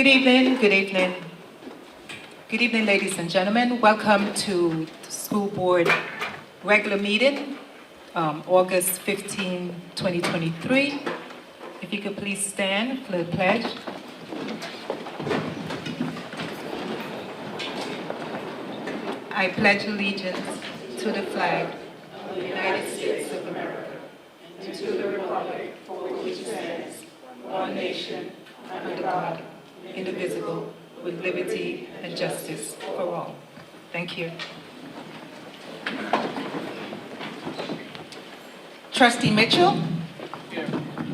Good evening, good evening. Good evening, ladies and gentlemen. Welcome to the school board regular meeting, August 15, 2023. If you could please stand for the pledge. I pledge allegiance to the flag of the United States of America and to the republic for which it stands, one nation, under God, indivisible, with liberty and justice for all. Thank you. Trustee Mitchell? Here.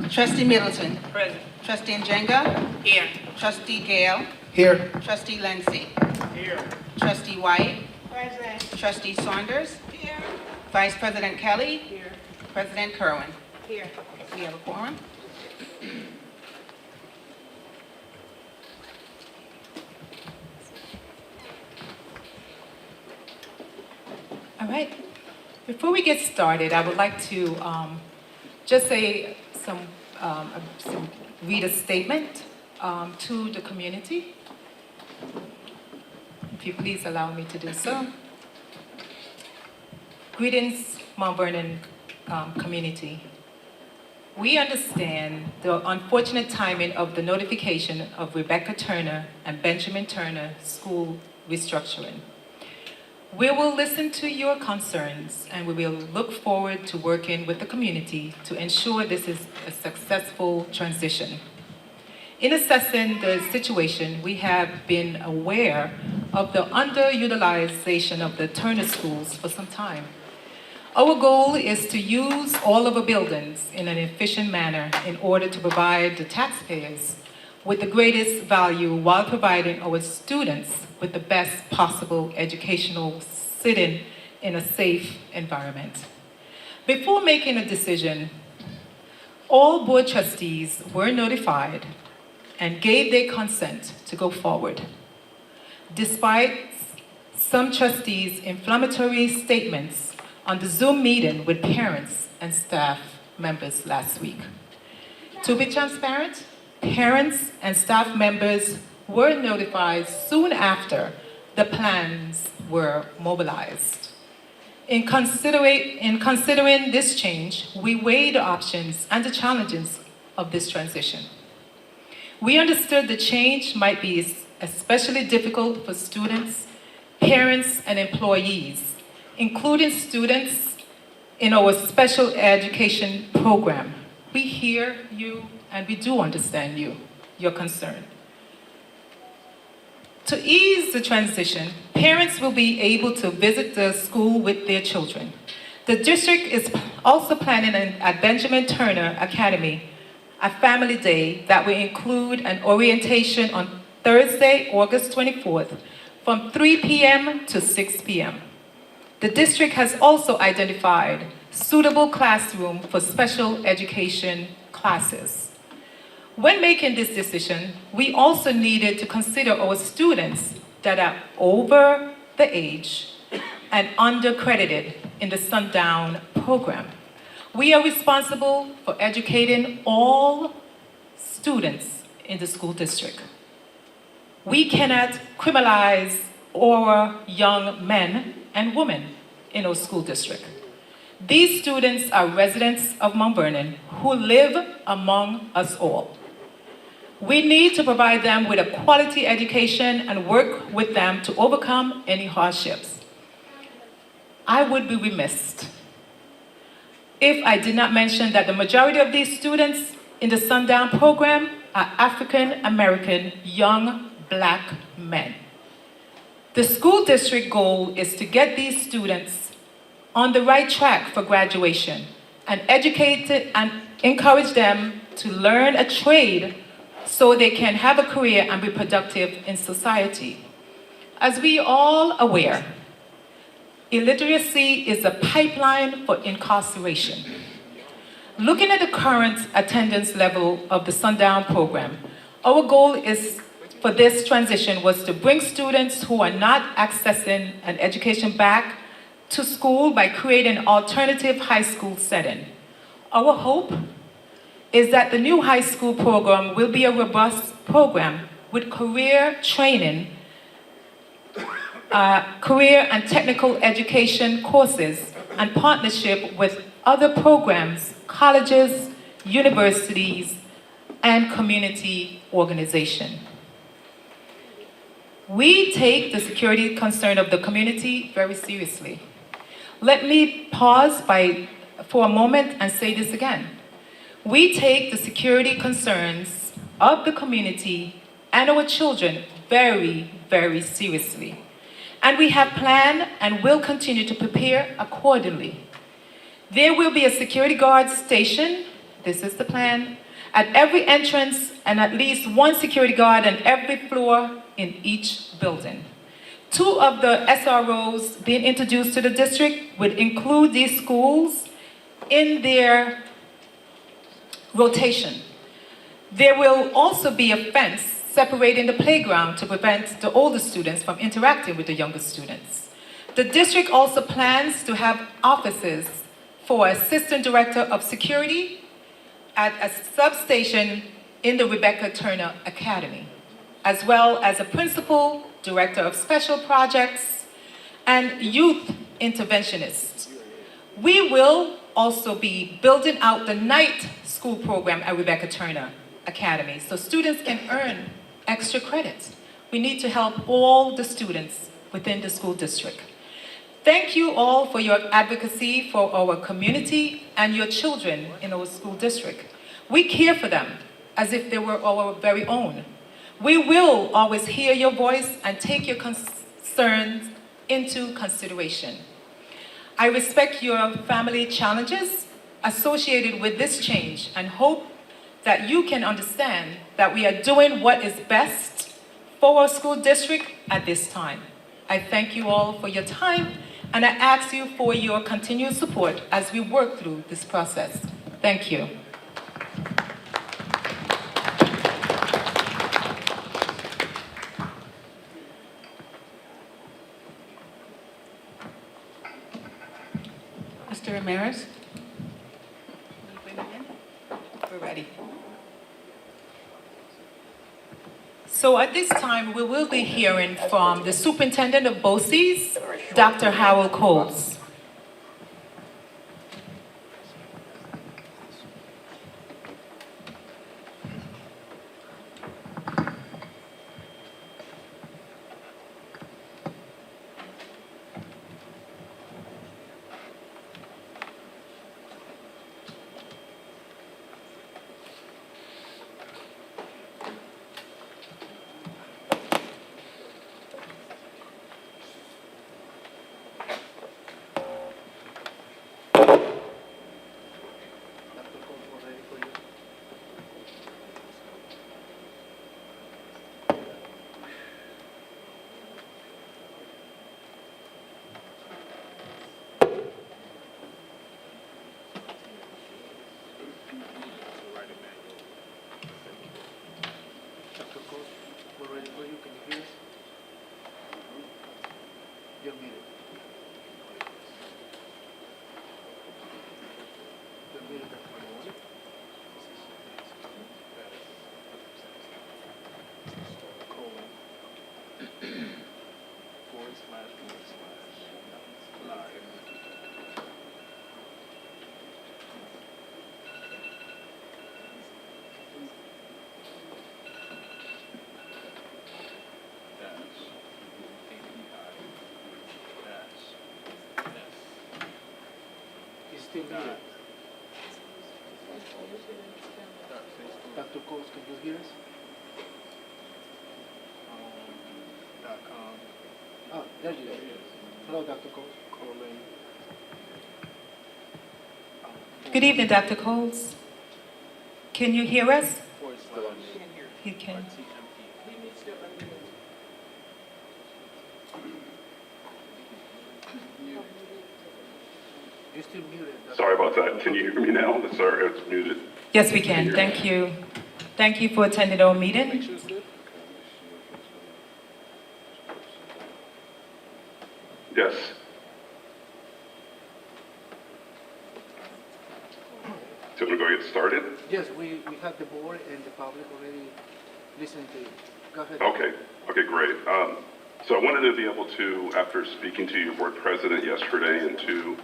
Trustee Middleton? Present. Trustee Njenga? Here. Trustee Gale? Here. Trustee Lindsay? Here. Trustee White? Present. Trustee Saunders? Here. Vice President Kelly? Here. President Kerwin? Here. We have a quorum. All right. Before we get started, I would like to just say read a statement to the community. If you please allow me to do so. Greetings, Mount Vernon community. We understand the unfortunate timing of the notification of Rebecca Turner and Benjamin Turner school restructuring. We will listen to your concerns and we will look forward to working with the community to ensure this is a successful transition. In assessing the situation, we have been aware of the underutilization of the Turner schools for some time. Our goal is to use all of our buildings in an efficient manner in order to provide the taxpayers with the greatest value while providing our students with the best possible educational setting in a safe environment. Before making a decision, all board trustees were notified and gave their consent to go forward. Despite some trustees' inflammatory statements on the Zoom meeting with parents and staff members last week. To be transparent, parents and staff members were notified soon after the plans were mobilized. In considering this change, we weighed the options and the challenges of this transition. We understood the change might be especially difficult for students, parents, and employees, including students in our special education program. We hear you and we do understand your concern. To ease the transition, parents will be able to visit the school with their children. The district is also planning at Benjamin Turner Academy a family day that will include an orientation on Thursday, August 24th from 3 p.m. to 6 p.m. The district has also identified suitable classroom for special education classes. When making this decision, we also needed to consider our students that are over the age and undercredited in the Sundown program. We are responsible for educating all students in the school district. We cannot criminalize our young men and women in our school district. These students are residents of Mount Vernon who live among us all. We need to provide them with a quality education and work with them to overcome any hardships. I would be remiss if I did not mention that the majority of these students in the Sundown program are African American young Black men. The school district goal is to get these students on the right track for graduation and educate and encourage them to learn a trade so they can have a career and be productive in society. As we all aware, illiteracy is a pipeline for incarceration. Looking at the current attendance level of the Sundown program, our goal is for this transition was to bring students who are not accessing an education back to school by creating an alternative high school setting. Our hope is that the new high school program will be a robust program with career training, career and technical education courses, and partnership with other programs, colleges, universities, and community organizations. We take the security concern of the community very seriously. Let me pause for a moment and say this again. We take the security concerns of the community and our children very, very seriously. And we have planned and will continue to prepare accordingly. There will be a security guard station, this is the plan, at every entrance and at least one security guard on every floor in each building. 2 of the SROs being introduced to the district would include these schools in their rotation. There will also be a fence separating the playground to prevent the older students from interacting with the younger students. The district also plans to have offices for Assistant Director of Security at a substation in the Rebecca Turner Academy, as well as a Principal, Director of Special Projects, and Youth Interventionist. We will also be building out the night school program at Rebecca Turner Academy so students can earn extra credits. We need to help all the students within the school district. Thank you all for your advocacy for our community and your children in our school district. We care for them as if they were our very own. We will always hear your voice and take your concerns into consideration. I respect your family challenges associated with this change and hope that you can understand that we are doing what is best for our school district at this time. I thank you all for your time, and I ask you for your continued support as we work through this process. Thank you. Mr. Ramirez? We're ready. So at this time, we will be hearing from the Superintendent of BOCES, Dr. Harold Coles. Still muted. Dr. Coles, can you hear us? .com. Oh, there you go. Hello, Dr. Coles. Colon. Good evening, Dr. Coles. Can you hear us? / He can. RTMP. You're still muted. Dr. Sorry about that. Can you hear me now? Sorry, it's muted. Yes, we can. Thank you. Thank you for attending our meeting. Make sure it's good. Yes. So we're going to get started? Yes, we had the board and the public already listening to you. Go ahead. Okay, great. So I wanted to be able to, after speaking to your board president yesterday and to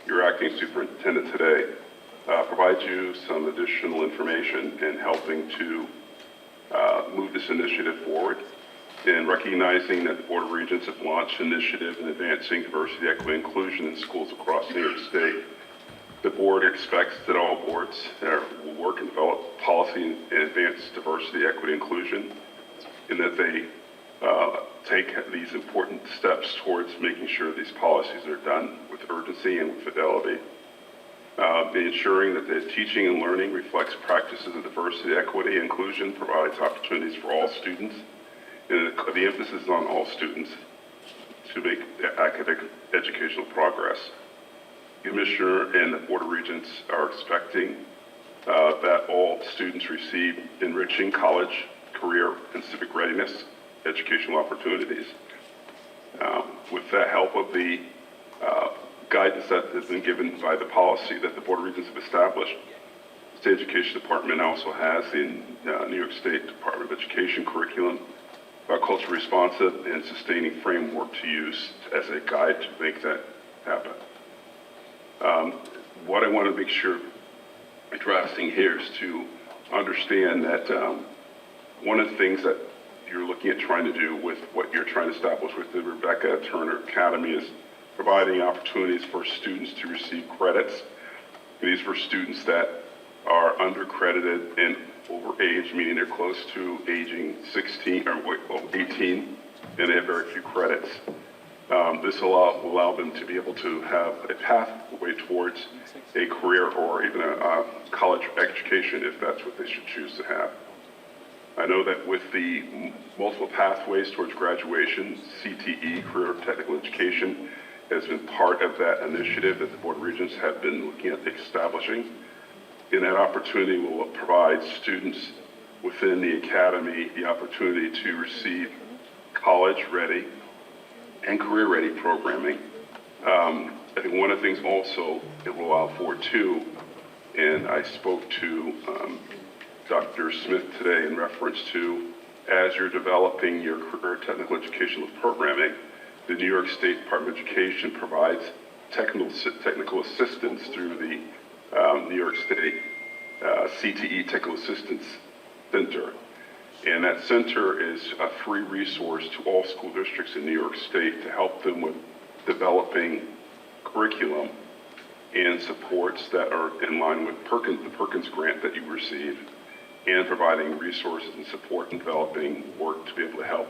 your acting superintendent today, provide you some additional information in helping to move this initiative forward. In recognizing that the Board of Regents have launched an initiative in advancing diversity, equity, and inclusion in schools across New York State, the board expects that all boards will work and develop policy and advance diversity, equity, and inclusion, and that they take these important steps towards making sure these policies are done with urgency and with fidelity. Ensuring that the teaching and learning reflects practices of diversity, equity, and inclusion, provides opportunities for all students, and the emphasis is on all students to make academic educational progress. The Commissioner and the Board of Regents are expecting that all students receive enriching college, career, and civic readiness educational opportunities. With the help of the guidance that has been given by the policy that the Board of Regents have established, the State Education Department also has the New York State Department of Education curriculum, culturally responsive and sustaining framework to use as a guide to make that happen. What I want to make sure addressing here is to understand that one of the things that you're looking at trying to do with what you're trying to establish with the Rebecca Turner Academy is providing opportunities for students to receive credits. These for students that are undercredited and overage, meaning they're close to aging 16 or 18, and they have very few credits. This will allow them to be able to have a pathway towards a career or even a college education if that's what they should choose to have. I know that with the multiple pathways towards graduation, CTE, Career Technical Education, has been part of that initiative that the Board of Regents have been looking at establishing. And that opportunity will provide students within the academy the opportunity to receive college-ready and career-ready programming. I think one of the things also it will allow for too, and I spoke to Dr. Smith today in reference to, as you're developing your career technical educational programming, the New York State Department of Education provides technical assistance through the New York State CTE Technical Assistance Center. And that center is a free resource to all school districts in New York State to help them with developing curriculum and supports that are in line with the Perkins grant that you receive, and providing resources and support in developing work to be able to help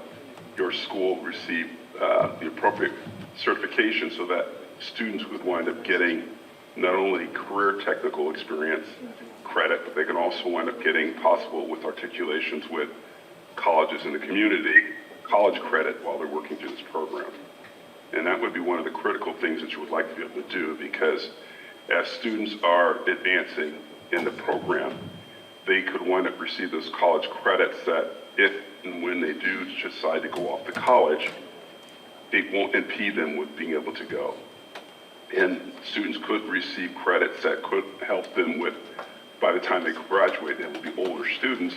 your school receive the appropriate certification so that students would wind up getting not only career technical experience credit, but they can also wind up getting possible with articulations with colleges in the community, college credit while they're working through this program. And that would be one of the critical things that you would like to be able to do, because as students are advancing in the program, they could wind up receive those college credits that if and when they do decide to go off to college, it won't impede them with being able to go. And students could receive credits that could help them with, by the time they graduate, they will be older students,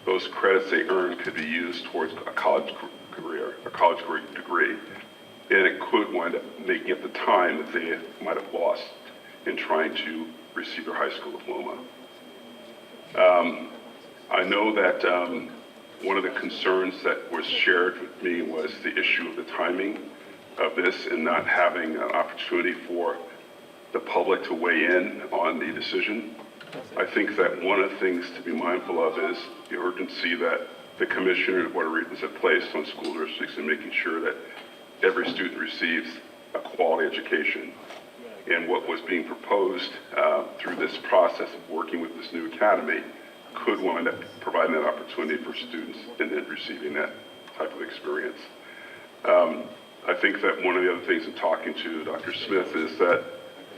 those credits they earn could be used towards a college career, a college degree. And it could wind up making up the time that they might have lost in trying to receive their high school diploma. I know that one of the concerns that was shared with me was the issue of the timing of this and not having an opportunity for the public to weigh in on the decision. I think that one of the things to be mindful of is the urgency that the Commissioner and the Board of Regents have placed on school districts in making sure that every student receives a quality education. And what was being proposed through this process of working with this new academy could wind up providing that opportunity for students and then receiving that type of experience. I think that one of the other things in talking to Dr. Smith is that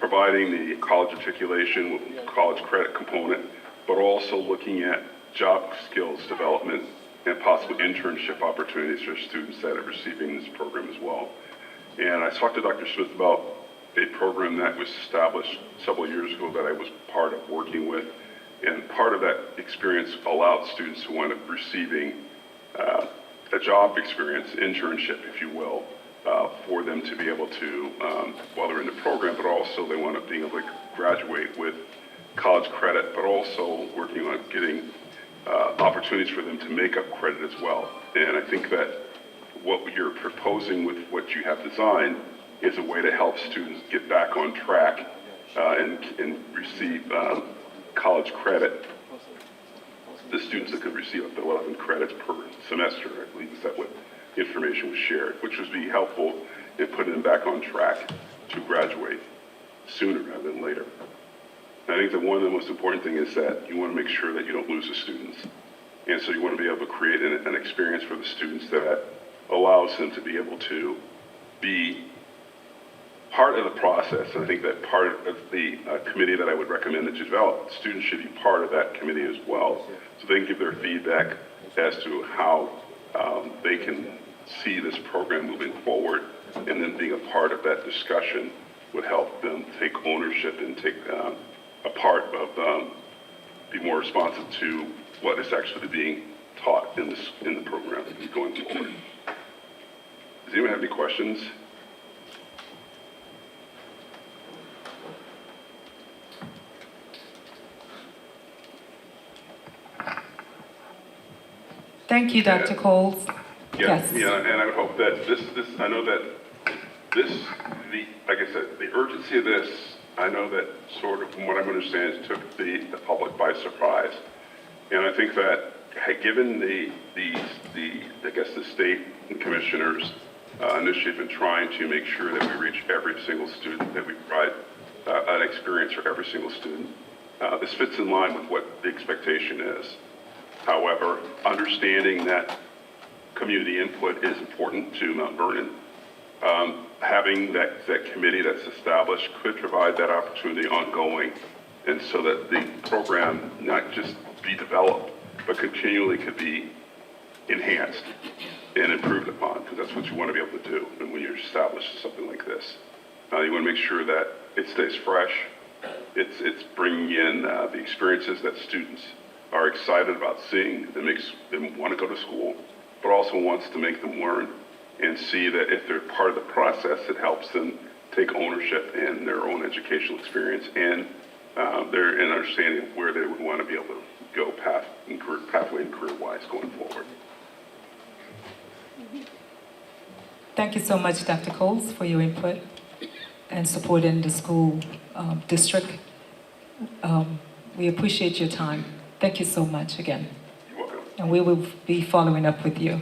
providing the college articulation with college credit component, but also looking at job skills development and possible internship opportunities for students that are receiving this program as well. And I talked to Dr. Smith about a program that was established several years ago that I was part of working with. And part of that experience allowed students who wind up receiving a job experience, internship, if you will, for them to be able to, while they're in the program, but also they want to be able to graduate with college credit, but also working on getting opportunities for them to make up credit as well. And I think that what you're proposing with what you have designed is a way to help students get back on track and receive college credit. The students that could receive up to 11 credits per semester, I believe, is that what the information was shared, which would be helpful in putting them back on track to graduate sooner rather than later. And I think that one of the most important things is that you want to make sure that you don't lose the students. And so you want to be able to create an experience for the students that allows them to be able to be part of the process. And I think that part of the committee that I would recommend that you develop, students should be part of that committee as well, so they can give their feedback as to how they can see this program moving forward, and then being a part of that discussion would help them take ownership and take a part of, be more responsive to what is actually being taught in the program going forward. Does anyone have any questions? Thank you, Dr. Coles. Yes. Yeah, and I would hope that I know that like I said, the urgency of this, I know that sort of from what I'm understanding took the public by surprise. And I think that given I guess the state and commissioners initiative in trying to make sure that we reach every single student, that we provide an experience for every single student, this fits in line with what the expectation is. However, understanding that community input is important to Mount Vernon, having that committee that's established could provide that opportunity ongoing, and so that the program not just be developed, but continually could be enhanced and improved upon, because that's what you want to be able to do when you establish something like this. You want to make sure that it stays fresh. It's bringing in the experiences that students are excited about seeing, that makes them want to go to school, but also wants to make them learn and see that if they're part of the process, it helps them take ownership in their own educational experience and their understanding of where they would want to be able to go pathway and career-wise going forward. Thank you so much, Dr. Coles, for your input and support in the school district. We appreciate your time. Thank you so much again. You're welcome. And we will be following up with you.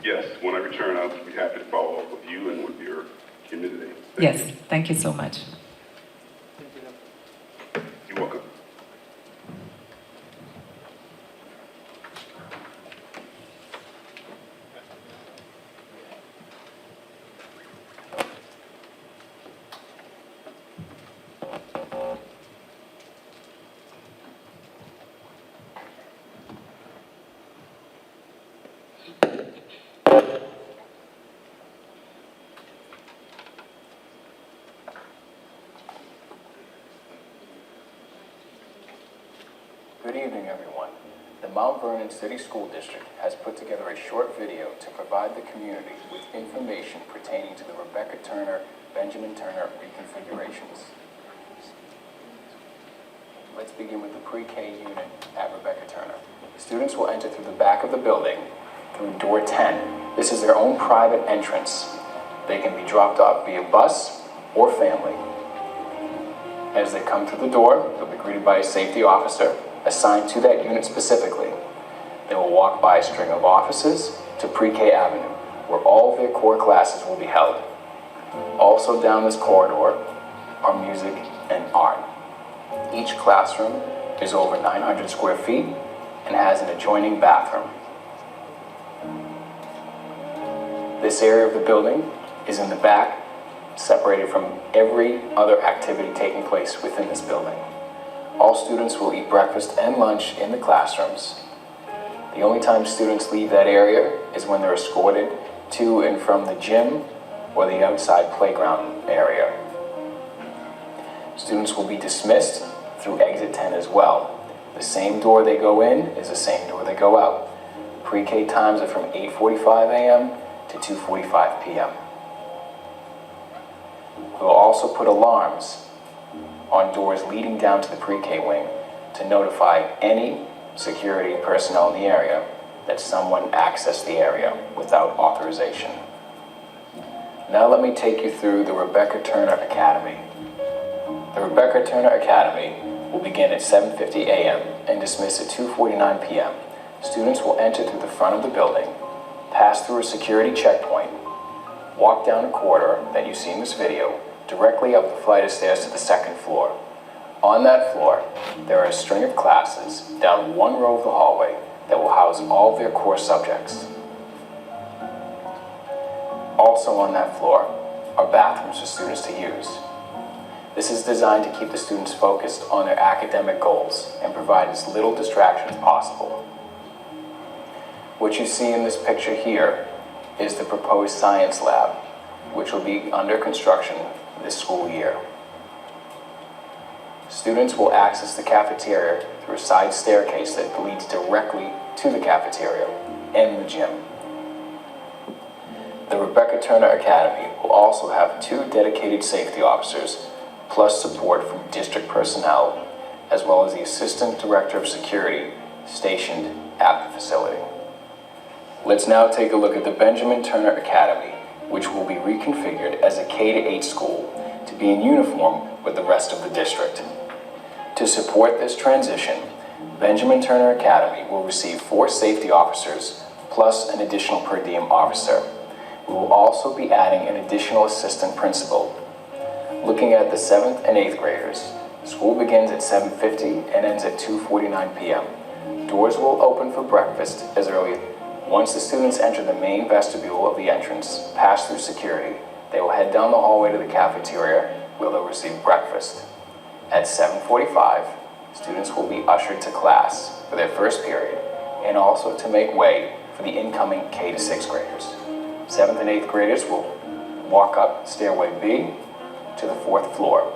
Yes, when I return, I'll be happy to follow up with you and with your community. Yes, thank you so much. You're welcome. Good evening, everyone. The Mount Vernon City School District has put together a short video to provide the community with information pertaining to the Rebecca Turner, Benjamin Turner reconfigurations. Let's begin with the pre-K unit at Rebecca Turner. Students will enter through the back of the building through door 10. This is their own private entrance. They can be dropped off via bus or family. As they come through the door, they'll be greeted by a safety officer assigned to that unit specifically. They will walk by a string of offices to Pre-K Avenue, where all of their core classes will be held. Also down this corridor are music and art. Each classroom is over 900 square feet and has an adjoining bathroom. This area of the building is in the back, separated from every other activity taking place within this building. All students will eat breakfast and lunch in the classrooms. The only time students leave that area is when they're escorted to and from the gym or the outside playground area. Students will be dismissed through exit 10 as well. The same door they go in is the same door they go out. Pre-K times are from 8:45 a.m. to 2:45 p.m. We will also put alarms on doors leading down to the pre-K wing to notify any security personnel in the area that someone accessed the area without authorization. Now let me take you through the Rebecca Turner Academy. The Rebecca Turner Academy will begin at 7:50 a.m. and dismiss at 2:49 p.m. Students will enter through the front of the building, pass through a security checkpoint, walk down a corridor that you see in this video, directly up the flight of stairs to the second floor. On that floor, there are a string of classes down one row of the hallway that will house all of their core subjects. Also on that floor are bathrooms for students to use. This is designed to keep the students focused on their academic goals and provide as little distraction as possible. What you see in this picture here is the proposed science lab, which will be under construction this school year. Students will access the cafeteria through a side staircase that leads directly to the cafeteria and the gym. The Rebecca Turner Academy will also have 2 dedicated safety officers, plus support from district personnel, as well as the Assistant Director of Security stationed at the facility. Let's now take a look at the Benjamin Turner Academy, which will be reconfigured as a K-8 school to be in uniform with the rest of the district. To support this transition, Benjamin Turner Academy will receive 4 safety officers plus an additional per diem officer. We will also be adding an additional assistant principal. Looking at the 7th and 8th graders, school begins at 7:50 and ends at 2:49 p.m. Doors will open for breakfast as early. Once the students enter the main vestibule of the entrance, pass through security, they will head down the hallway to the cafeteria where they'll receive breakfast. At 7:45, students will be ushered to class for their first period and also to make way for the incoming K-6 graders. 7th and 8th graders will walk up stairway B to the 4th floor.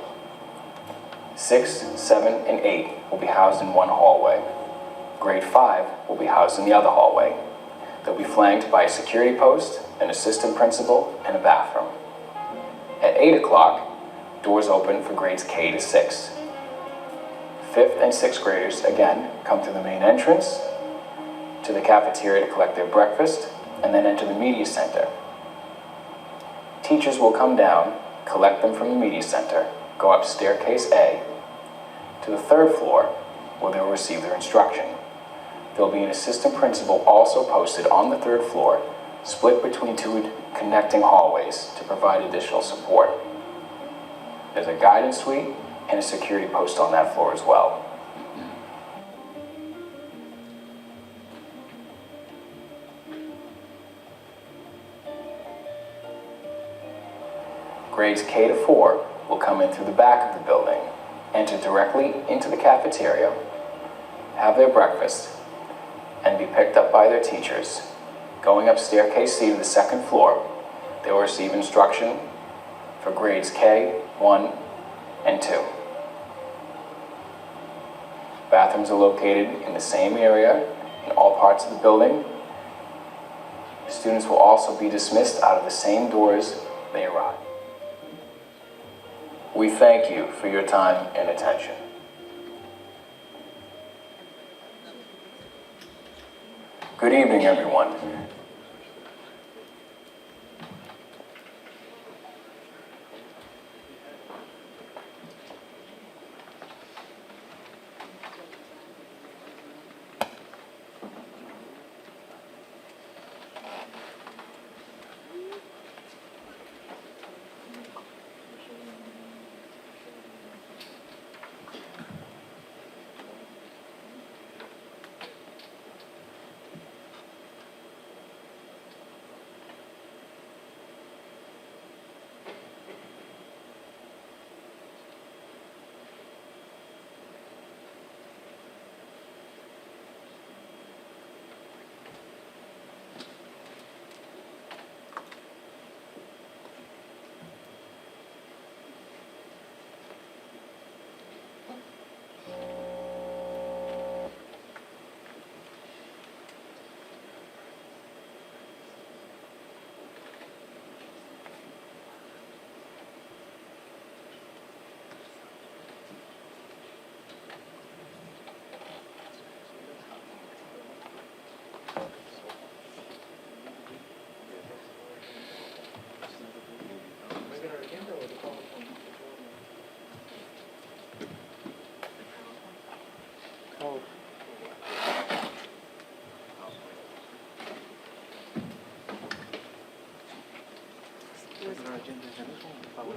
6, 7, and 8 will be housed in one hallway. Grade 5 will be housed in the other hallway. They'll be flanked by a security post, an assistant principal, and a bathroom. At 8 o'clock, doors open for grades K-6. 5th and 6th graders, again, come through the main entrance to the cafeteria to collect their breakfast, and then enter the media center. Teachers will come down, collect them from the media center, go up staircase A to the 3rd floor where they will receive their instruction. There will be an assistant principal also posted on the 3rd floor, split between 2 connecting hallways to provide additional support. There's a guidance suite and a security post on that floor as well. Grades K-4 will come in through the back of the building, enter directly into the cafeteria, have their breakfast, and be picked up by their teachers. Going up staircase C to the 2nd floor, they will receive instruction for grades K, 1, and 2. Bathrooms are located in the same area in all parts of the building. Students will also be dismissed out of the same doors they arrive. We thank you for your time and attention. Good evening, everyone.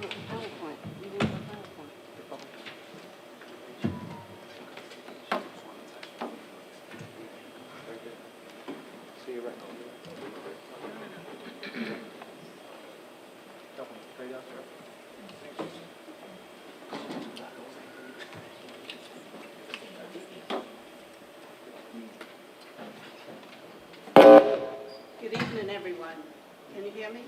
PowerPoint. We didn't have PowerPoint. See you right now. Straight out there. Good evening, everyone. Can you hear me?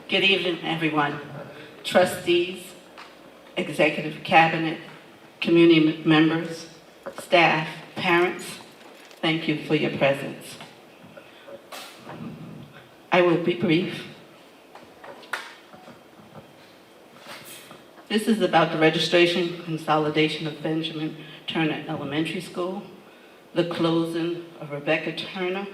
Good evening, everyone. Trustees, executive cabinet, community members, staff, parents, thank you for your presence. I will be brief. This is about the registration consolidation of Benjamin Turner Elementary School, the closing of Rebecca Turner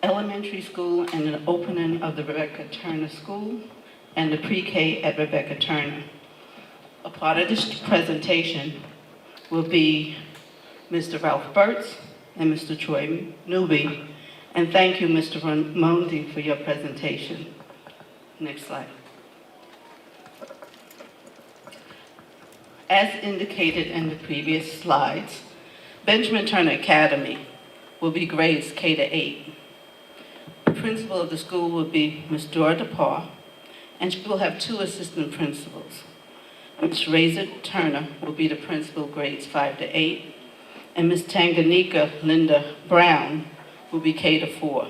Elementary School and the opening of the Rebecca Turner School and the pre-K at Rebecca Turner. A part of this presentation will be Mr. Ralph Burtz and Mr. Troy Newby. And thank you, Mr. Mondi, for your presentation. Next slide. As indicated in the previous slides, Benjamin Turner Academy will be grades K to 8. The principal of the school will be Ms. Dora DePaul, and she will have 2 assistant principals. Ms. Razor Turner will be the principal grades 5 to 8, and Ms. Tanganyika Linda Brown will be K to 4.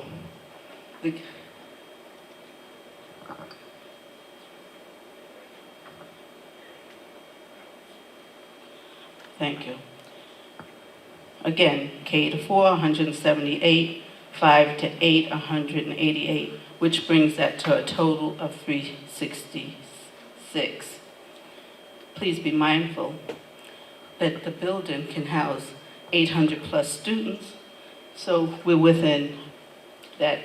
Thank you. Again, K to 4, 178, 5 to 8, 188, which brings that to a total of 366. Please be mindful that the building can house 800 plus students, so we're within that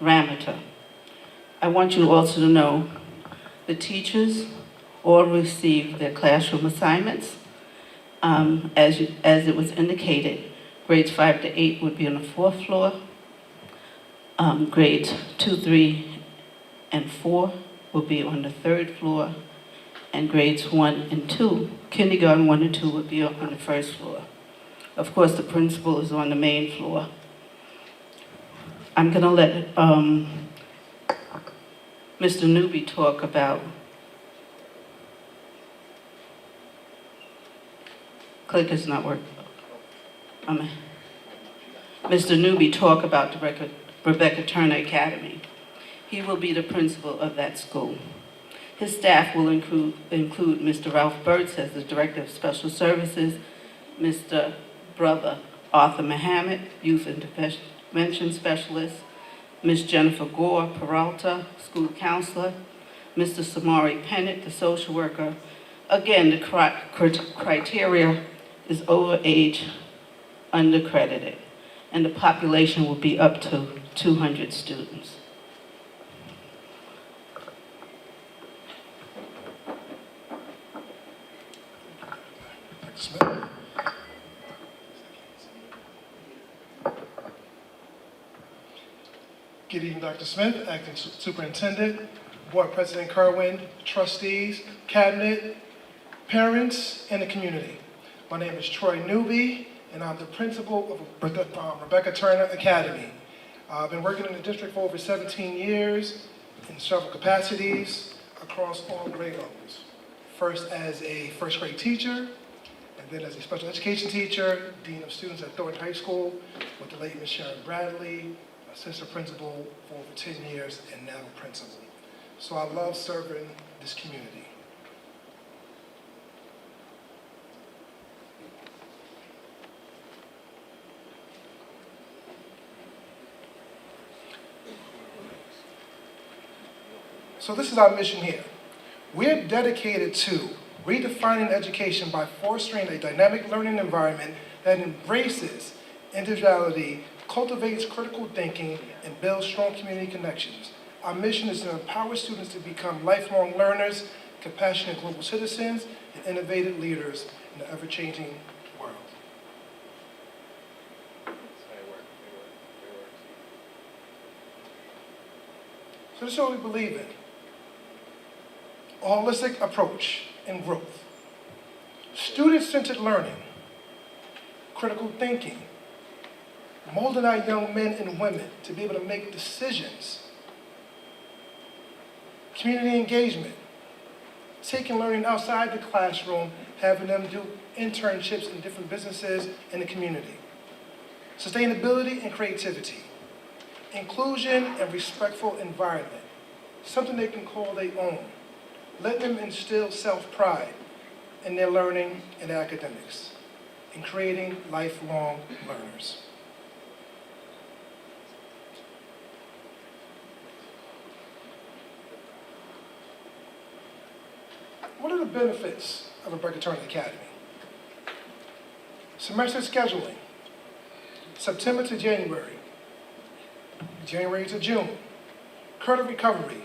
parameter. I want you also to know the teachers all receive their classroom assignments. As it was indicated, grades 5 to 8 would be on the 4th floor. Grades 2, 3, and 4 will be on the 3rd floor. And grades 1 and 2, kindergarten 1 and 2 would be on the 1st floor. Of course, the principal is on the main floor. I'm gonna let Mr. Newby talk about clicker's not working. Mr. Newby talk about the Rebecca Turner Academy. He will be the principal of that school. His staff will include Mr. Ralph Burtz as the Director of Special Services, Mr. Brother Arthur Mohammed, Youth Intervention Specialist, Ms. Jennifer Gore Peralta, School Counselor, Mr. Samari Pennant, the Social Worker. Again, the criteria is over age, undercredited, and the population will be up to 200 students. Good evening, Dr. Smith, Acting Superintendent, Board President Kerwin, trustees, cabinet, parents, and the community. My name is Troy Newby, and I'm the principal of Rebecca Turner Academy. I've been working in the district for over 17 years in several capacities across all grade levels. First as a first grade teacher, and then as a special education teacher, dean of students at Thornton High School with the late Ms. Sharon Bradley, assistant principal for over 10 years, and now principal. So I love serving this community. So this is our mission here. We're dedicated to redefining education by fostering a dynamic learning environment that embraces individuality, cultivates critical thinking, and builds strong community connections. Our mission is to empower students to become lifelong learners, compassionate global citizens, and innovative leaders in the ever-changing world. So this is what we believe in. A holistic approach and growth. Student-centered learning, critical thinking, molding our young men and women to be able to make decisions, community engagement, taking learning outside the classroom, having them do internships in different businesses in the community, sustainability and creativity, inclusion and respectful environment, something they can call their own. Let them instill self-pride in their learning and academics, and creating lifelong learners. What are the benefits of a Rebecca Turner Academy? Semester scheduling, September to January, January to June. Credit recovery,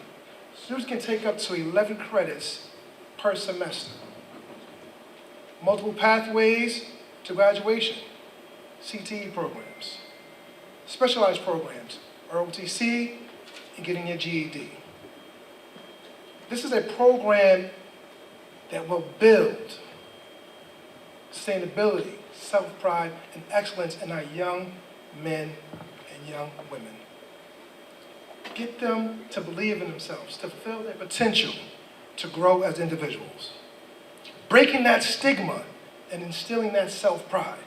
students can take up to 11 credits per semester. Multiple pathways to graduation, CTE programs, specialized programs, ROTC, and getting your GED. This is a program that will build sustainability, self-pride, and excellence in our young men and young women. Get them to believe in themselves, to fulfill their potential, to grow as individuals. Breaking that stigma and instilling that self-pride.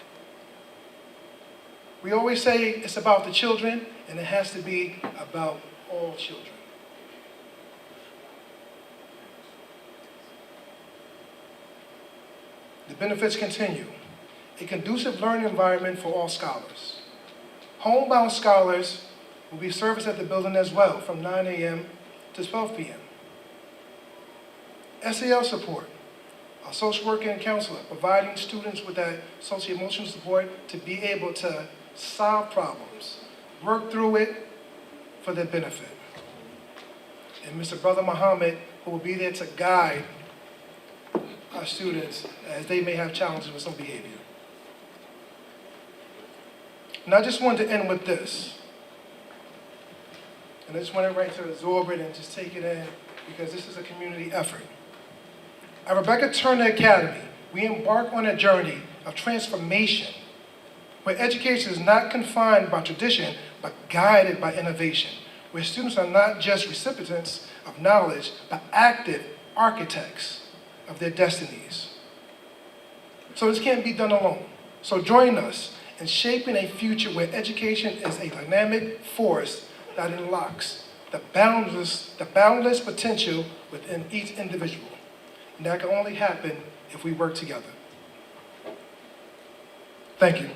We always say it's about the children, and it has to be about all children. The benefits continue. A conducive learning environment for all scholars. Homebound scholars will be serviced at the building as well from 9 a.m. to 12 p.m. SEL support. A social worker and counselor providing students with that social emotional support to be able to solve problems, work through it for their benefit. And Mr. Brother Muhammad, who will be there to guide our students as they may have challenges with some behavior. And I just wanted to end with this. And I just wanted right to absorb it and just take it in because this is a community effort. At Rebecca Turner Academy, we embark on a journey of transformation where education is not confined by tradition, but guided by innovation, where students are not just recipients of knowledge, but active architects of their destinies. So this can't be done alone. So join us in shaping a future where education is a dynamic force that unlocks the boundless potential within each individual. And that can only happen if we work together. Thank you.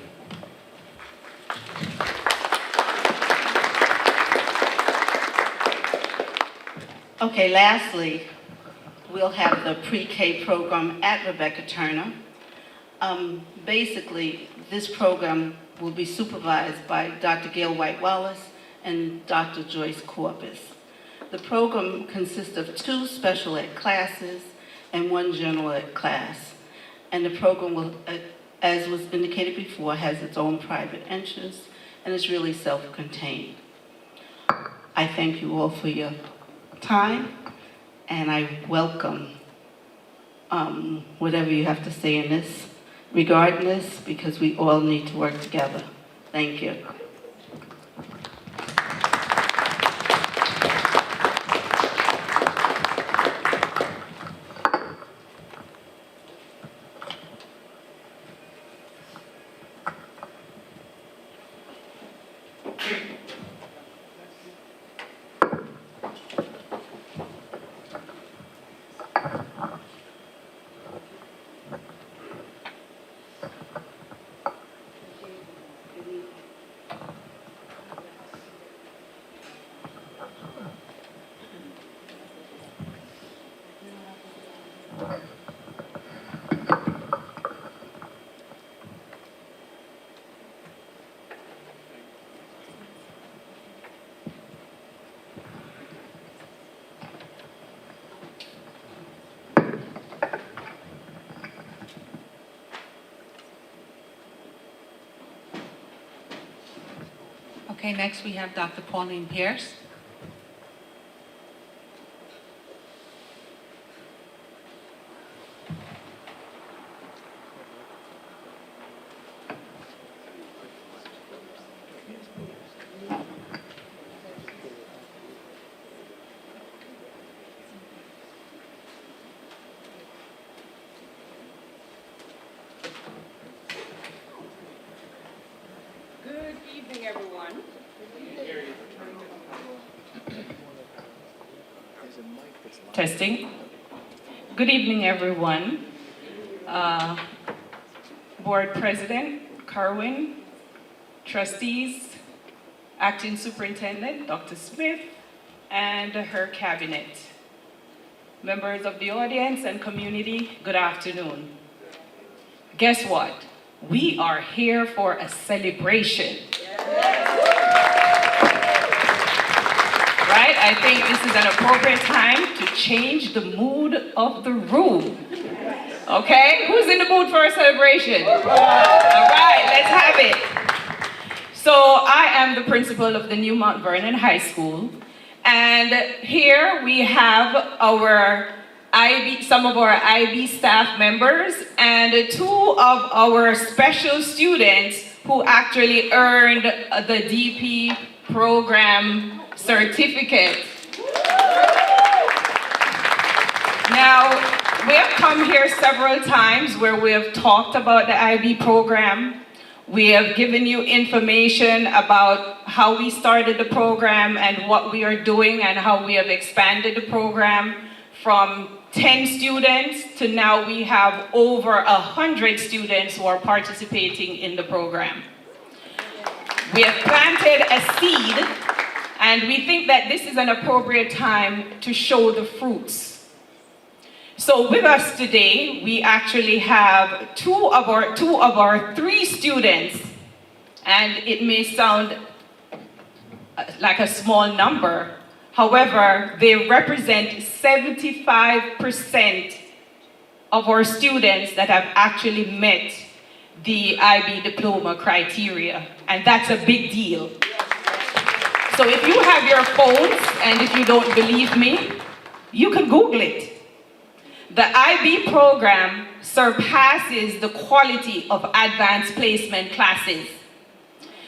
Okay, lastly, we'll have the pre-K program at Rebecca Turner. Basically, this program will be supervised by Dr. Gail White-Wallace and Dr. Joyce Corpus. The program consists of 2 special ed classes and 1 general ed class. And the program will, as was indicated before, has its own private entrance and is really self-contained. I thank you all for your time, and I welcome whatever you have to say in this regarding this, because we all need to work together. Thank you. Okay, next we have Dr. Pauline Pierce. Good evening, everyone. Testing. Good evening, everyone. Board President Carwin, trustees, Acting Superintendent Dr. Smith, and her cabinet. Members of the audience and community, good afternoon. Guess what? We are here for a celebration. Right? I think this is an appropriate time to change the mood of the room. Okay? Who's in the mood for a celebration? All right, let's have it. So I am the principal of the new Mount Vernon High School, and here we have some of our IB staff members and two of our special students who actually earned the DP program certificate. Now, we have come here several times where we have talked about the IB program. We have given you information about how we started the program and what we are doing and how we have expanded the program from 10 students to now we have over 100 students who are participating in the program. We have planted a seed, and we think that this is an appropriate time to show the fruits. So with us today, we actually have two of our three students, and it may sound like a small number. However, they represent 75% of our students that have actually met the IB diploma criteria, and that's a big deal. So if you have your phones, and if you don't believe me, you can Google it. The IB program surpasses the quality of advanced placement classes.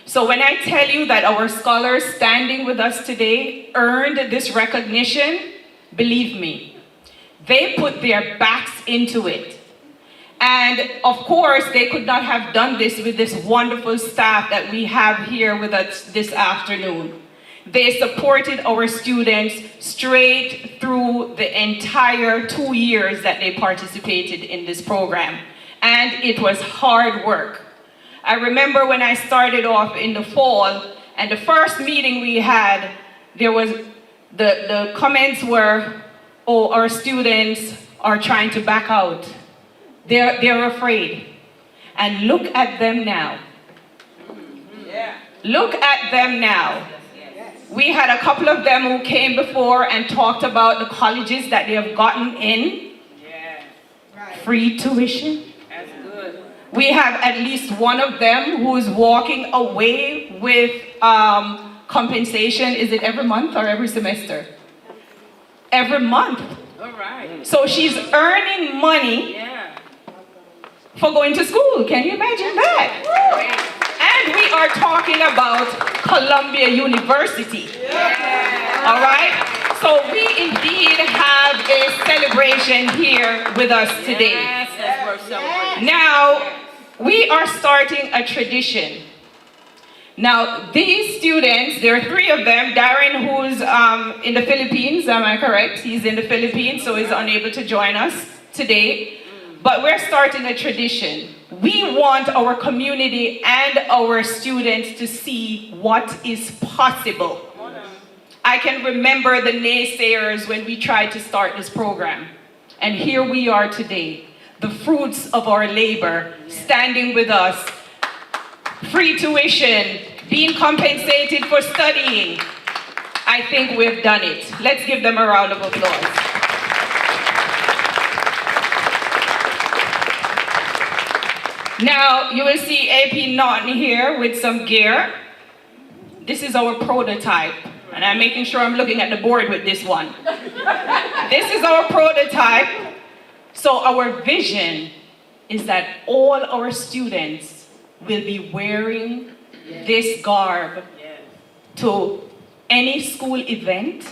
So when I tell you that our scholars standing with us today earned this recognition, believe me, they put their backs into it. And of course, they could not have done this with this wonderful staff that we have here with us this afternoon. They supported our students straight through the entire 2 years that they participated in this program. And it was hard work. I remember when I started off in the fall, and the first meeting we had, there was, the comments were, oh, our students are trying to back out. They're afraid. And look at them now. Look at them now. We had a couple of them who came before and talked about the colleges that they have gotten in. Free tuition. That's good. We have at least one of them who is walking away with compensation. Is it every month or every semester? Every month. All right. So she's earning money Yeah. for going to school. Can you imagine that? And we are talking about Columbia University. All right? So we indeed have a celebration here with us today. Yes, that's worth celebrating. Now, we are starting a tradition. Now, these students, there are three of them. Darren, who's in the Philippines, am I correct? He's in the Philippines, so he's unable to join us today. But we're starting a tradition. We want our community and our students to see what is possible. I can remember the naysayers when we tried to start this program. And here we are today, the fruits of our labor, standing with us, free tuition, being compensated for studying. I think we've done it. Let's give them a round of applause. Now, you will see AP Naughton here with some gear. this is our prototype. And I'm making sure I'm looking at the board with this one. This is our prototype. So our vision is that all our students will be wearing this garb to any school event.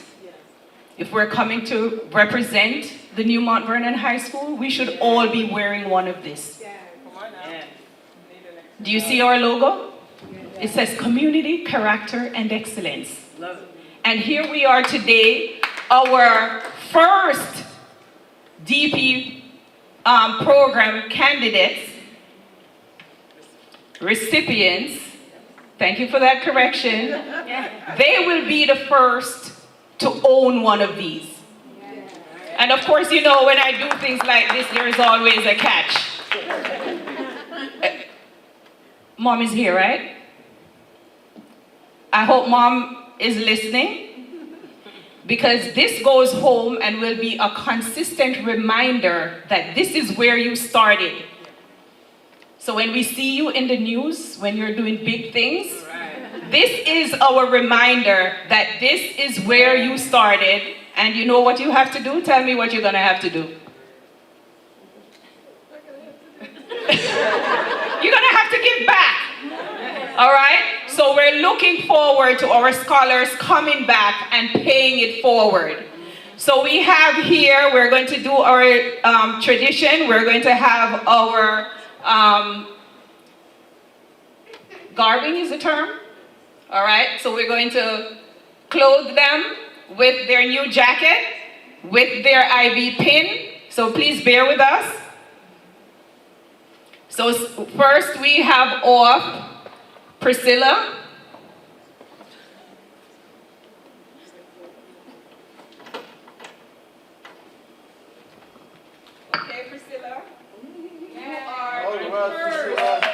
If we're coming to represent the new Mount Vernon High School, we should all be wearing one of this. Do you see our logo? It says community, character, and excellence. And here we are today, our first DP program candidates, recipients, thank you for that correction. They will be the first to own one of these. And of course, you know, when I do things like this, there is always a catch. Mom is here, right? I hope Mom is listening, because this goes home and will be a consistent reminder that this is where you started. So when we see you in the news, when you're doing big things, this is our reminder that this is where you started, and you know what you have to do? Tell me what you're gonna have to do. You're gonna have to give back. All right? So we're looking forward to our scholars coming back and paying it forward. So we have here, we're going to do our tradition. We're going to have our garbing is the term. All right? So we're going to clothe them with their new jacket, with their IB pin. So please bear with us. So first we have off Priscilla. Okay, Priscilla. You are the first.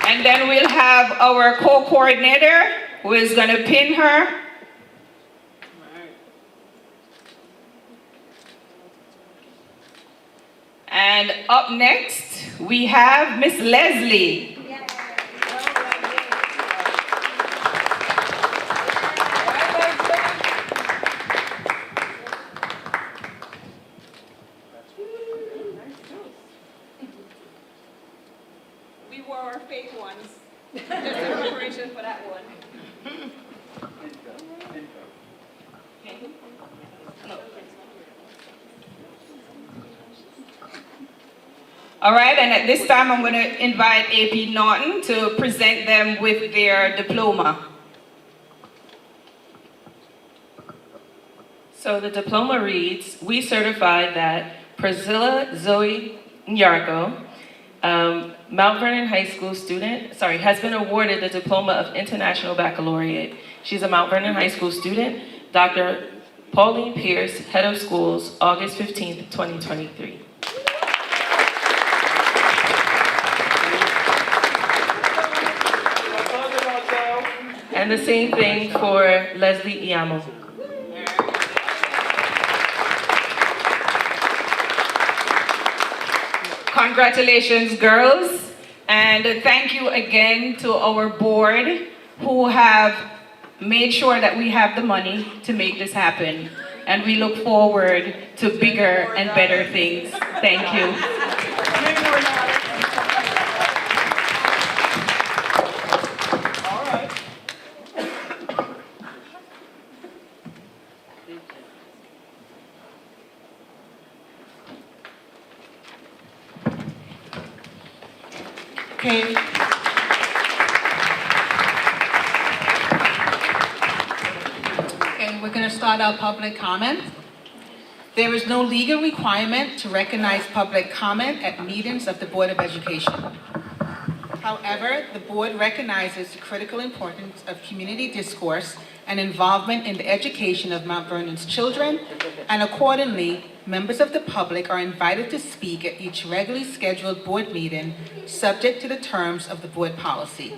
And then we'll have our co-coordinator who is going to pin her. And up next, we have Miss Leslie. We wore our fake ones, just in preparation for that one. All right, and at this time I'm going to invite AP Norton to present them with their diploma. So the diploma reads, we certify that Priscilla Zoe Nyarko, Mount Vernon High School student, has been awarded the Diploma of International Baccalaureate. She's a Mount Vernon High School student. Dr. Pauline Pierce, Head of Schools, August 15th, 2023. And the same thing for Leslie Iamo. Congratulations, girls. And thank you again to our board who have made sure that we have the money to make this happen. And we look forward to bigger and better things. Thank you. Okay. Okay, we're going to start our public comment. There is no legal requirement to recognize public comment at meetings of the Board of Education. However, the board recognizes the critical importance of community discourse and involvement in the education of Mount Vernon's children, and accordingly, members of the public are invited to speak at each regularly scheduled board meeting, subject to the terms of the board policy.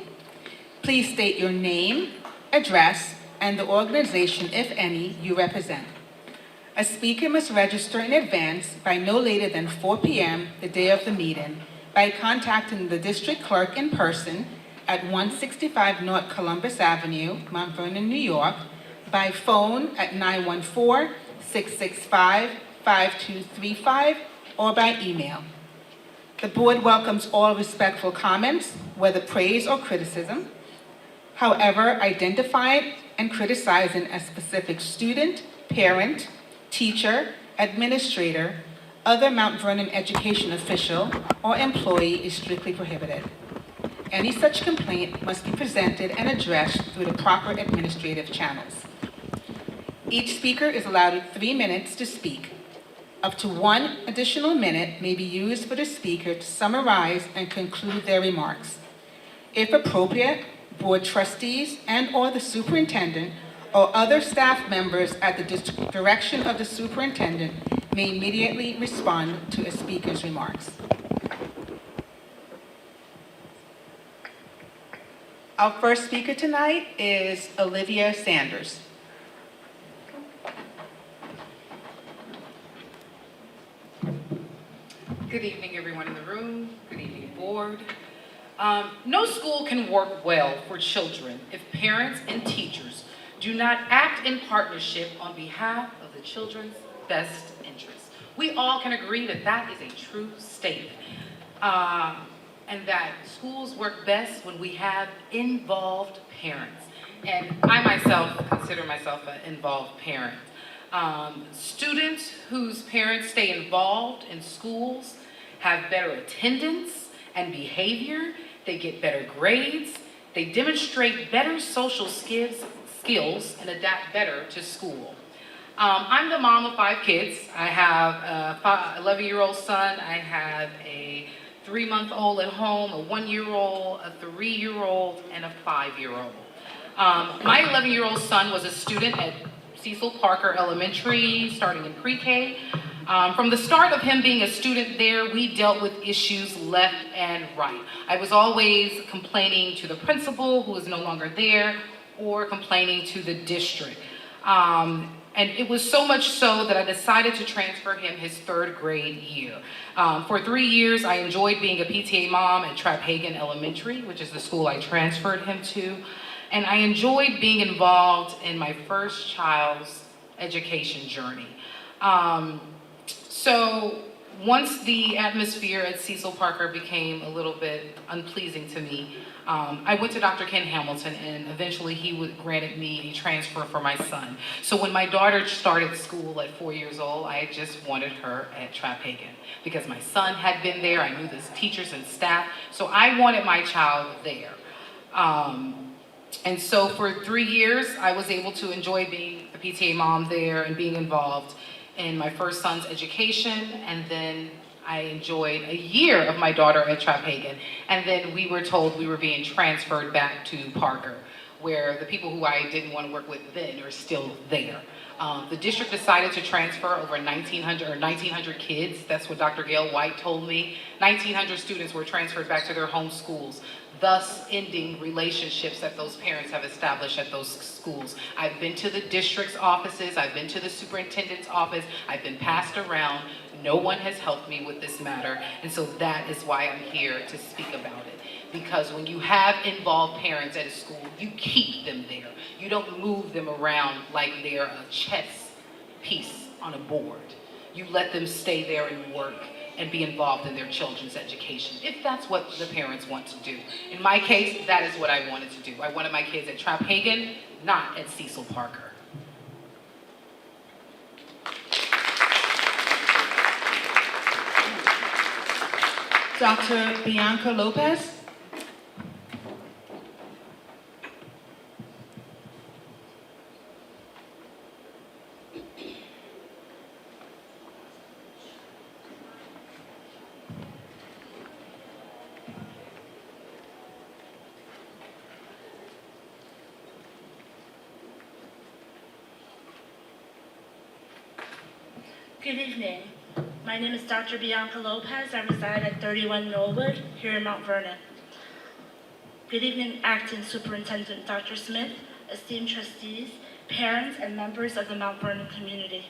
Please state your name, address, and the organization, if any, you represent. A speaker must register in advance by no later than 4 p.m. the day of the meeting by contacting the district clerk in person at 165 North Columbus Avenue, Mount Vernon, New York, by phone at 914-665-5235, or by email. The board welcomes all respectful comments, whether praise or criticism. However, identifying and criticizing a specific student, parent, teacher, administrator, other Mount Vernon education official, or employee is strictly prohibited. Any such complaint must be presented and addressed through the proper administrative channels. Each speaker is allowed 3 minutes to speak. Up to 1 additional minute may be used for the speaker to summarize and conclude their remarks. If appropriate, board trustees and/or the superintendent or other staff members at the direction of the superintendent may immediately respond to a speaker's remarks. Our first speaker tonight is Olivia Sanders. Good evening, everyone in the room. Good evening, board. No school can work well for children if parents and teachers do not act in partnership on behalf of the children's best interests. We all can agree that that is a true statement, and that schools work best when we have involved parents. And I myself consider myself an involved parent. Students whose parents stay involved in schools have better attendance and behavior, they get better grades, they demonstrate better social skills and adapt better to school. I'm the mom of 5 kids. I have a 11-year-old son, I have a 3-month-old at home, a 1-year-old, a 3-year-old, and a 5-year-old. My 11-year-old son was a student at Cecil Parker Elementary, starting in pre-K. From the start of him being a student there, we dealt with issues left and right. I was always complaining to the principal, who is no longer there, or complaining to the district. And it was so much so that I decided to transfer him his 3rd grade year. For 3 years, I enjoyed being a PTA mom at Traphagen Elementary, which is the school I transferred him to. And I enjoyed being involved in my first child's education journey. So once the atmosphere at Cecil Parker became a little bit unpleasing to me, I went to Dr. Ken Hamilton, and eventually he granted me a transfer for my son. So when my daughter started school at 4 years old, I just wanted her at Traphagen because my son had been there. I knew the teachers and staff, so I wanted my child there. And so for 3 years, I was able to enjoy being the PTA mom there and being involved in my first son's education, and then I enjoyed a year of my daughter at Traphagen, and then we were told we were being transferred back to Parker, where the people who I didn't want to work with then are still there. The district decided to transfer over 1,900 kids. That's what Dr. Gail White told me. 1,900 students were transferred back to their home schools, thus ending relationships that those parents have established at those schools. I've been to the district's offices, I've been to the superintendent's office, I've been passed around. No one has helped me with this matter, and so that is why I'm here to speak about it. Because when you have involved parents at a school, you keep them there. You don't move them around like they're a chess piece on a board. You let them stay there and work and be involved in their children's education, if that's what the parents want to do. In my case, that is what I wanted to do. I wanted my kids at Traphagen, not at Cecil Parker. Dr. Bianca Lopez. Good evening. My name is Dr. Bianca Lopez. I reside at 31 Knollwood here in Mount Vernon. Good evening, Acting Superintendent Dr. Smith, esteemed trustees, parents, and members of the Mount Vernon community.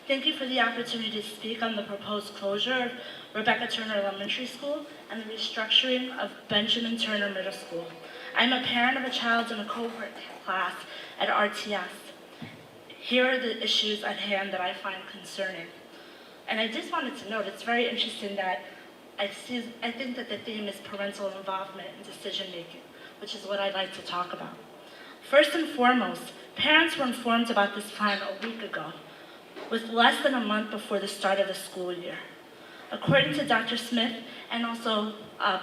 Thank you for the opportunity to speak on the proposed closure of Rebecca Turner Elementary School and the restructuring of Benjamin Turner Middle School. I'm a parent of a child in a cohort class at RTS. Here are the issues at hand that I find concerning. And I just wanted to note, it's very interesting that I think that the theme is parental involvement in decision making, which is what I'd like to talk about. First and foremost, parents were informed about this plan a week ago, with less than a month before the start of the school year. According to Dr. Smith and also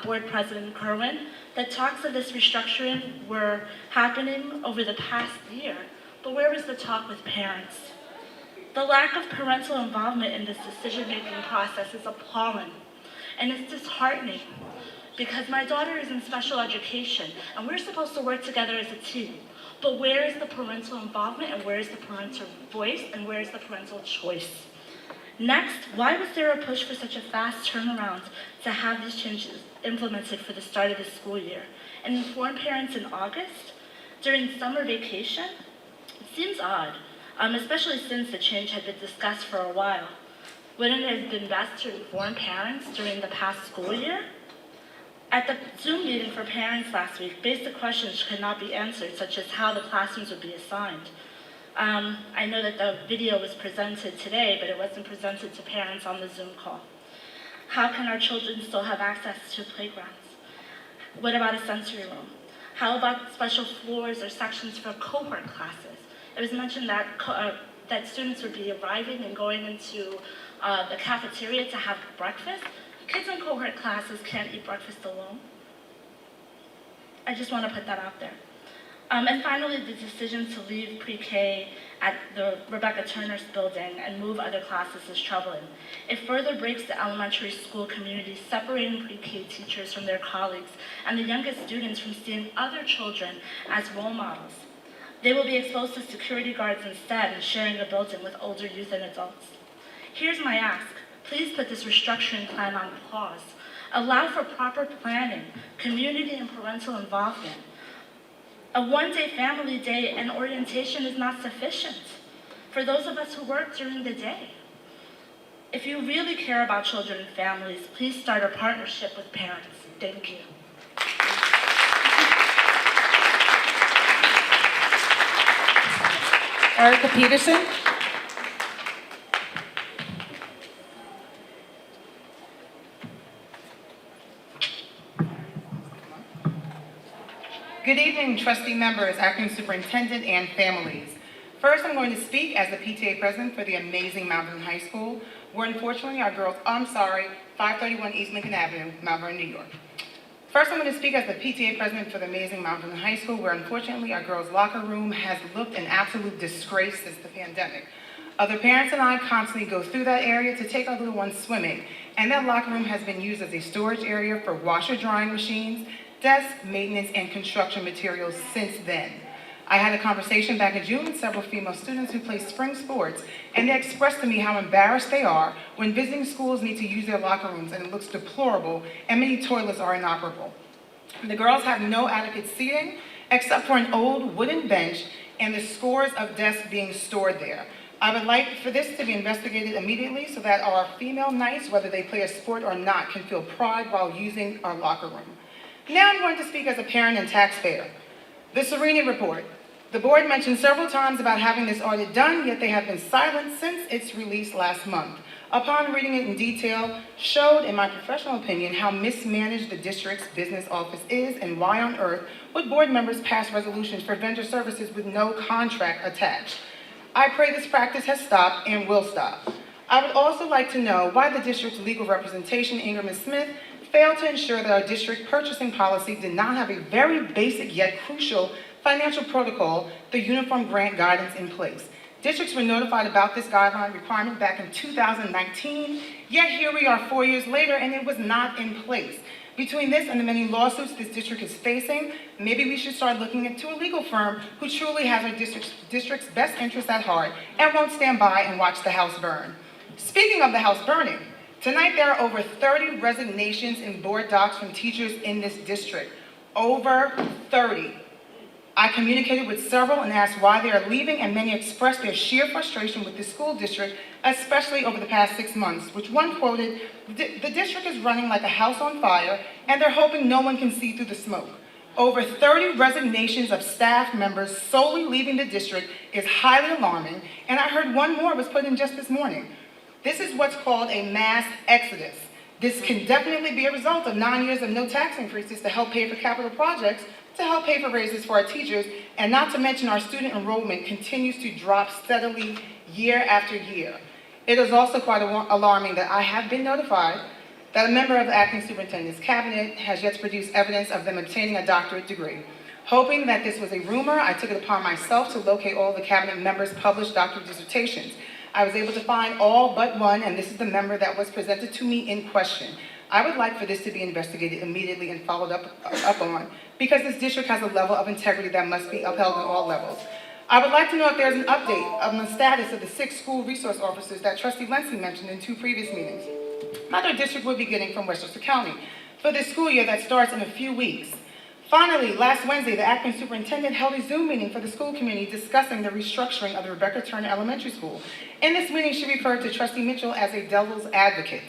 Board President Kerwin, that talks of this restructuring were happening over the past year, but where was the talk with parents? The lack of parental involvement in this decision-making process is appalling, and it's disheartening, because my daughter is in special education, and we're supposed to work together as a team. But where is the parental involvement, and where is the parental voice, and where is the parental choice? Next, why was there a push for such a fast turnaround to have these changes implemented for the start of the school year and inform parents in August during summer vacation? It seems odd, especially since the change had been discussed for a while. Wouldn't it have been best to inform parents during the past school year? At the Zoom meeting for parents last week, basic questions could not be answered, such as how the classrooms would be assigned. I know that the video was presented today, but it wasn't presented to parents on the Zoom call. How can our children still have access to playgrounds? What about a sensory room? How about special floors or sections for cohort classes? It was mentioned that that students would be arriving and going into the cafeteria to have breakfast. Kids in cohort classes can't eat breakfast alone. I just want to put that out there. And finally, the decision to leave pre-K at the Rebecca Turner's building and move other classes is troubling. It further breaks the elementary school community, separating pre-K teachers from their colleagues and the youngest students from seeing other children as role models. They will be exposed to security guards instead and sharing a building with older youth and adults. Here's my ask. Please put this restructuring plan on pause. Allow for proper planning, community and parental involvement. A one-day family day and orientation is not sufficient for those of us who work during the day. If you really care about children and families, please start a partnership with parents. Thank you. Erica Peterson. Good evening, trustee members, acting superintendent, and families. First, I'm going to speak as the PTA president for the amazing Mount Vernon High School, where unfortunately our girls, 531 East Lincoln Avenue, Mount Vernon, New York. First, I'm going to speak as the PTA president for the amazing Mount Vernon High School, where unfortunately our girls' locker room has looked an absolute disgrace since the pandemic. Other parents and I constantly go through that area to take our little ones swimming, and that locker room has been used as a storage area for washer drying machines, desks, maintenance, and construction materials since then. I had a conversation back in June with several female students who play spring sports, and they expressed to me how embarrassed they are when visiting schools need to use their locker rooms, and it looks deplorable, and many toilets are inoperable. The girls have no adequate seating, except for an old wooden bench and the scores of desks being stored there. I would like for this to be investigated immediately so that our female knights, whether they play a sport or not, can feel pride while using our locker room. Now I'm going to speak as a parent and taxpayer. The Sereni report. The board mentioned several times about having this audit done, yet they have been silent since its release last month. Upon reading it in detail, showed, in my professional opinion, how mismanaged the district's business office is and why on earth would board members pass resolutions for vendor services with no contract attached. I pray this practice has stopped and will stop. I would also like to know why the district's legal representation, Ingram and Smith, failed to ensure that our district purchasing policy did not have a very basic yet crucial financial protocol, the Uniform Grant Guidance, in place. Districts were notified about this guideline requirement back in 2019, yet here we are 4 years later and it was not in place. Between this and the many lawsuits this district is facing, maybe we should start looking into a legal firm who truly has our district's best interests at heart and won't stand by and watch the house burn. Speaking of the house burning, tonight there are over 30 resignations in board docs from teachers in this district. Over 30. I communicated with several and asked why they are leaving, and many expressed their sheer frustration with the school district, especially over the past 6 months, which one quoted, "The district is running like a house on fire, and they're hoping no one can see through the smoke." Over 30 resignations of staff members solely leaving the district is highly alarming, and I heard one more was put in just this morning. This is what's called a mass exodus. This can definitely be a result of 9 years of no tax increases to help pay for capital projects, to help pay for raises for our teachers, and not to mention our student enrollment continues to drop steadily year after year. It is also quite alarming that I have been notified that a member of the acting superintendent's cabinet has yet to produce evidence of them obtaining a doctorate degree. Hoping that this was a rumor, I took it upon myself to locate all the cabinet members' published doctoral dissertations. I was able to find all but one, and this is the member that was presented to me in question. I would like for this to be investigated immediately and followed up on, because this district has a level of integrity that must be upheld on all levels. I would like to know if there's an update on the status of the 6 school resource officers that Trustee Lindsay mentioned in 2 previous meetings. Another district will be getting from Westchester County for this school year that starts in a few weeks. Finally, last Wednesday, the acting superintendent held a Zoom meeting for the school community discussing the restructuring of the Rebecca Turner Elementary School. In this meeting, she referred to Trustee Mitchell as a devil's advocate.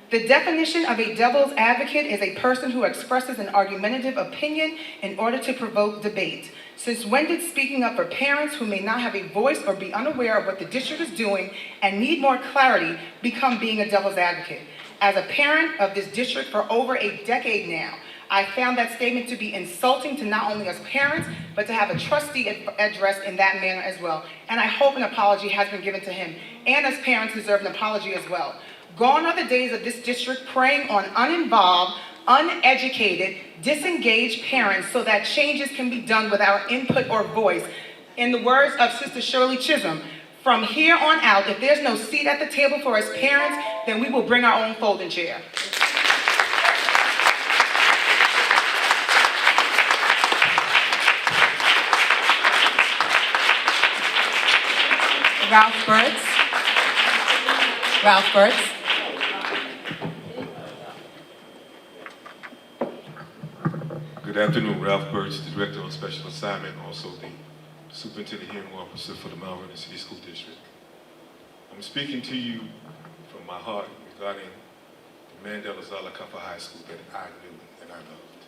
The definition of a devil's advocate is a person who expresses an argumentative opinion in order to provoke debate. Since when did speaking up for parents who may not have a voice or be unaware of what the district is doing and need more clarity become being a devil's advocate? As a parent of this district for over a decade now, I found that statement to be insulting to not only us parents, but to have a trustee addressed in that manner as well. And I hope an apology has been given to him, and us parents deserve an apology as well. Gone are the days of this district preying on uninvolved, uneducated, disengaged parents so that changes can be done with our input or voice. In the words of Sister Shirley Chisholm, from here on out, if there's no seat at the table for us parents, then we will bring our own folding chair. Ralph Burtz. Ralph Burtz. Good afternoon, Ralph Burtz, the Director of Special Assignment, also the Superintendent Hearing Officer for the Mount Vernon City School District. I'm speaking to you from my heart regarding the Mandela Zalakafa High School that I knew and I loved.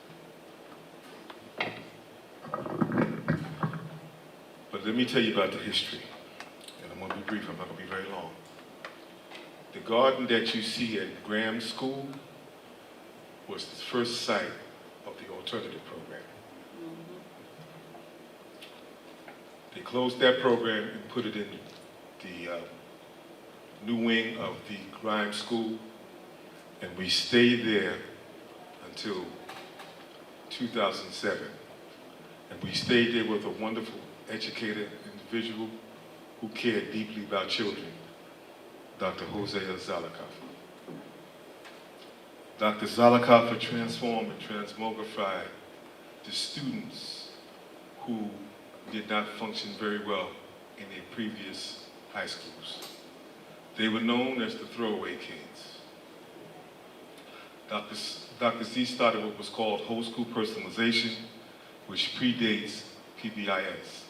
But let me tell you about the history, and I'm going to be brief, I'm not going to be very long. The garden that you see at Graham School was the first site of the alternative program. They closed that program and put it in the new wing of the Grimes School, and we stayed there until 2007. And we stayed there with a wonderful, educated individual who cared deeply about children, Dr. Jose Zalakafa. Dr. Zalakafa transformed and transmogrified the students who did not function very well in their previous high schools. They were known as the throwaway kids. Dr. Z started what was called whole school personalization, which predates PBIS.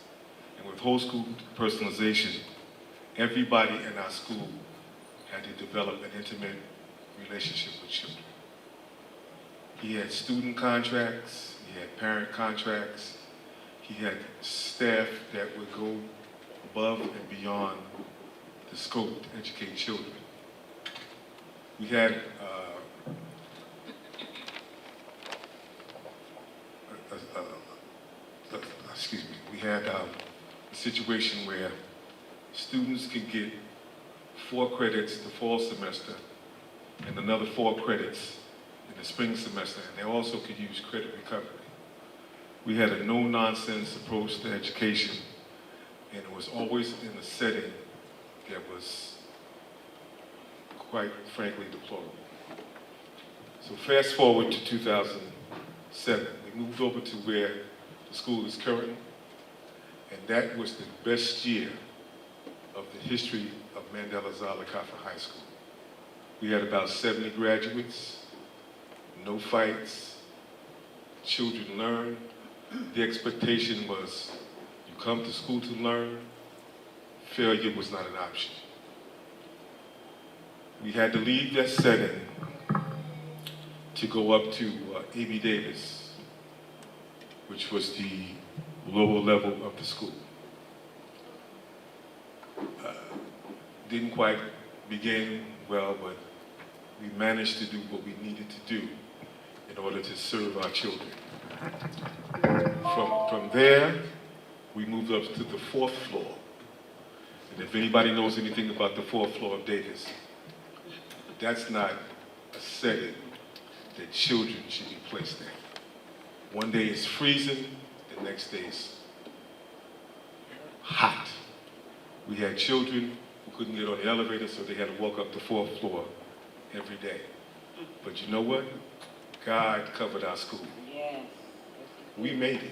And with whole school personalization, everybody in our school had to develop an intimate relationship with children. He had student contracts, he had parent contracts, he had staff that would go above and beyond the scope to educate children. We had a situation where students could get 4 credits the fall semester and another 4 credits in the spring semester, and they also could use credit recovery. We had a no-nonsense approach to education, and it was always in a setting that was, quite frankly, deplorable. So fast forward to 2007. We moved over to where the school is currently, and that was the best year of the history of Mandela Zalakafa High School. We had about 70 graduates, no fights, children learned, the expectation was you come to school to learn, failure was not an option. We had to leave that setting to go up to A.B. Davis, which was the lower level of the school. Didn't quite begin well, but we managed to do what we needed to do in order to serve our children. From there, we moved up to the 4th floor. And if anybody knows anything about the 4th floor of Davis, that's not a setting that children should be placed in. One day it's freezing, the next day it's hot. We had children who couldn't get on the elevator, so they had to walk up the 4th floor every day. But you know what? God covered our school. Yes. We made it.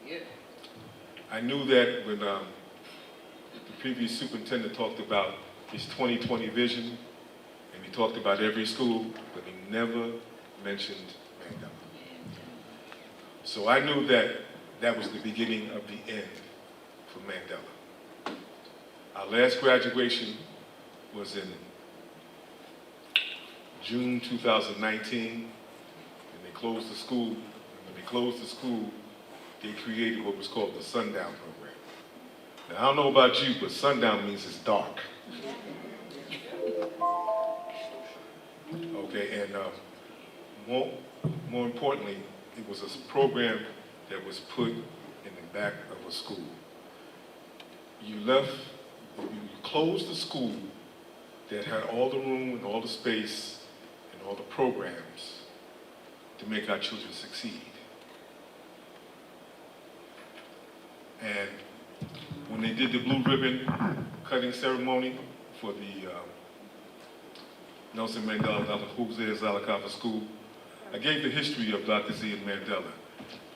Yeah. I knew that when the previous superintendent talked about his 2020 vision, and he talked about every school, but he never mentioned Mandela. So I knew that that was the beginning of the end for Mandela. Our last graduation was in June 2019, and they closed the school. And when they closed the school, they created what was called the Sundown Program. Now, I don't know about you, but sundown means it's dark. Okay, and more importantly, it was a program that was put in the back of a school. You closed the school that had all the room and all the space and all the programs to make our children succeed. And when they did the blue ribbon cutting ceremony for the Nelson Mandela Jose Zalakava School, I gave the history of Dr. Z and Mandela.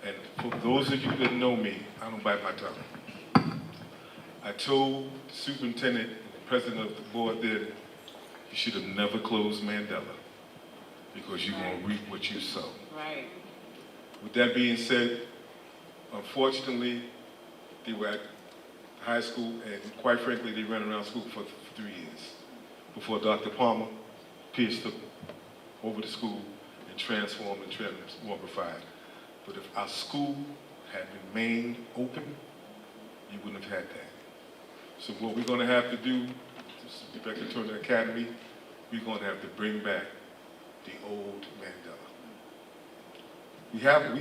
And for those of you that know me, I don't bite my tongue. I told the superintendent and the president of the board then, you should have never closed Mandela because you're going to reap what you sow. Right. With that being said, unfortunately, they were at high school, and quite frankly, they ran around school for 3 years before Dr. Palmer Pierce took over the school and transformed and transmogrified. But if our school had remained open, you wouldn't have had that. So what we're going to have to do, this is Rebecca Turner Academy, we're going to have to bring back the old Mandela. We have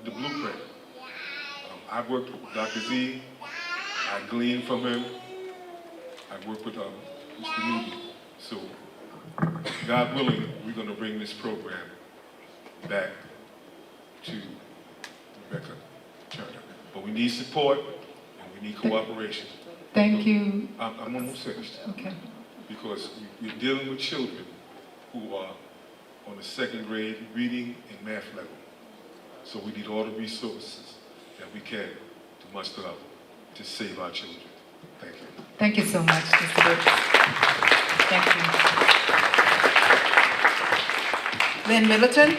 the blueprint. I've worked with Dr. Z. I gleaned from him. I worked with Mr. Newby. So, God willing, we're going to bring this program back to Rebecca Turner. But we need support and we need cooperation. Thank you. I'm almost finished. Okay. Because we're dealing with children who are on the 2nd grade reading and math level. So we need all the resources that we can to muster up to save our children. Thank you. Thank you so much, Mr. Brooks. Thank you. Lynn Middleton.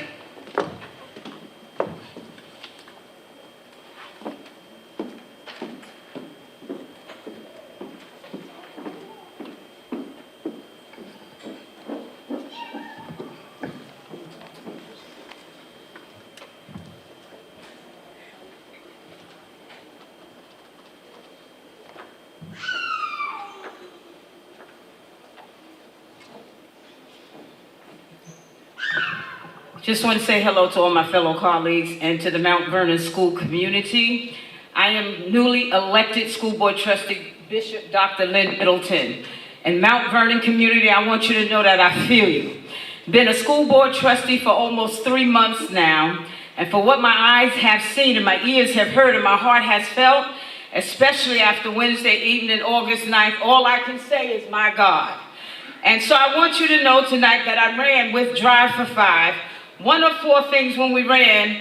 Just want to say hello to all my fellow colleagues and to the Mount Vernon school community. I am newly elected school board trustee, Bishop Dr. Lynn Middleton. And Mount Vernon community, I want you to know that I feel you. Been a school board trustee for almost 3 months now, and for what my eyes have seen and my ears have heard and my heart has felt, especially after Wednesday evening, August 9th, all I can say is my God. And so I want you to know tonight that I ran with Drive for 5. One of 4 things when we ran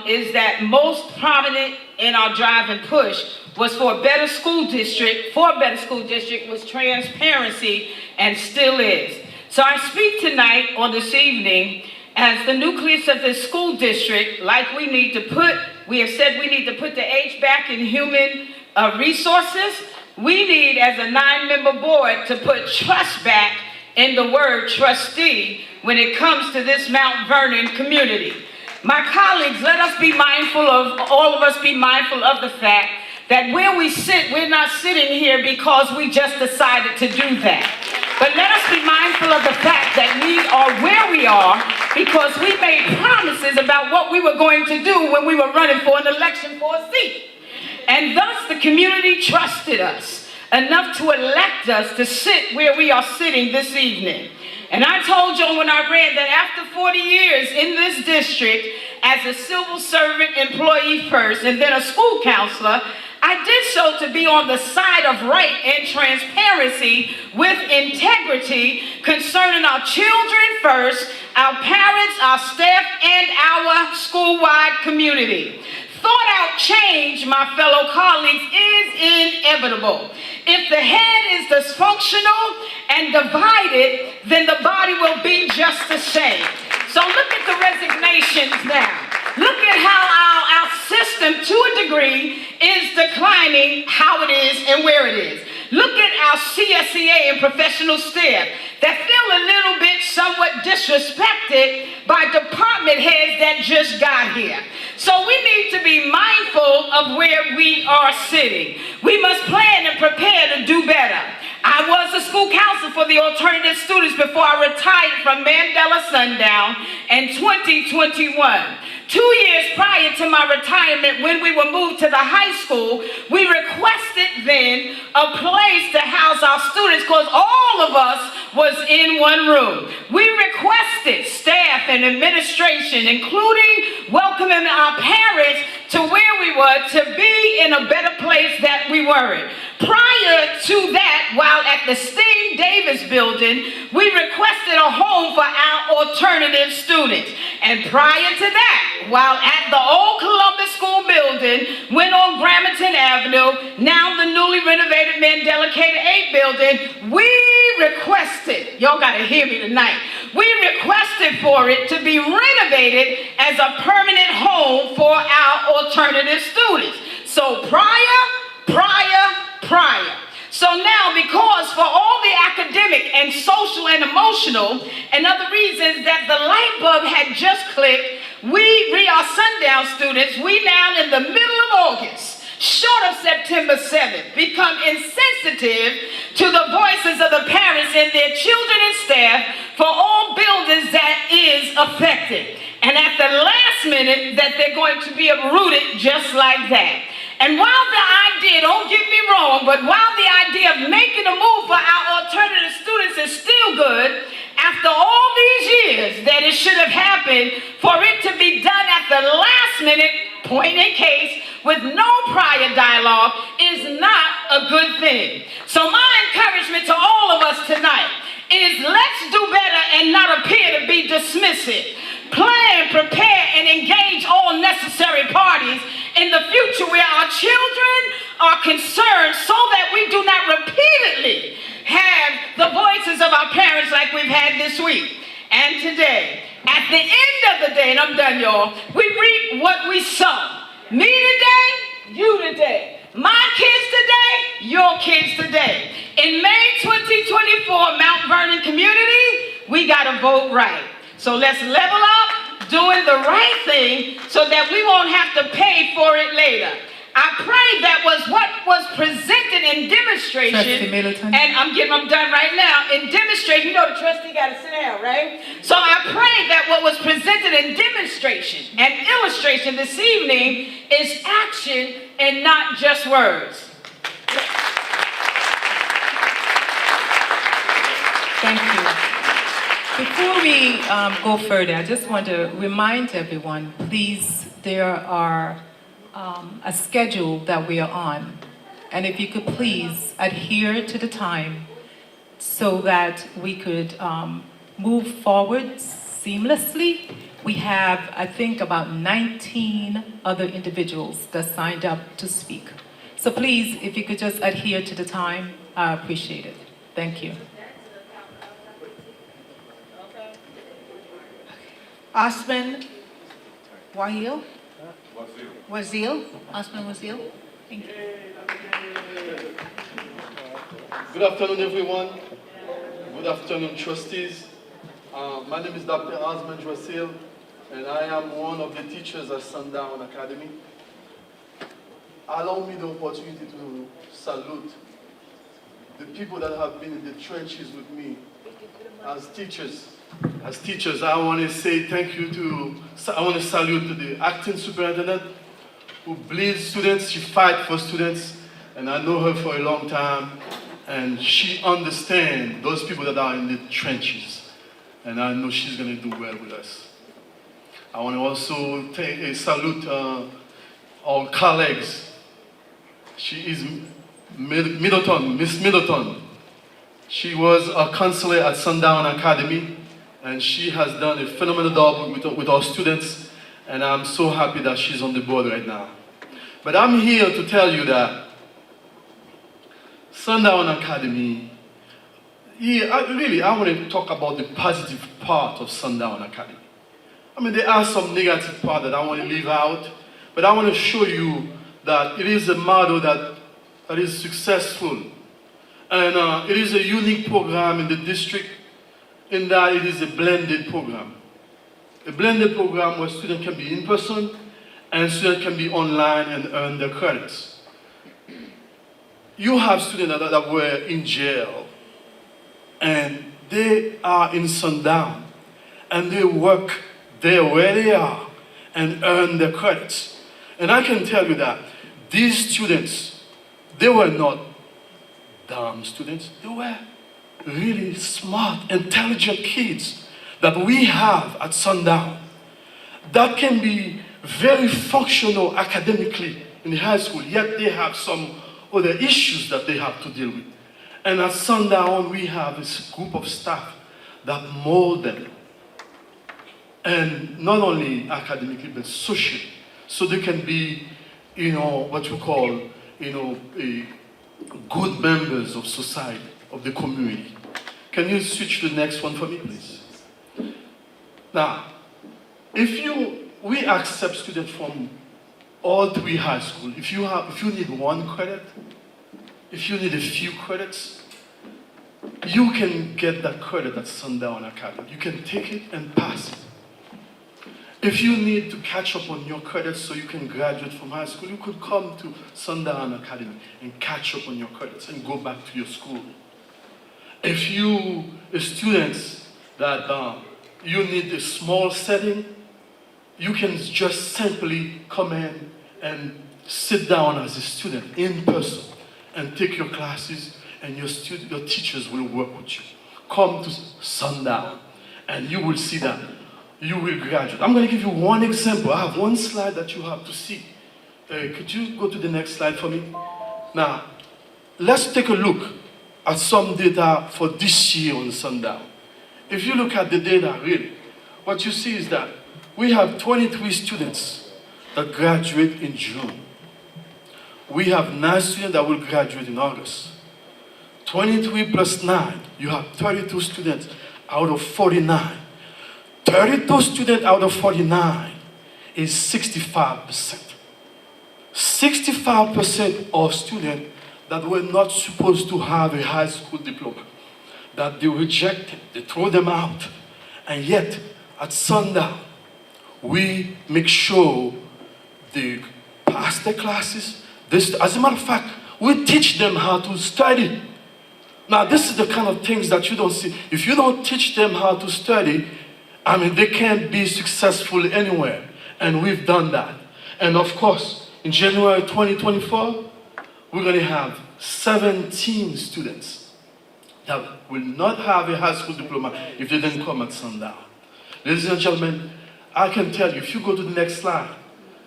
is that most prominent in our drive and push was for a better school district, was transparency, and still is. So I speak tonight or this evening as the nucleus of this school district, like we need to put We have said we need to put the H back in human resources. We need, as a 9-member board, to put trust back in the word trustee when it comes to this Mount Vernon community. My colleagues, let us be mindful of, all of us be mindful of the fact that where we sit, we're not sitting here because we just decided to do that. But let us be mindful of the fact that we are where we are because we made promises about what we were going to do when we were running for an election for a seat. And thus the community trusted us enough to elect us to sit where we are sitting this evening. And I told you when I ran that after 40 years in this district as a civil servant employee first and then a school counselor, I did so to be on the side of right and transparency with integrity concerning our children first, our parents, our staff, and our school-wide community. Thought out change, my fellow colleagues, is inevitable. If the head is dysfunctional and divided, then the body will be just the same. So look at the resignations now. Look at how our system, to a degree, is declining how it is and where it is. Look at our CSEA and professional staff that feel a little bit somewhat disrespected by department heads that just got here. So we need to be mindful of where we are sitting. We must plan and prepare to do better. I was a school counselor for the alternative students before I retired from Mandela Sundown in 2021. 2 years prior to my retirement, when we were moved to the high school, we requested then a place to house our students because all of us was in one room. We requested staff and administration, including welcoming our parents to where we were, to be in a better place that we weren't. Prior to that, while at the Steen Davis building, we requested a home for our alternative students. And prior to that, while at the old Columbus School building, went on Gramerton Avenue, now the newly renovated Mandela K-8 building, we requested, y'all gotta hear me tonight, we requested for it to be renovated as a permanent home for our alternative students. So prior. So now, because for all the academic and social and emotional and other reasons that the light bulb had just clicked, we are sundown students, we now in the middle of August, short of September 7th, become insensitive to the voices of the parents and their children and staff for all buildings that is affected. And at the last minute that they're going to be uprooted just like that. And while the idea, don't get me wrong, but while the idea of making a move for our alternative students is still good, after all these years that it should have happened, for it to be done at the last minute, point in case, with no prior dialogue, is not a good thing. So my encouragement to all of us tonight is let's do better and not appear to be dismissive. Plan, prepare, and engage all necessary parties in the future where our children are concerned so that we do not repeatedly have the voices of our parents like we've had this week and today. At the end of the day, and I'm done, y'all, we reap what we sow. Me today, you today. My kids today, your kids today. In May 2024, Mount Vernon community, we got to vote right. So let's level up, doing the right thing so that we won't have to pay for it later. I pray that was what was presented in demonstration. And I'm done right now. In demonstration, you know the trustee got to sit down, right? So I pray that what was presented in demonstration and illustration this evening is action and not just words. Thank you. Before we go further, I just want to remind everyone, please, there are a schedule that we are on. And if you could please adhere to the time so that we could move forward seamlessly. We have, I think, about 19 other individuals that signed up to speak. So please, if you could just adhere to the time, I appreciate it. Thank you. Osman Wahil. Wazil, Osman Wazil. Thank you. Good afternoon, everyone. Good afternoon, trustees. My name is Dr. Osman Wasil, and I am one of the teachers at Sundown Academy. Allow me the opportunity to salute the people that have been in the trenches with me as teachers. As teachers, I want to say thank you I want to salute to the acting superintendent who bleeds students, she fights for students, and I know her for a long time, and she understands those people that are in the trenches, and I know she's going to do well with us. I want to also salute our colleagues. She is Middleton, Miss Middleton. She was a counselor at Sundown Academy, and she has done a phenomenal job with our students, and I'm so happy that she's on the board right now. But I'm here to tell you that Sundown Academy, I want to talk about the positive part of Sundown Academy. I mean, there are some negative parts that I want to leave out, but I want to show you that it is a model that is successful. And it is a unique program in the district in that it is a blended program. A blended program where students can be in person and students can be online and earn their credits. You have students that were in jail and they are in Sundown and they work there where they are and earn their credits. And I can tell you that these students, they were not dumb students, they were really smart, intelligent kids that we have at Sundown that can be very functional academically in high school, yet they have some other issues that they have to deal with. And at Sundown, we have this group of staff that mold them, and not only academically, but socially, so they can be, what you call, good members of society, of the community. Can you switch to the next one for me, please? Now, we accept students from all three high schools. If you need one credit, if you need a few credits, you can get that credit at Sundown Academy. You can take it and pass it. If you need to catch up on your credits so you can graduate from high school, you could come to Sundown Academy and catch up on your credits and go back to your school. If you students that you need a small setting, you can just simply come in and sit down as a student in person and take your classes, and your teachers will work with you. Come to Sundown and you will see that you will graduate. I'm going to give you one example. I have one slide that you have to see. Could you go to the next slide for me? Now, let's take a look at some data for this year on Sundown. If you look at the data, really, what you see is that we have 23 students that graduate in June. We have 9 students that will graduate in August. 23 plus 9, you have 32 students out of 49. 32 students out of 49 is 65%. 65% of students that were not supposed to have a high school diploma, that they rejected, they threw them out. And yet, at Sundown, we make sure they pass their classes. As a matter of fact, we teach them how to study. Now, this is the kind of things that you don't see. If you don't teach them how to study, they can't be successful anywhere. And we've done that. And of course, in January 2024, we're going to have 17 students that will not have a high school diploma if they didn't come at Sundown. Ladies and gentlemen, I can tell you, if you go to the next slide,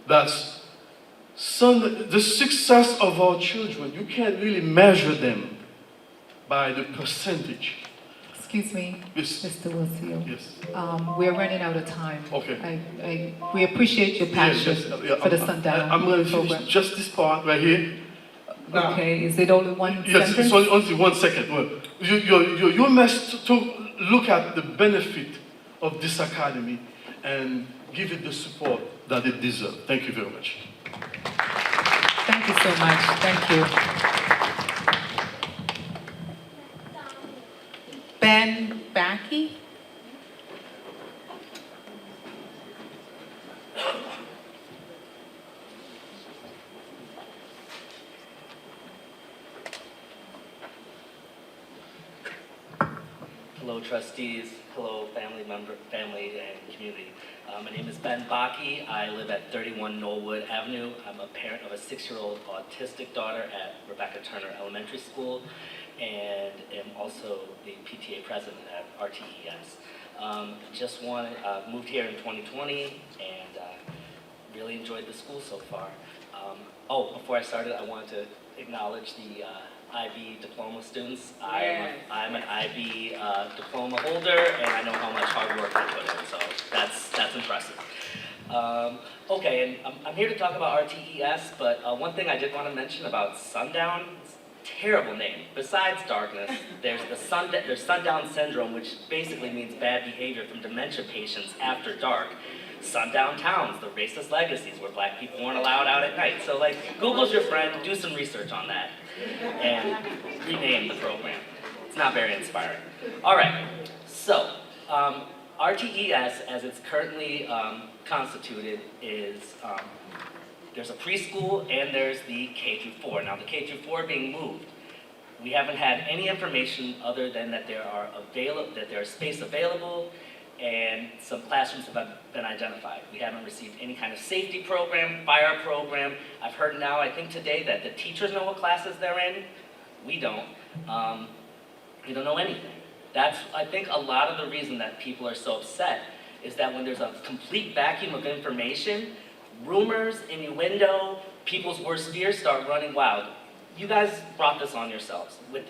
that's the success of our children. You can't really measure them by the percentage. Excuse me, Yes. Mr. Wilson. Yes. We're running out of time. Okay. We appreciate your passion for the Sundown I'm going to program. finish just this part right here. Now, Okay, is it only one yes, sentence? it's only 1 second. Well, you must look at the benefit of this academy and give it the support that it deserves. Thank you very much. Thank you so much. Thank you. Ben Backey? Hello, trustees. Hello, family and community. My name is Ben Bakke. I live at 31 Knollwood Avenue. I'm a parent of a 6-year-old autistic daughter at Rebecca Turner Elementary School, and am also the PTA president at RTES. Moved here in 2020, and really enjoyed the school so far. Before I started, I wanted to acknowledge the IB diploma students. I'm an IB diploma holder, and I know how much hard work they put in, so that's impressive. I'm here to talk about RTES, but one thing I did want to mention about Sundown, it's a terrible name. Besides darkness, there's Sundown Syndrome, which basically means bad behavior from dementia patients after dark. Sundown Towns, the racist legacies where black people weren't allowed out at night. So Google's your friend, do some research on that, and rename the program. It's not very inspiring. All right, so RTES, as it's currently constituted, is there's a preschool and there's the K through 4. Now the K through 4 being moved, we haven't had any information other than that there is space available, and some classrooms have been identified. We haven't received any kind of safety program, fire program. I've heard now, I think today, that the teachers know what classes they're in. We don't. We don't know anything. That's, I think, a lot of the reason that people are so upset is that when there's a complete vacuum of information, rumors, innuendo, people's worst fears start running wild. You guys brought this on yourselves. With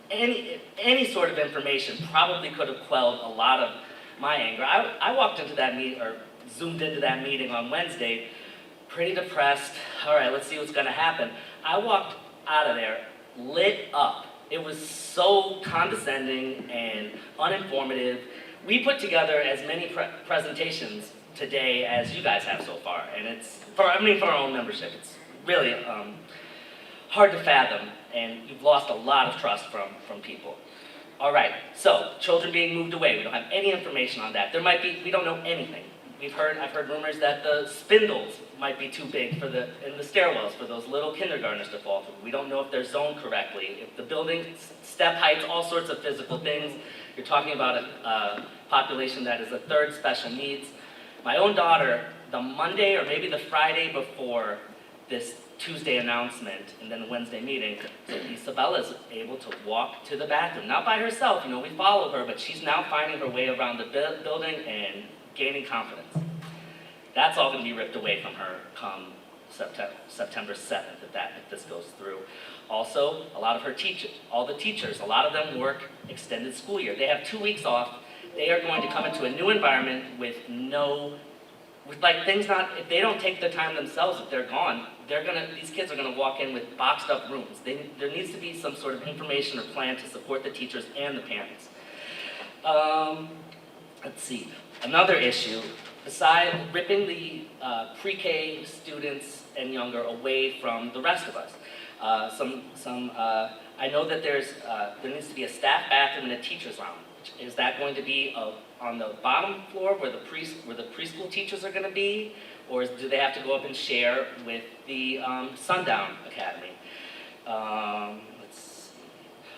any sort of information probably could have quelled a lot of my anger. I walked into that meeting, or zoomed into that meeting on Wednesday, pretty depressed. All right, let's see what's gonna happen. I walked out of there lit up. It was so condescending and uninformative. We put together as many presentations today as you guys have so far, and it's, for our own membership, it's really hard to fathom, and you've lost a lot of trust from people. All right, so children being moved away, we don't have any information on that. We don't know anything. I've heard rumors that the spindles might be too big in the stairwells for those little kindergartners to fall through. We don't know if they're zoned correctly, if the building, step heights, all sorts of physical things. You're talking about a population that is a third special needs. My own daughter, the Monday or maybe the Friday before this Tuesday announcement and then the Wednesday meeting, so Isabella's able to walk to the bathroom, not by herself, we follow her, but she's now finding her way around the building and gaining confidence. That's all going to be ripped away from her come September 7th, if this goes through. Also, a lot of her all the teachers, a lot of them work extended school year. They have 2 weeks off. They are going to come into a new environment with if they don't take the time themselves, if they're gone, these kids are gonna walk in with boxed up rooms. There needs to be some sort of information or plan to support the teachers and the parents. Let's see, another issue, besides ripping the pre-K students and younger away from the rest of us. I know that there needs to be a staff bathroom and a teacher's lounge. Is that going to be on the bottom floor where the preschool teachers are going to be, or do they have to go up and share with the Sundown Academy? Let's see.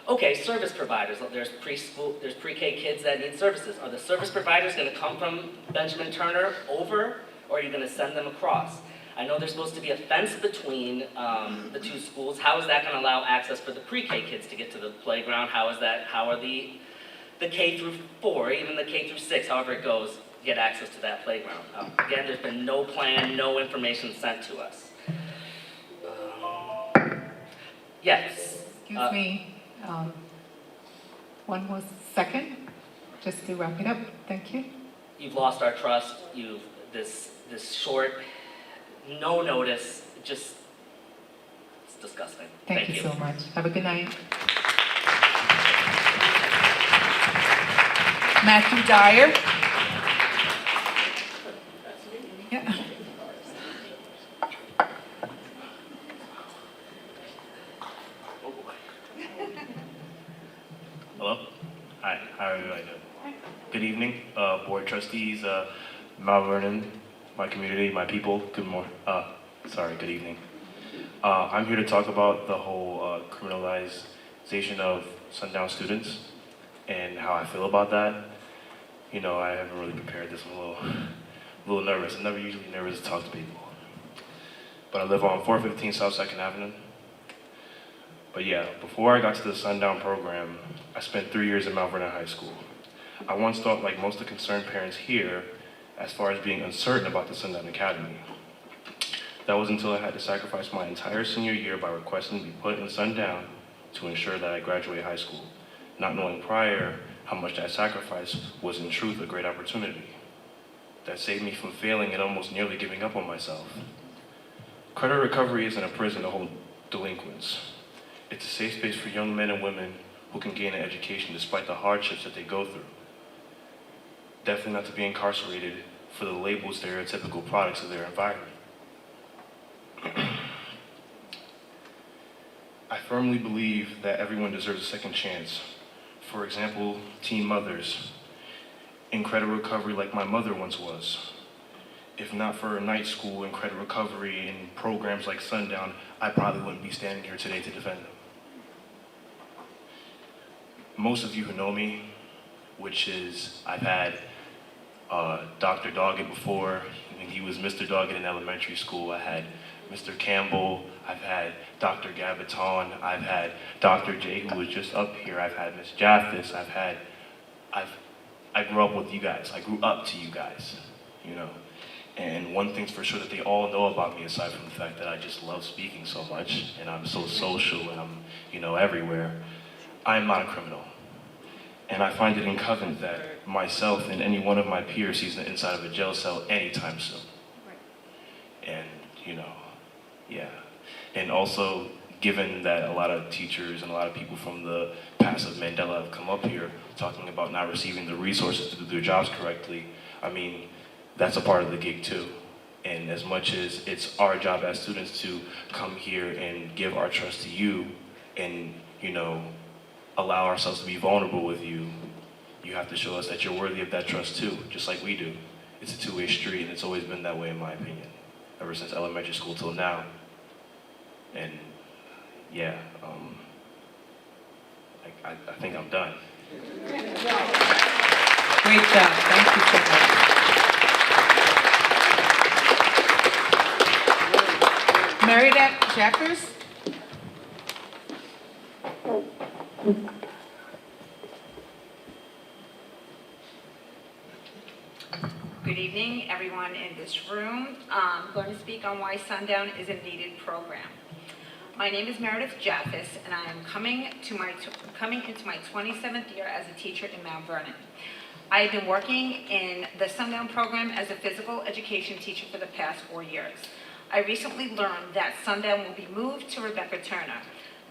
Okay, service providers. There's pre-K kids that need services. Are the service providers going to come from Benjamin Turner over, or are you going to send them across? I know there's supposed to be a fence between the two schools. How is that going to allow access for the pre-K kids to get to the playground? How are the K through 4, even the K through 6, however it goes, get access to that playground? Again, there's been no plan, no information sent to us. Yes? Excuse me, one more second, just to wrap it up. Thank you. You've lost our trust. This short, no notice, it's disgusting. Thank you so much. Have a good night. Matthew Dyer. Yeah. everybody doing? Good evening, board trustees, Mount Vernon, my community, my people. Good evening. I'm here to talk about the whole criminalization of sundown students and how I feel about that. You know, I haven't really prepared this. I'm a little nervous. I'm never usually nervous to talk to people. But I live on 415 South 2nd Avenue. But yeah, before I got to the sundown program, I spent 3 years at Mount Vernon High School. I once thought, like most of the concerned parents here, as far as being uncertain about the Sundown Academy. That was until I had to sacrifice my entire senior year by requesting to be put in sundown to ensure that I graduate high school, not knowing prior how much that sacrifice was in truth a great opportunity. That saved me from failing and almost nearly giving up on myself. Credit recovery isn't a prison to hold delinquents. It's a safe space for young men and women who can gain an education despite the hardships that they go through. Definitely not to be incarcerated for the labeled stereotypical products of their environment. I firmly believe that everyone deserves a second chance. For example, teen mothers in credit recovery like my mother once was. If not for night school and credit recovery and programs like Sundown, I probably wouldn't be standing here today to defend them. Most of you who know me, which is I've had Dr. Doggett before, when he was Mr. Doggett in elementary school. I had Mr. Campbell, I've had Dr. Gabaton, I've had Dr. J, who was just up here, I've had Ms. Jaffis, I grew up with you guys, I grew up to you guys, you know. And one thing's for sure that they all know about me, aside from the fact that I just love speaking so much, and I'm so social, and I'm, you know, everywhere. I am not a criminal. And I find it incumbent that myself and any one of my peers sees the inside of a jail cell anytime soon. And, you know, yeah. And also, given that a lot of teachers and a lot of people from the past of Mandela have come up here talking about not receiving the resources to do their jobs correctly, I mean, that's a part of the gig too. And as much as it's our job as students to come here and give our trust to you and, you know, allow ourselves to be vulnerable with you, you have to show us that you're worthy of that trust too, just like we do. It's a two-way street, and it's always been that way in my opinion, ever since elementary school till now. And yeah, I think I'm done. Great job, thank you so much. Meredith Jeffers. Good evening, everyone in this room. I'm going to speak on why Sundown is a needed program. My name is Meredith Jaffis, and I am coming into my 27th year as a teacher in Mount Vernon. I have been working in the Sundown program as a physical education teacher for the past 4 years. I recently learned that Sundown will be moved to Rebecca Turner.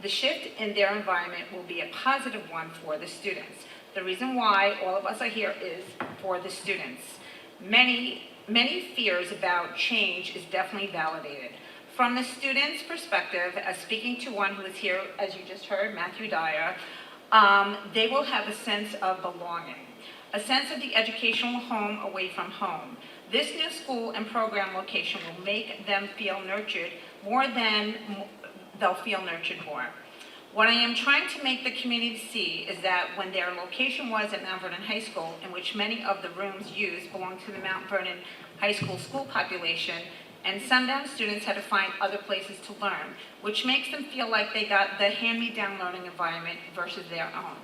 The shift in their environment will be a positive one for the students. The reason why all of us are here is for the students. Many fears about change is definitely validated. From the students' perspective, as speaking to one who is here, as you just heard, Matthew Dyer, they will have a sense of belonging, a sense of the educational home away from home. This new school and program location will make them feel nurtured more than they'll feel nurtured more. What I am trying to make the community see is that when their location was at Mount Vernon High School, in which many of the rooms used belong to the Mount Vernon High School school population, and Sundown students had to find other places to learn, which makes them feel like they got the hand-me-down learning environment versus their own.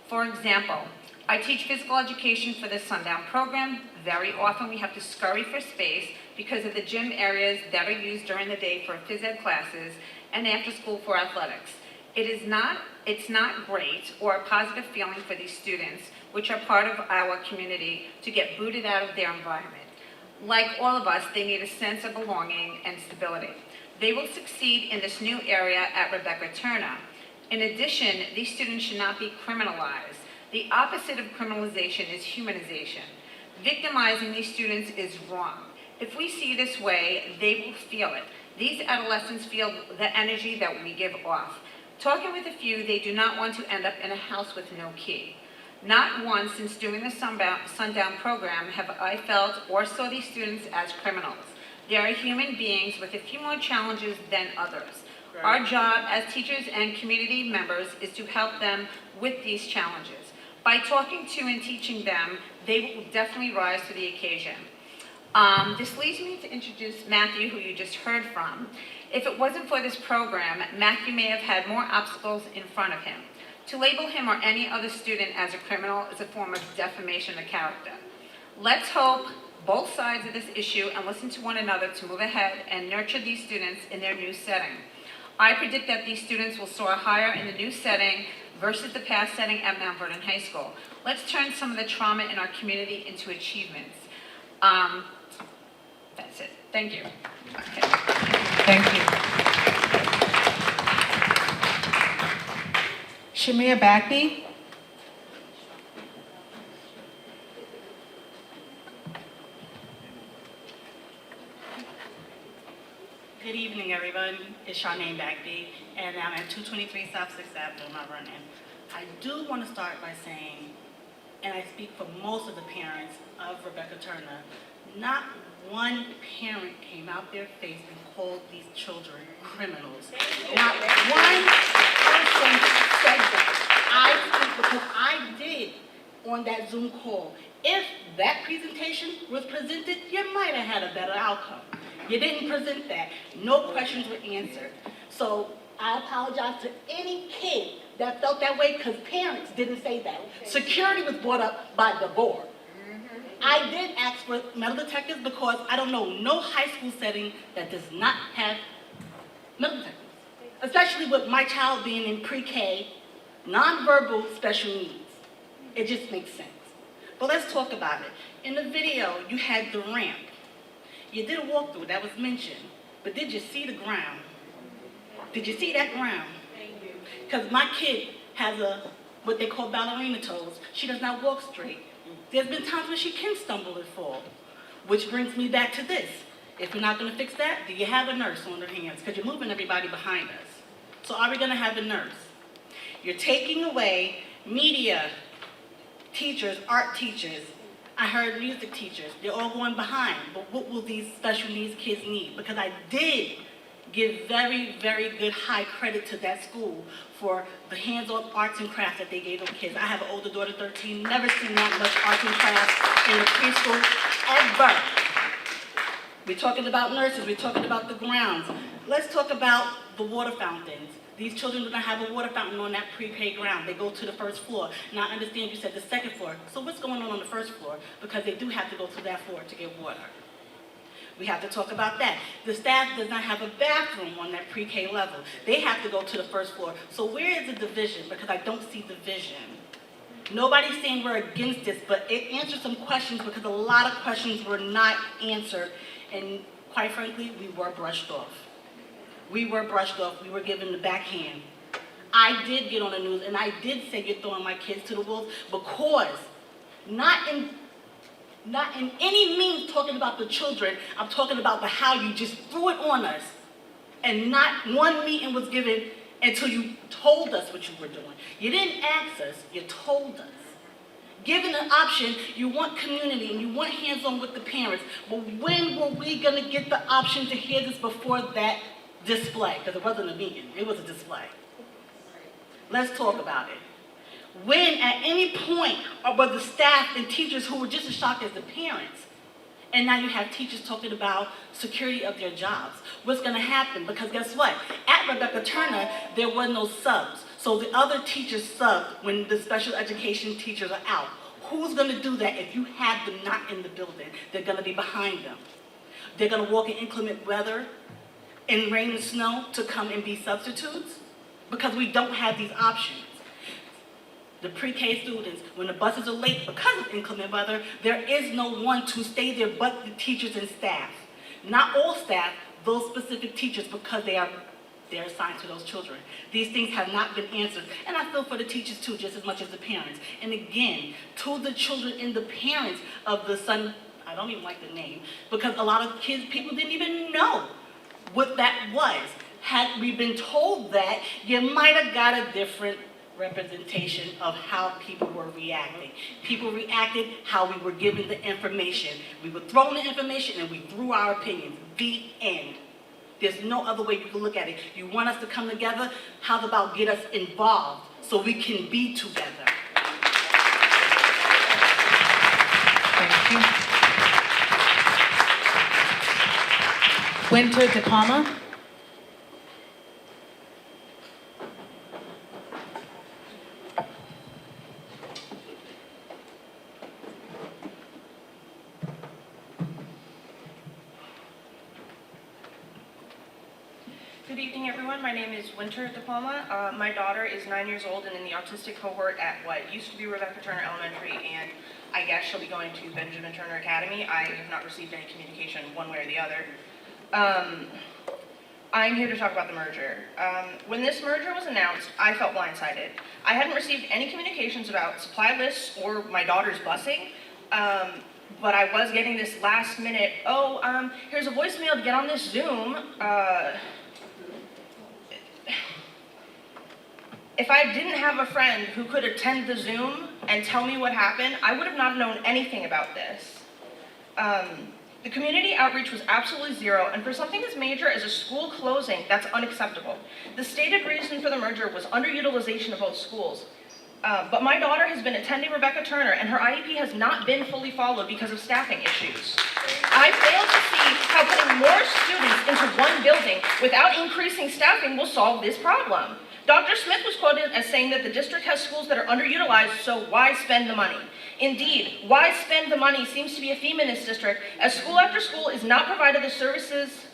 For example, I teach physical education for the Sundown program. Very often we have to scurry for space because of the gym areas that are used during the day for phys ed classes and after school for athletics. It's not great or a positive feeling for these students, which are part of our community, to get booted out of their environment. Like all of us, they need a sense of belonging and stability. They will succeed in this new area at Rebecca Turner. In addition, these students should not be criminalized. The opposite of criminalization is humanization. Victimizing these students is wrong. If we see this way, they will feel it. These adolescents feel the energy that we give off. Talking with a few, they do not want to end up in a house with no key. Not once since doing the Sundown program have I felt or saw these students as criminals. They are human beings with a few more challenges than others. Our job as teachers and community members is to help them with these challenges. By talking to and teaching them, they will definitely rise to the occasion. This leads me to introduce Matthew, who you just heard from. If it wasn't for this program, Matthew may have had more obstacles in front of him. To label him or any other student as a criminal is a form of defamation of character. Let's hope both sides of this issue and listen to one another to move ahead and nurture these students in their new setting. I predict that these students will soar higher in the new setting versus the past setting at Mount Vernon High School. Let's turn some of the trauma in our community into achievements. That's it. Thank you. Okay. Thank you. Shamia Bagby. Good evening, everyone. It's Charmaine Bagby, and I'm at 223 South 6th Avenue, Mount Vernon. I do want to start by saying, and I speak for most of the parents of Rebecca Turner, not one parent came out their face and called these children criminals. Not one person said that. I speak because I did on that Zoom call. If that presentation was presented, you might have had a better outcome. You didn't present that. No questions were answered. So I apologize to any kid that felt that way because parents didn't say that. Security was brought up by the board. I did ask for metal detectors because I don't know no high school setting that does not have metal detectors. Especially with my child being in pre-K, nonverbal special needs. It just makes sense. But let's talk about it. In the video, you had the ramp. You did a walkthrough, that was mentioned. But did you see the ground? Did you see that ground? Because my kid has what they call ballerina toes. She does not walk straight. There's been times when she can stumble and fall. Which brings me back to this. If we're not going to fix that, do you have a nurse on their hands? Because you're moving everybody behind us. So are we going to have a nurse? You're taking away media teachers, art teachers. I heard music teachers. They're all going behind. But what will these special needs kids need? Because I did give very, very good high credit to that school for the hands-on arts and crafts that they gave those kids. I have an older daughter, 13, never seen that much arts and crafts in the preschool ever. We're talking about nurses, we're talking about the grounds. Let's talk about the water fountains. These children do not have a water fountain on that pre-K ground. They go to the first floor. Now, I understand you said the second floor. So what's going on the first floor? Because they do have to go to that floor to get water. We have to talk about that. The staff does not have a bathroom on that pre-K level. They have to go to the first floor. So where is the division? Because I don't see division. Nobody's saying we're against this, but it answers some questions because a lot of questions were not answered. And quite frankly, we were brushed off. We were brushed off. We were given the backhand. I did get on the news, and I did say you're throwing my kids to the wolves because not in any means talking about the children, I'm talking about the how you just threw it on us. And not one meeting was given until you told us what you were doing. You didn't ask us, you told us. Given an option, you want community and you want hands-on with the parents, but when were we gonna get the option to hear this before that display? Because it wasn't a meeting, it was a display. Let's talk about it. When at any point were the staff and teachers who were just as shocked as the parents, and now you have teachers talking about security of their jobs. What's going to happen? Because guess what? At Rebecca Turner, there were no subs. So the other teachers subbed when the special education teachers are out. Who's going to do that if you have them not in the building? They're going to be behind them. They're going to walk in inclement weather, in rain and snow, to come and be substitutes? Because we don't have these options. The pre-K students, when the buses are late because of inclement weather, there is no one to stay there but the teachers and staff. Not all staff, those specific teachers, because they're assigned to those children. These things have not been answered. And I feel for the teachers too, just as much as the parents. And again, to the children and the parents of the son, I don't even like the name, because a lot of people didn't even know what that was. Had we been told that, you might have got a different representation of how people were reacting. People reacted how we were given the information. We were thrown the information and we threw our opinions. The end. There's no other way you can look at it. You want us to come together? How about get us involved so we can be together? Thank you. Winter De Palma. Good evening, everyone. My name is Winter De Palma. My daughter is 9 years old and in the autistic cohort at what used to be Rebecca Turner Elementary, and I guess she'll be going to Benjamin Turner Academy. I have not received any communication one way or the other. I'm here to talk about the merger. When this merger was announced, I felt blindsided. I hadn't received any communications about supply lists or my daughter's busing, but I was getting this last minute, here's a voicemail to get on this Zoom. If I didn't have a friend who could attend the Zoom and tell me what happened, I would have not known anything about this. The community outreach was absolutely zero, and for something as major as a school closing, that's unacceptable. The stated reason for the merger was underutilization of both schools. But my daughter has been attending Rebecca Turner, and her IEP has not been fully followed because of staffing issues. I fail to see how putting more students into one building without increasing staffing will solve this problem. Dr. Smith was quoted as saying that the district has schools that are underutilized, so why spend the money? Indeed, why spend the money seems to be a theme in this district, as school after school is not providing services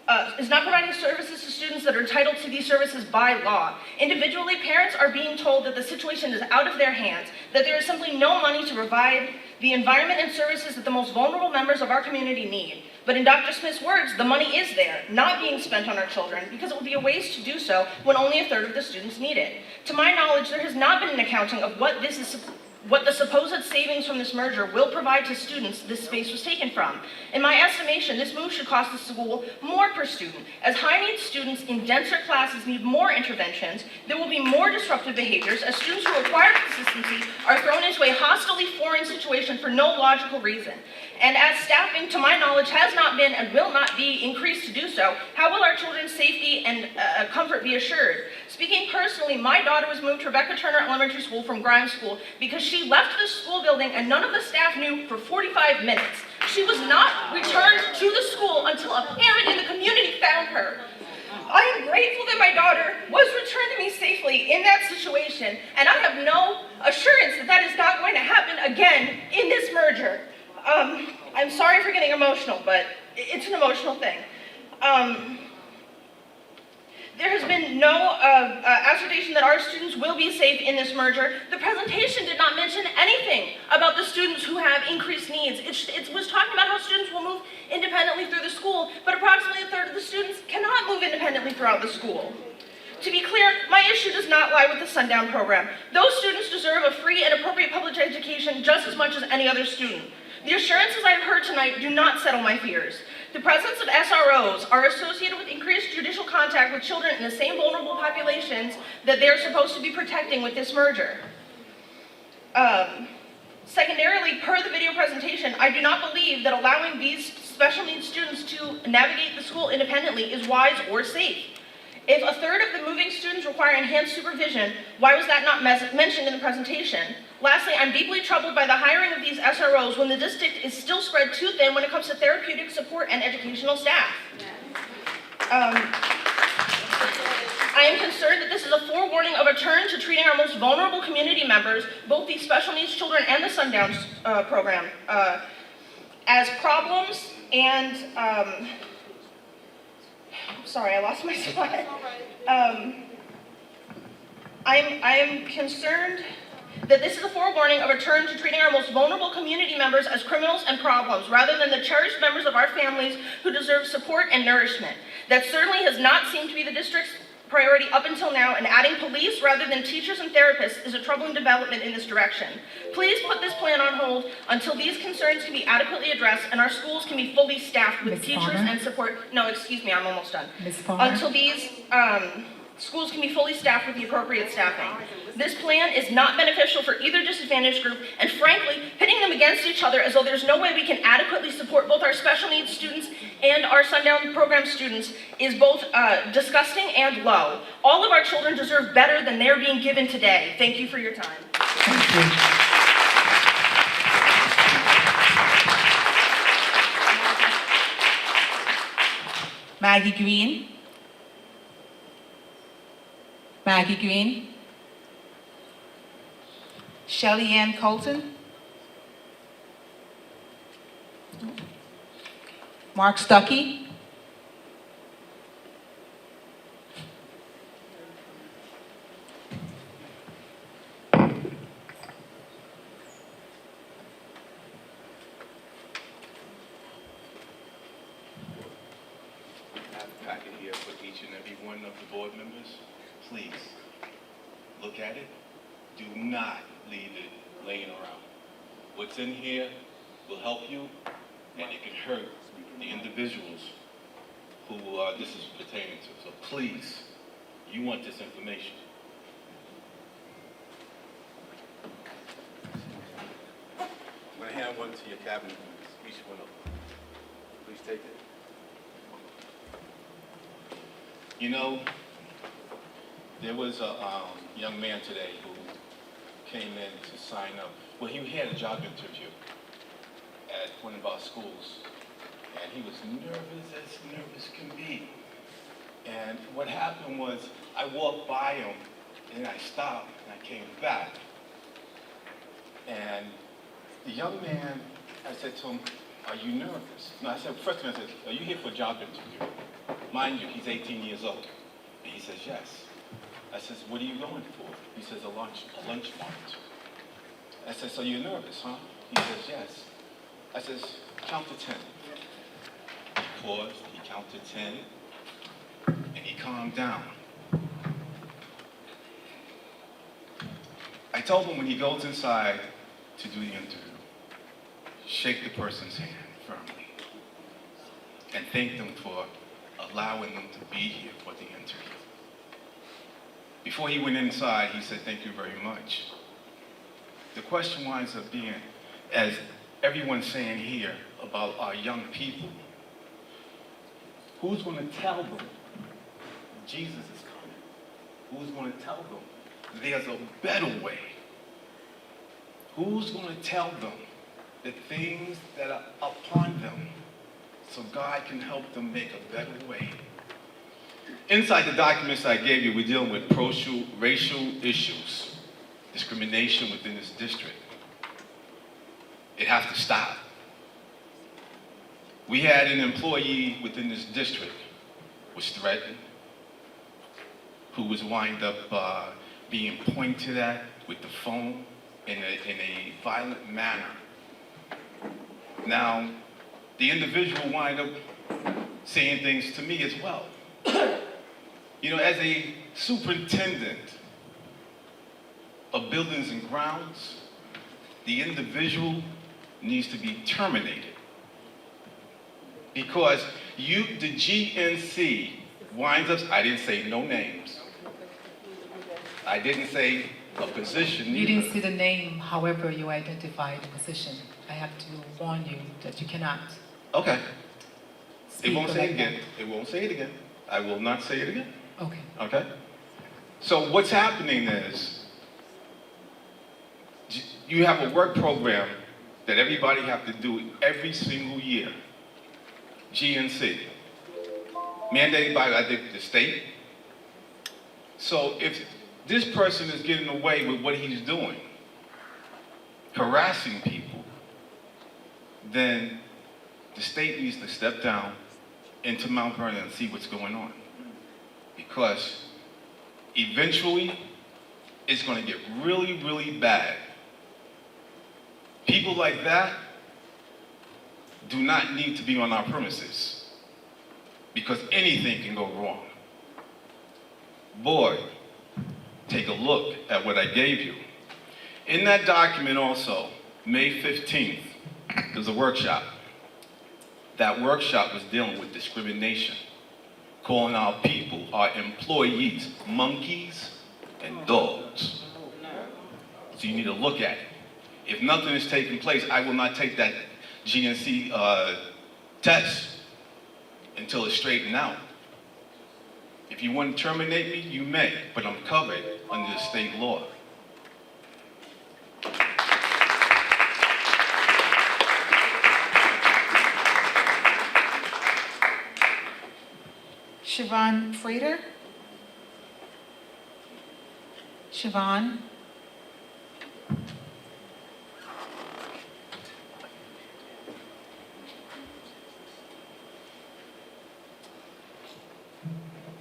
to students that are entitled to these services by law. Individually, parents are being told that the situation is out of their hands, that there is simply no money to provide the environment and services that the most vulnerable members of our community need. But in Dr. Smith's words, the money is there, not being spent on our children, because it would be a waste to do so when only a third of the students need it. To my knowledge, there has not been an accounting of what the supposed savings from this merger will provide to students this space was taken from. In my estimation, this move should cost the school more per student. As high-needs students in denser classes need more interventions, there will be more disruptive behaviors as students who require consistency are thrown into a hostily foreign situation for no logical reason. And as staffing, to my knowledge, has not been and will not be increased to do so, how will our children's safety and comfort be assured? Speaking personally, my daughter was moved to Rebecca Turner Elementary School from Grimes School because she left the school building and none of the staff knew for 45 minutes. She was not returned to the school until a parent in the community found her. I am grateful that my daughter was returned to me safely in that situation, and I have no assurance that that is not going to happen again in this merger. I'm sorry for getting emotional, but it's an emotional thing. There has been no assertion that our students will be safe in this merger. The presentation did not mention anything about the students who have increased needs. It was talking about how students will move independently through the school, but approximately a third of the students cannot move independently throughout the school. To be clear, my issue does not lie with the Sundown program. Those students deserve a free and appropriate public education just as much as any other student. The assurances I have heard tonight do not settle my fears. The presence of SROs are associated with increased judicial contact with children in the same vulnerable populations that they are supposed to be protecting with this merger. Secondarily, per the video presentation, I do not believe that allowing these special needs students to navigate the school independently is wise or safe. If a third of the moving students require enhanced supervision, why was that not mentioned in the presentation? Lastly, I'm deeply troubled by the hiring of these SROs when the district is still spread too thin when it comes to therapeutic support and educational staff. I am concerned that this is a forewarning of a turn to treating our most vulnerable community members, both the special needs children and the Sundown program, as problems and, sorry, I lost my spot. I am concerned that this is a forewarning of a turn to treating our most vulnerable community members as criminals and problems, rather than the cherished members of our families who deserve support and nourishment. That certainly has not seemed to be the district's priority up until now, and adding police rather than teachers and therapists is a troubling development in this direction. Please put this plan on hold until these concerns can be adequately addressed and our schools can be fully staffed with teachers and support. No, excuse me, I'm almost done. Until these schools can be fully staffed with the appropriate staffing. This plan is not beneficial for either disadvantaged group, and frankly, pitting them against each other as though there's no way we can adequately support both our special needs students and our Sundown program students is both disgusting and low. All of our children deserve better than they're being given today. Thank you for your time. Maggie Green. Maggie Green. Shelly Ann Colton. Mark Stuckey. I have a packet here for each and every one of the board members. Please, look at it. Do not leave it laying around. What's in here will help you, and it can hurt the individuals who this is pertaining to. So please, you want this information. I'm going to hand one to your cabinet members, each one of them. Please take it. You know, there was a young man today who came in to sign up. Well, he had a job interview at one of our schools, and he was nervous as can be. And what happened was, I walked by him, and I stopped, and I came back. And the young man, I said to him, "Are you nervous?" No, I said, first thing I said, "Are you here for a job interview?" Mind you, he's 18 years old. And he says, "Yes." I says, "What are you going for?" He says, a lunch march. I said, "So you're nervous, huh?" He says, "Yes." I says, "Count to 10. He paused, he counted 10, and he calmed down. I told him when he goes inside to do the interview, shake the person's hand firmly and thank them for allowing them to be here for the interview. Before he went inside, he said, "Thank you very much." The question winds up being, as everyone's saying here about our young people, who's going to tell them Jesus is coming? Who's going to tell them there's a better way? Who's going to tell them the things that are upon them so God can help them make a better way? Inside the documents I gave you, we're dealing with racial issues, discrimination within this district. It has to stop. We had an employee within this district was threatened, who was wind up being pointed at with the phone in a violent manner. Now, the individual wind up saying things to me as well. You know, as a superintendent of buildings and grounds, the individual needs to be terminated. Because the GNC winds up, I didn't say no names. I didn't say a position. You didn't see the name, however you identified the position. I have to warn you that you cannot. Okay. It won't say it like again. It won't say it again. I will not say it again. Okay. Okay? So what's happening is, you have a work program that everybody have to do every single year. GNC. Mandated by, I think, the state. So if this person is getting away with what he's doing, harassing people, then the state needs to step down into Mount Vernon and see what's going on. Because eventually, it's going to get really, really bad. People like that do not need to be on our premises, because anything can go wrong. Board, take a look at what I gave you. In that document also, May 15th, there's a workshop. That workshop was dealing with discrimination calling our people, our employees, monkeys and dogs. So you need to look at it. If nothing is taking place, I will not take that GNC test until it's straightened out. If you want to terminate me, you may, but I'm covered under the state law. Siobhan Frater? Siobhan?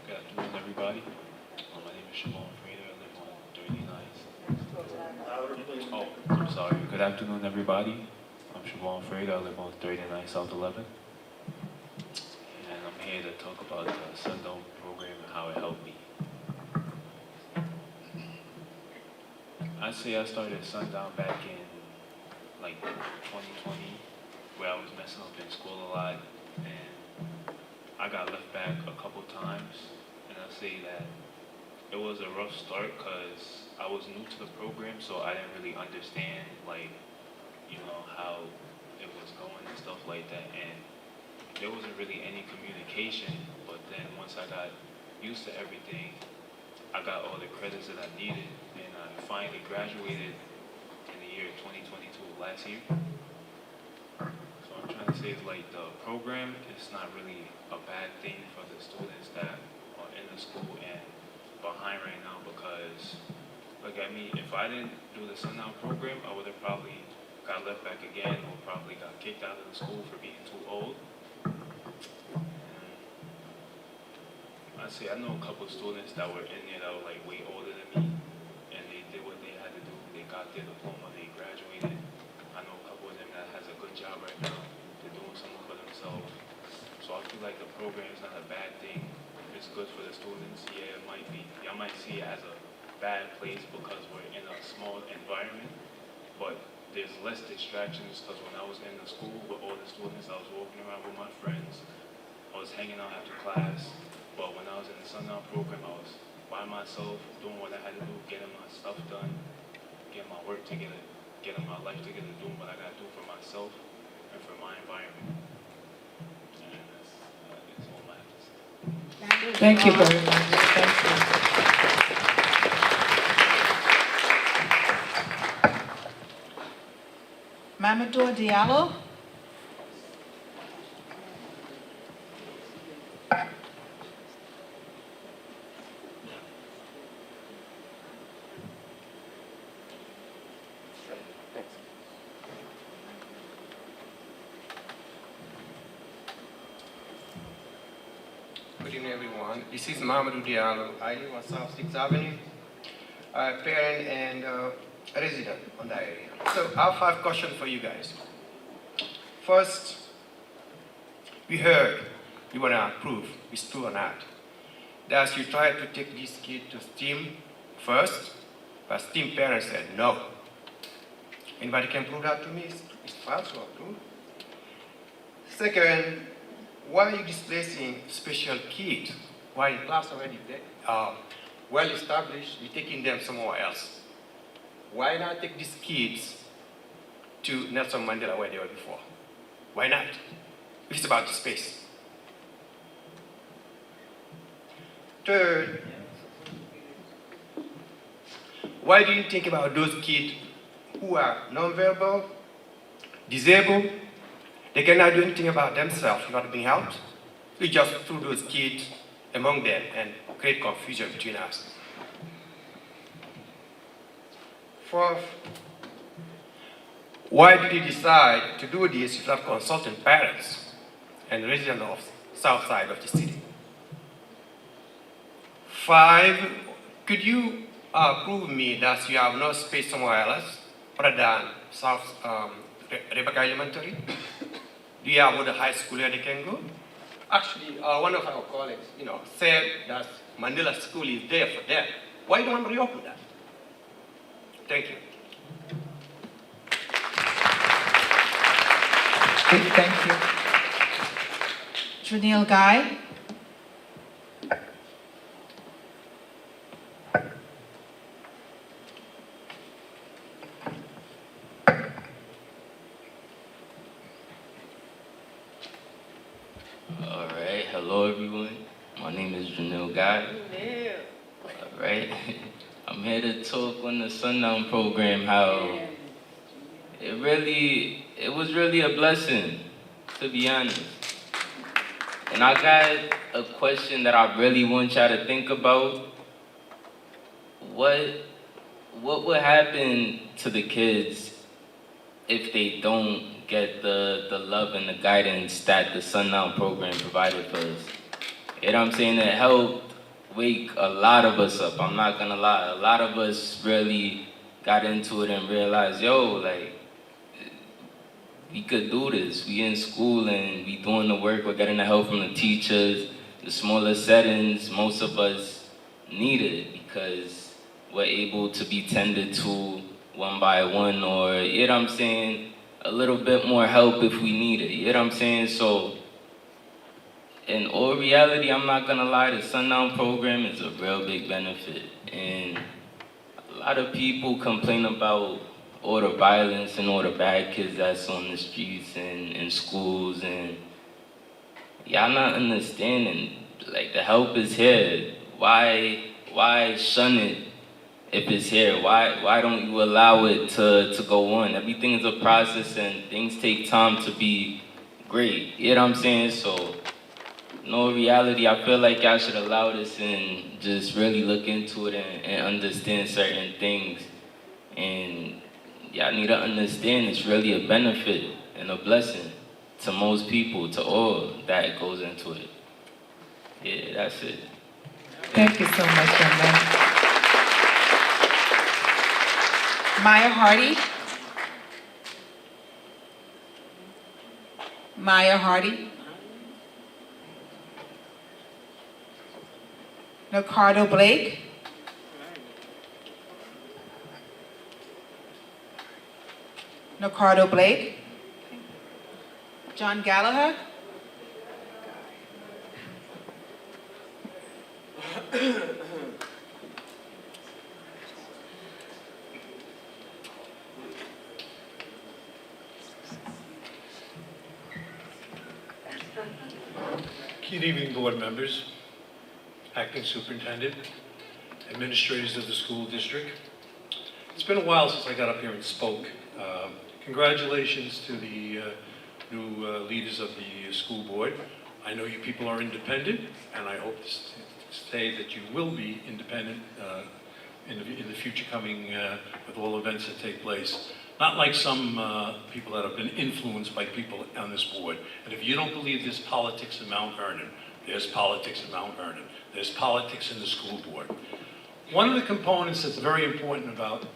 Good afternoon, everybody. My name is Siobhan Frater. I live on 39. Oh, I'm sorry. Good afternoon, everybody. I'm Siobhan Frater. I live on 39 South 11. And I'm here to talk about the Sundown program and how it helped me. I'd say I started Sundown back in like 2020, where I was messing up in school a lot, and I got left back a couple times. And I say that it was a rough start because I was new to the program, so I didn't really understand, like, you know, how it was going and stuff like that. And there wasn't really any communication, but then once I got used to everything, I got all the credits that I needed, and I finally graduated in the year 2022, last year. So I'm trying to say is like the program is not really a bad thing for the students that are in the school and behind right now, because look at me, if I didn't do the Sundown program, I would have probably got left back again, or probably got kicked out of the school for being too old. I say I know a couple of students that were in there that were like way older than me, and they did what they had to do. They got their diploma, they graduated. I know a couple of them that has a good job right now. They're doing something for themselves. So I feel like the program is not a bad thing. It's good for the students. Yeah, it might be. Y'all might see it as a bad place because we're in a small environment, but there's less distractions, because when I was in the school with all the students, I was walking around with my friends. I was hanging out after class. But when I was in the Sundown program, I was by myself, doing what I had to do, getting my stuff done, getting my work together, getting my life together, doing what I got to do for myself and for my environment. And that's all I have to say. Thank you very much. Thank you. Mamadou Diallo? Good evening, everyone. This is Mamadou Diallo. I live on South 6th Avenue. I'm a parent and a resident on that area. So I have 5 questions for you guys. First, we heard you want to approve, it's true or not, that you tried to take this kid to STEAM first, but STEAM parents said no. Anybody can prove that to me? It's false or true? Second, why are you displacing special kids? Why in class already well established, you're taking them somewhere else? Why not take these kids to Nelson Mandela where they were before? Why not? If it's about the space. Third, why do you think about those kids who are nonverbal, disabled? They cannot do anything about themselves without being helped. We just threw those kids among them and create confusion between us. Fourth, why did you decide to do this without consulting parents and residents of south side of the city? 5, could you prove me that you have no space somewhere else other than South Rebecca Elementary? Do you have other high school where they can go? Actually, one of our colleagues, said that Mandela School is there for them. Why don't we reopen that? Thank you. Thank you. Janelle Guy? Hello everyone, my name is Janelle Guy. Alright, I'm here to talk on the Sundown program, how it was really a blessing, to be honest. And I got a question that I really want y'all to think about. What would happen to the kids if they don't get the love and the guidance that the Sundown program provided for us? You know what I'm saying? It helped wake a lot of us up. I'm not gonna lie. A lot of us really got into it and realized, yo, like, we could do this. We in school and we doing the work. We're getting the help from the teachers. The smaller settings, most of us need it because we're able to be tended to one by one, or, you know what I'm saying, a little bit more help if we need it. You know what I'm saying? So, in all reality, I'm not gonna lie, the Sundown program is a real big benefit. And a lot of people complain about all the violence and all the bad kids that's on the streets and in schools, and y'all not understanding, like, the help is here. Why shun it if it's here? Why don't you allow it to go on? Everything is a process and things take time to be great. You know what I'm saying? So, in all reality, I feel like y'all should allow this and just really look into it and understand certain things. And y'all need to understand it's really a benefit and a blessing to most people, to all that goes into it. Yeah, that's it. Thank you so much, young man. Maya Hardy. Maya Hardy. Ricardo Blake. Ricardo Blake. John Gallagher. Good evening, board members, acting superintendent, administrators of the school district. It's been a while since I got up here and spoke. Congratulations to the new leaders of the school board. I know you people are independent, and I hope to say that you will be independent in the future coming with all events that take place. Not like some people that have been influenced by people on this board. And if you don't believe there's politics in Mount Vernon, there's politics in Mount Vernon. There's politics in the school board. One of the components that's very important about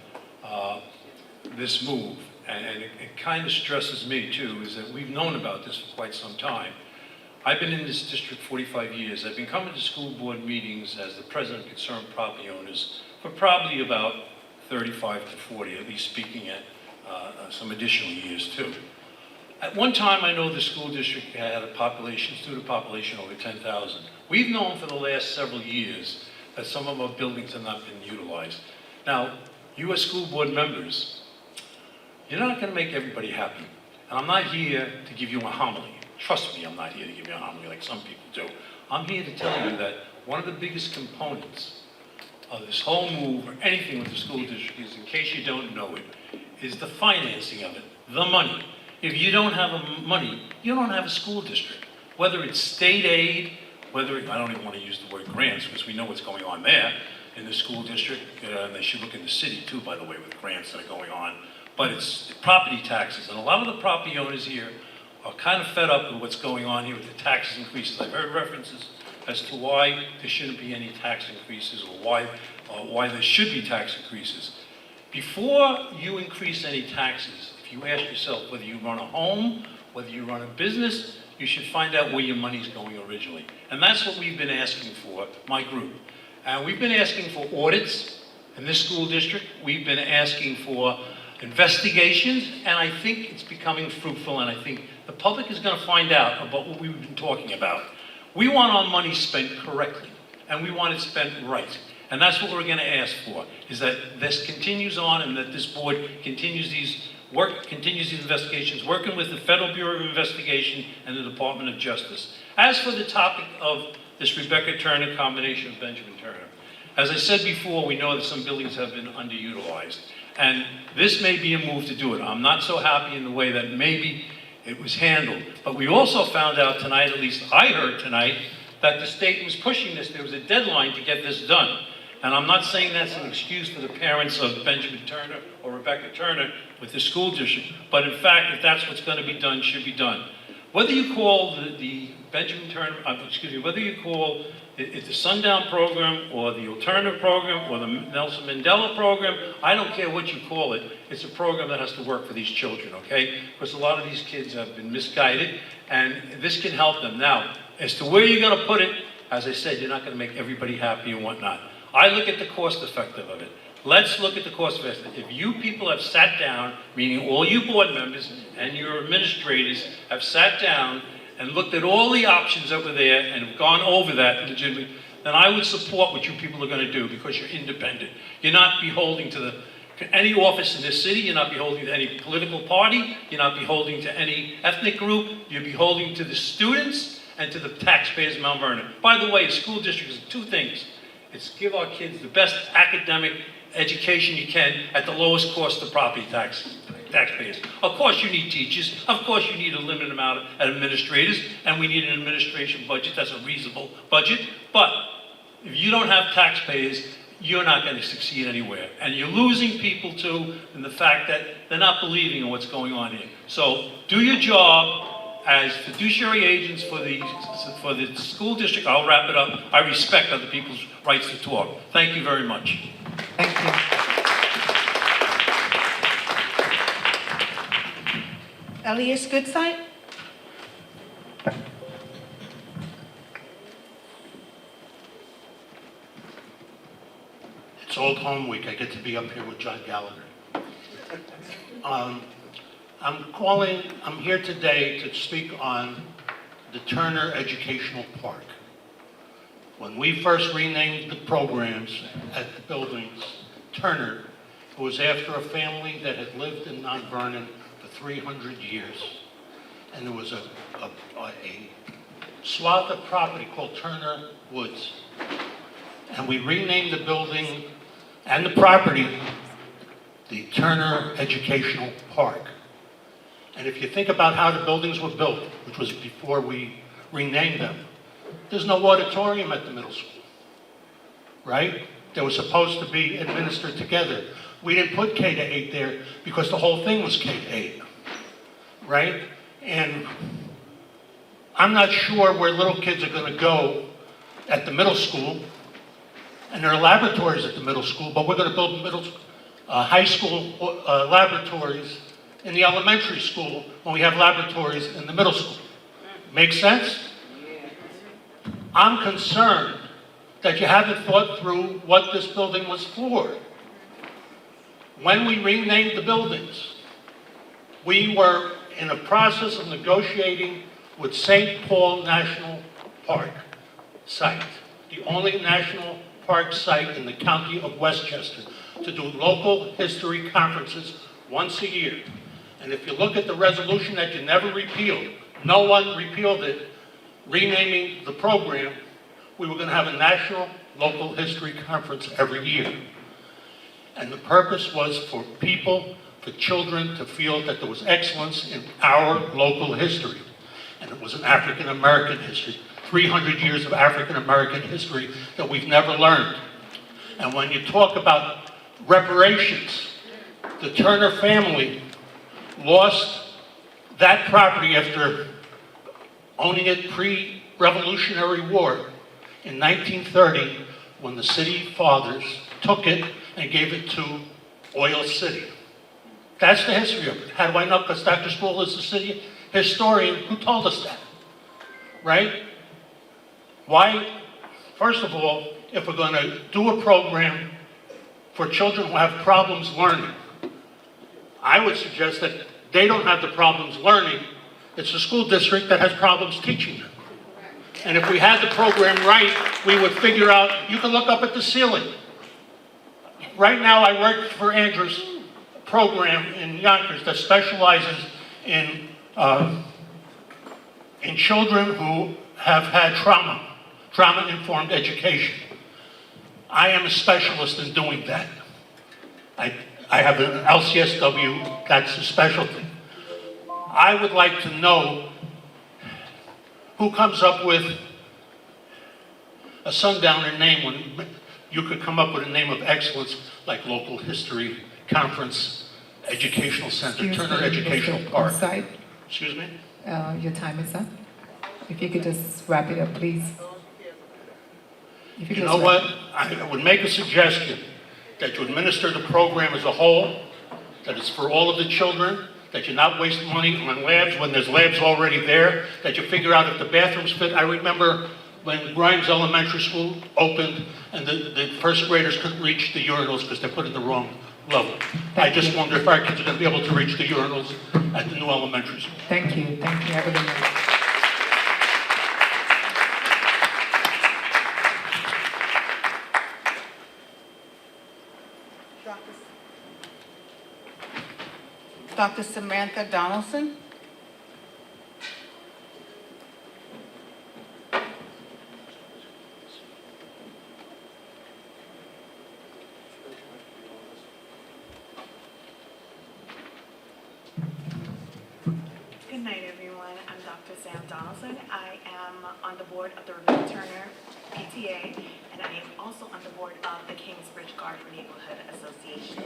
this move, and it kind of stresses me too, is that we've known about this for quite some time. I've been in this district 45 years. I've been coming to school board meetings as the president of Concerned Property Owners for probably about 35 to 40, at least speaking at some additional years too. At one time, I know the school district had a student population over 10,000. We've known for the last several years that some of our buildings have not been utilized. Now, you as school board members, you're not going to make everybody happy. And I'm not here to give you a homily. Trust me, I'm not here to give you a homily like some people do. I'm here to tell you that one of the biggest components of this whole move or anything with the school district is, in case you don't know it, is the financing of it, the money. If you don't have money, you don't have a school district. Whether it's state aid, whether, I don't even want to use the word grants because we know what's going on there in the school district, and they should look in the city too, by the way, with grants that are going on. But it's property taxes, and a lot of the property owners here are kind of fed up with what's going on here with the tax increases. I've heard references as to why there shouldn't be any tax increases or why there should be tax increases. Before you increase any taxes, if you ask yourself whether you run a home, whether you run a business, you should find out where your money's going originally. And that's what we've been asking for, my group. And we've been asking for audits in this school district. We've been asking for investigations, and I think it's becoming fruitful, and I think the public is going to find out about what we've been talking about. We want our money spent correctly, and we want it spent right. And that's what we're going to ask for, is that this continues on and that this board continues these continues these investigations, working with the Federal Bureau of Investigation and the Department of Justice. As for the topic of this Rebecca Turner combination of Benjamin Turner, as I said before, we know that some buildings have been underutilized. And this may be a move to do it. I'm not so happy in the way that maybe it was handled. But we also found out tonight, at least I heard tonight, that the state was pushing this. There was a deadline to get this done. And I'm not saying that's an excuse for the parents of Benjamin Turner or Rebecca Turner with the school district. But in fact, if that's what's going to be done, should be done. Whether you call the Benjamin Turner, whether you call it the Sundown Program or the Alternative Program or the Nelson Mandela Program, I don't care what you call it, it's a program that has to work for these children, okay? Because a lot of these kids have been misguided, and this can help them. Now, as to where you're going to put it, as I said, you're not going to make everybody happy and whatnot. I look at the cost effective of it. Let's look at the cost effective. If you people have sat down, meaning all you board members and your administrators have sat down and looked at all the options that were there and have gone over that legitimately, then I would support what you people are going to do because you're independent. You're not beholden to any office in this city. You're not beholden to any political party. You're not beholden to any ethnic group. You're beholden to the students and to the taxpayers of Mount Vernon. By the way, a school district is two things. It's give our kids the best academic education you can at the lowest cost of property taxpayers. Of course you need teachers, of course you need a limited amount of administrators, and we need an administration budget that's a reasonable budget, but if you don't have taxpayers, you're not going to succeed anywhere. And you're losing people too in the fact that they're not believing in what's going on here. So do your job as fiduciary agents for the school district. I'll wrap it up. I respect other people's rights to talk. Thank you very much. Thank you. Elias Goodside? It's Old Home Week. I get to be up here with John Gallagher. I'm here today to speak on the Turner Educational Park. When we first renamed the programs at the buildings Turner, it was after a family that had lived in Mount Vernon for 300 years. And there was a swath of property called Turner Woods. And we renamed the building and the property the Turner Educational Park. And if you think about how the buildings were built, which was before we renamed them, there's no auditorium at the middle school, right? They were supposed to be administered together. We didn't put K-8 there because the whole thing was K-8, right? And I'm not sure where little kids are going to go at the middle school, and there are laboratories at the middle school, but we're going to build high school laboratories in the elementary school when we have laboratories in the middle school. Make sense? I'm concerned that you haven't thought through what this building was for. When we renamed the buildings, we were in a process of negotiating with St. Paul National Park site, the only national park site in the county of Westchester, to do local history conferences once a year. And if you look at the resolution that you never repealed, no one repealed it, renaming the program, we were going to have a national local history conference every year. And the purpose was for people, for children to feel that there was excellence in our local history. And it was an African American history, 300 years of African American history that we've never learned. And when you talk about reparations, the Turner family lost that property after owning it pre-Revolutionary War in 1930 when the city fathers took it and gave it to Oil City. That's the history of it. How do I know? Because Dr. Sproul is the city historian who told us that, right? Why? First of all, if we're going to do a program for children who have problems learning, I would suggest that they don't have the problems learning. It's the school district that has problems teaching them. And if we had the program right, we would figure out, you can look up at the ceiling. Right now I work for Andrews program in Yonkers that specializes in children who have had trauma-informed education. I am a specialist in doing that. I have an LCSW, that's a specialty. I would like to know who comes up with a sundowner name when you could come up with a name of excellence like Local History Conference, Educational Center, Excuse Turner me, Educational Mr. Park. Forsythe. Excuse me? Your time is up. If you could just wrap it up, please. If You know what? I would make a suggestion that you administer the program as a whole, that it's for all of the children, that you're not wasting money on labs when there's labs already there, that you figure out if the bathrooms fit. I remember when Grimes Elementary School opened and the first graders couldn't reach the urinals because they put it in the wrong level. I just wonder if our kids are going to be able to reach the urinals at the new elementary school. Thank you. Thank you. Have a good night. Dr. Samantha Donaldson. Good night, everyone. I'm Dr. Sam Donaldson. I am on the board of the Rebecca Turner PTA, and I am also on the board of the Kingsbridge Garden Neighborhood Association.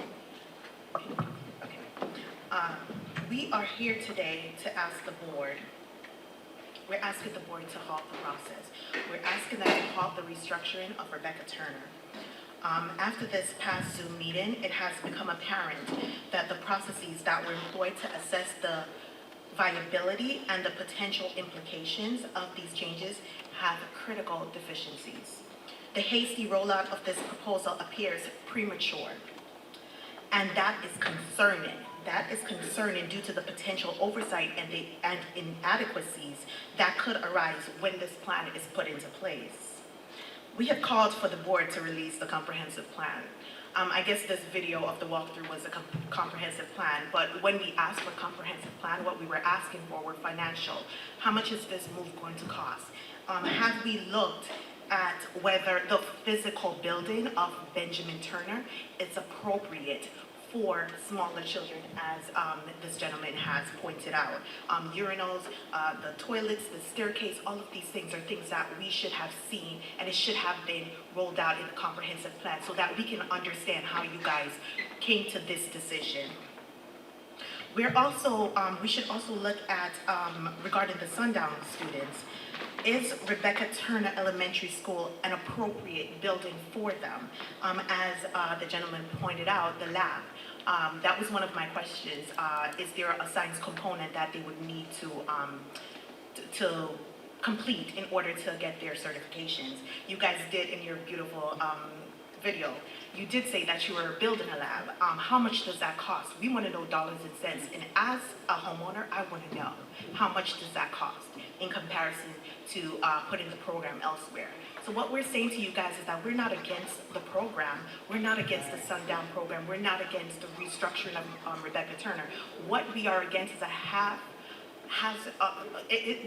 We are here today to ask the board, we're asking the board to halt the process. We're asking that you halt the restructuring of Rebecca Turner. After this past Zoom meeting, it has become apparent that the processes that were employed to assess the viability and the potential implications of these changes have critical deficiencies. The hasty rollout of this proposal appears premature, and that is concerning. That is concerning due to the potential oversight and inadequacies that could arise when this plan is put into place. We have called for the board to release the comprehensive plan. I guess this video of the walkthrough was a comprehensive plan, but when we asked for a comprehensive plan, what we were asking for were financial. How much is this move going to cost? Have we looked at whether the physical building of Benjamin Turner is appropriate for smaller children, as this gentleman has pointed out. Urinals, the toilets, the staircase, all of these things are things that we should have seen, and it should have been rolled out in the comprehensive plan so that we can understand how you guys came to this decision. We're also, we should also look at, regarding the sundown students, is Rebecca Turner Elementary School an appropriate building for them? As the gentleman pointed out, the lab. That was one of my questions. Is there a science component that they would need to complete in order to get their certifications? You guys did in your beautiful video. You did say that you were building a lab. How much does that cost? We want to know dollars and cents. And as a homeowner, I want to know how much does that cost in comparison to putting the program elsewhere. So what we're saying to you guys is that we're not against the program. We're not against the sundown program. We're not against the restructuring of Rebecca Turner. What we are against is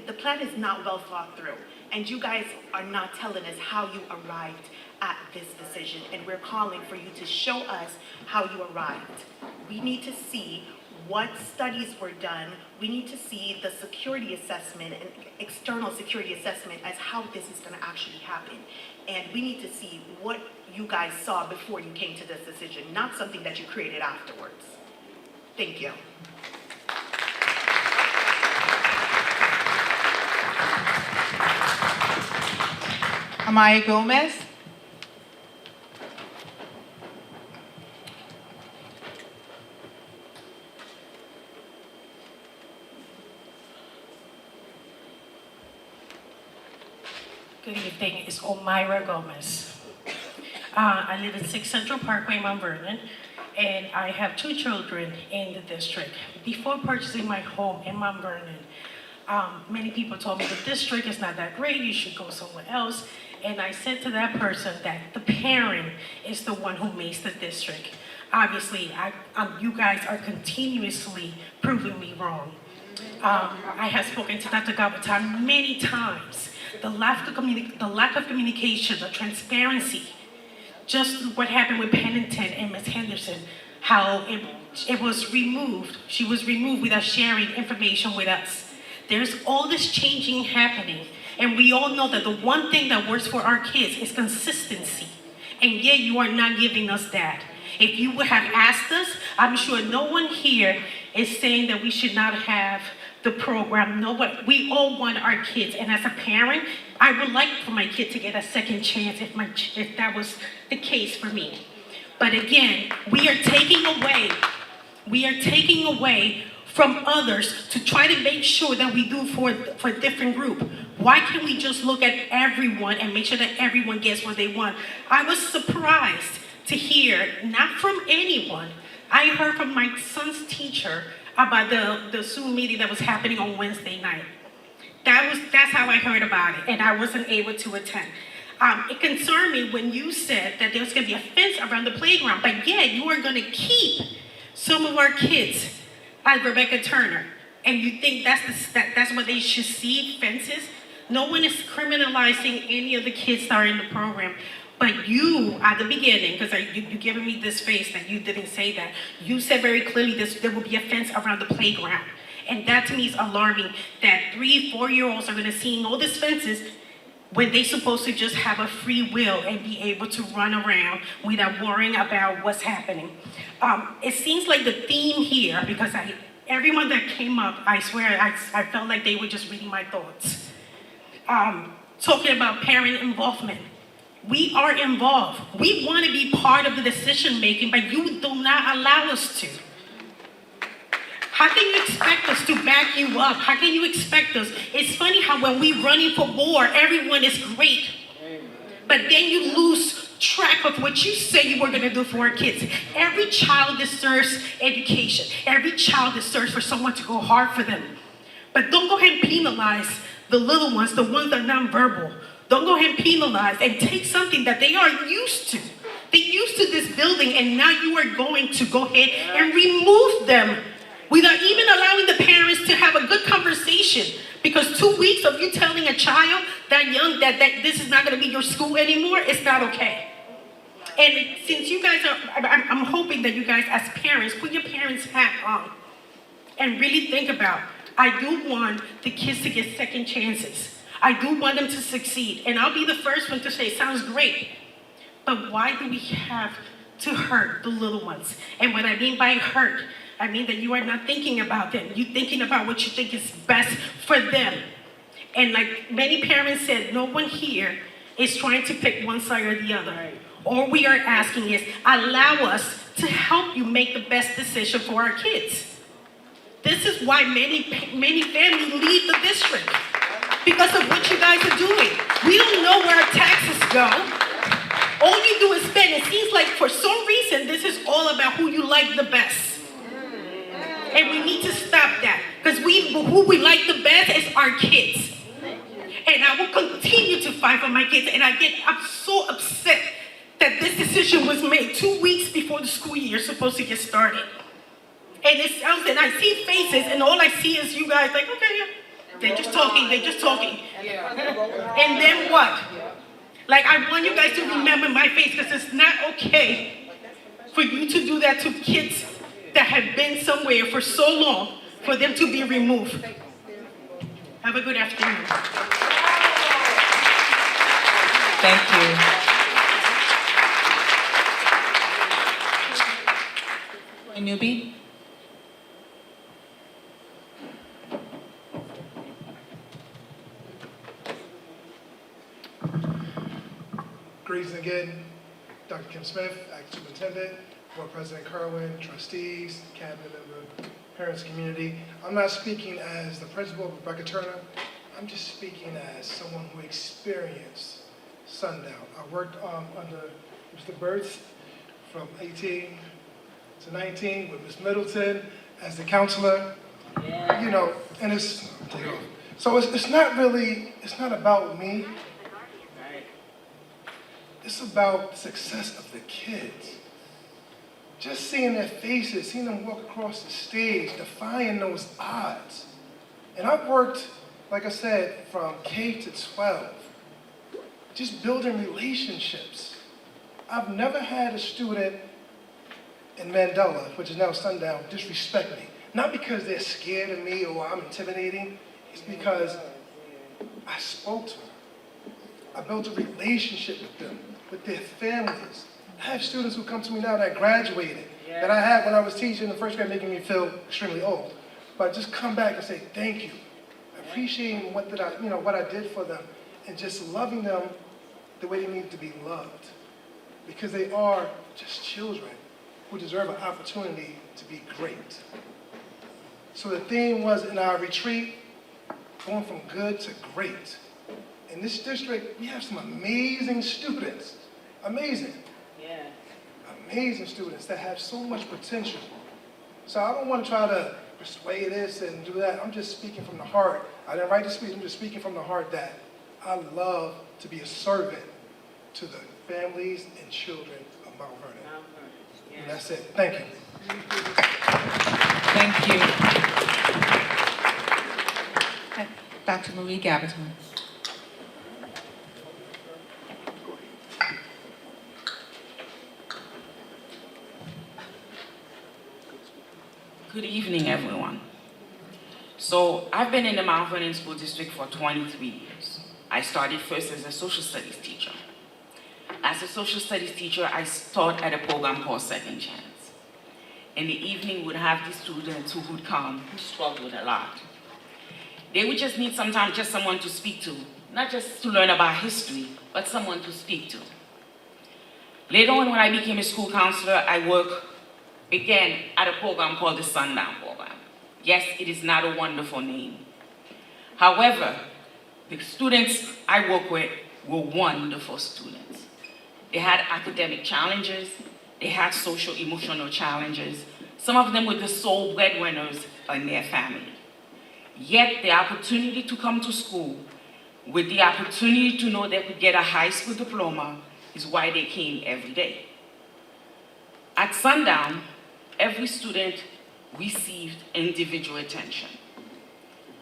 the plan is not well thought through. And you guys are not telling us how you arrived at this decision. And we're calling for you to show us how you arrived. We need to see what studies were done. We need to see the security assessment and external security assessment as how this is going to actually happen. And we need to see what you guys saw before you came to this decision, not something that you created afterwards. Thank you. Amaya Gomez. Good evening, it's Omira Gomez. I live in 6 Central Parkway, Mount Vernon, and I have 2 children in the district. Before purchasing my home in Mount Vernon, many people told me the district is not that great, you should go somewhere else. And I said to that person that the parent is the one who makes the district. obviously, you guys are continuously proving me wrong. I have spoken to Dr. Galbaton many times. The lack of communication, the transparency, just what happened with Pennington and Ms. Henderson, how it was removed. She was removed without sharing information with us. There's all this changing happening, and we all know that the one thing that works for our kids is consistency, and yet you are not giving us that. If you would have asked us, I'm sure no one here is saying that we should not have the program. Nobody, we all want our kids, and as a parent, I would like for my kid to get a second chance if that was the case for me. But again, we are taking away from others to try to make sure that we do for a different group. Why can't we just look at everyone and make sure that everyone gets what they want? I was surprised to hear, not from anyone, I heard from my son's teacher about the Zoom meeting that was happening on Wednesday night. That's how I heard about it, and I wasn't able to attend. It concerned me when you said that there was going to be a fence around the playground, but yet you are going to keep some of our kids at Rebecca Turner, and you think that's what they should see, fences? No one is criminalizing any of the kids that are in the program, but you, at the beginning, because you're giving me this face that you didn't say that, you said very clearly there will be a fence around the playground. And that to me is alarming, that 3-, 4-year-olds are gonna see all these fences when they're supposed to just have a free will and be able to run around without worrying about what's happening. It seems like the theme here, because everyone that came up, I swear, I felt like they were just reading my thoughts. Talking about parent involvement. We are involved. We want to be part of the decision making, but you do not allow us to. How can you expect us to back you up? How can you expect us? It's funny how when we're running for board, everyone is great. But then you lose track of what you say you were going to do for our kids. Every child deserves education. Every child deserves for someone to go hard for them. But don't go ahead and penalize the little ones, the ones that are nonverbal. Don't go ahead and penalize and take something that they are used to. They're used to this building, and now you are going to go ahead and remove them without even allowing the parents to have a good conversation. Because 2 weeks of you telling a child that young that this is not going to be your school anymore, it's not okay. And since you guys are, I'm hoping that you guys as parents, put your parents' hat on and really think about, I do want the kids to get second chances. I do want them to succeed. And I'll be the first one to say, sounds great. But why do we have to hurt the little ones? And what I mean by hurt, I mean that you are not thinking about them. You're thinking about what you think is best for them. And like many parents said, no one here is trying to pick one side or the other. All we are asking is, allow us to help you make the best decision for our kids. This is why many families leave the district, because of what you guys are doing. We don't know where our taxes go. All you do is spend. It seems like for some reason, this is all about who you like the best. And we need to stop that, because who we like the best is our kids. And I will continue to fight for my kids, and I'm so upset that this decision was made 2 weeks before the school year is supposed to get started. And it sounds, and I see faces, and all I see is you guys like, okay, yeah. They're just talking. And then what? Like, I want you guys to remember my face, because it's not okay for you to do that to kids that have been somewhere for so long, for them to be removed. Have a good afternoon. Thank you. Newbie? Greetings again, Dr. Kim Smith, Acting Superintendent, Board President Kerwin, trustees, cabinet member, parents, community. I'm not speaking as the principal of Rebecca Turner. I'm just speaking as someone who experienced sundown. I worked under Mr. Burtz from 18 to 19 with Ms. Middleton as the counselor. Yeah. You know, and it's not about me. It's about the success of the kids. just seeing their faces, seeing them walk across the stage, defying those odds. And I've worked, like I said, from K to 12, just building relationships. I've never had a student in Mandela, which is now Sundown, disrespect me. Not because they're scared of me or I'm intimidating, it's because I spoke to them. I built a relationship with them, with their families. I have students who come to me now that graduated, that I had when I was teaching in the first grade, making me feel extremely old. But just come back and say, thank you. Appreciating what I did for them, and just loving them the way they need to be loved. Because they are just children who deserve an opportunity to be great. So the theme was in our retreat, going from good to great. In this district, we have some amazing students. Amazing. Yeah. Amazing students that have so much potential. So I don't want to try to persuade this and do that. I'm just speaking from the heart. I didn't write the speech. I'm just speaking from the heart that I love to be a servant to the families and children of Mount Vernon. And that's it. Thank you. Thank you. Dr. Marie Gaviton. Good evening, everyone. So I've been in the Mount Vernon School District for 23 years. I started first as a social studies teacher. As a social studies teacher, I taught at a program called Second Chance. In the evening, we'd have these students who would come, who struggled a lot. They would just need sometimes just someone to speak to, not just to learn about history, but someone to speak to. Later on, when I became a school counselor, I worked again at a program called the Sundown Program. Yes, it is not a wonderful name. However, the students I work with were wonderful students. They had academic challenges, they had social emotional challenges. Some of them were the sole breadwinners in their family. Yet the opportunity to come to school with the opportunity to know they could get a high school diploma is why they came every day. At Sundown, every student received individual attention.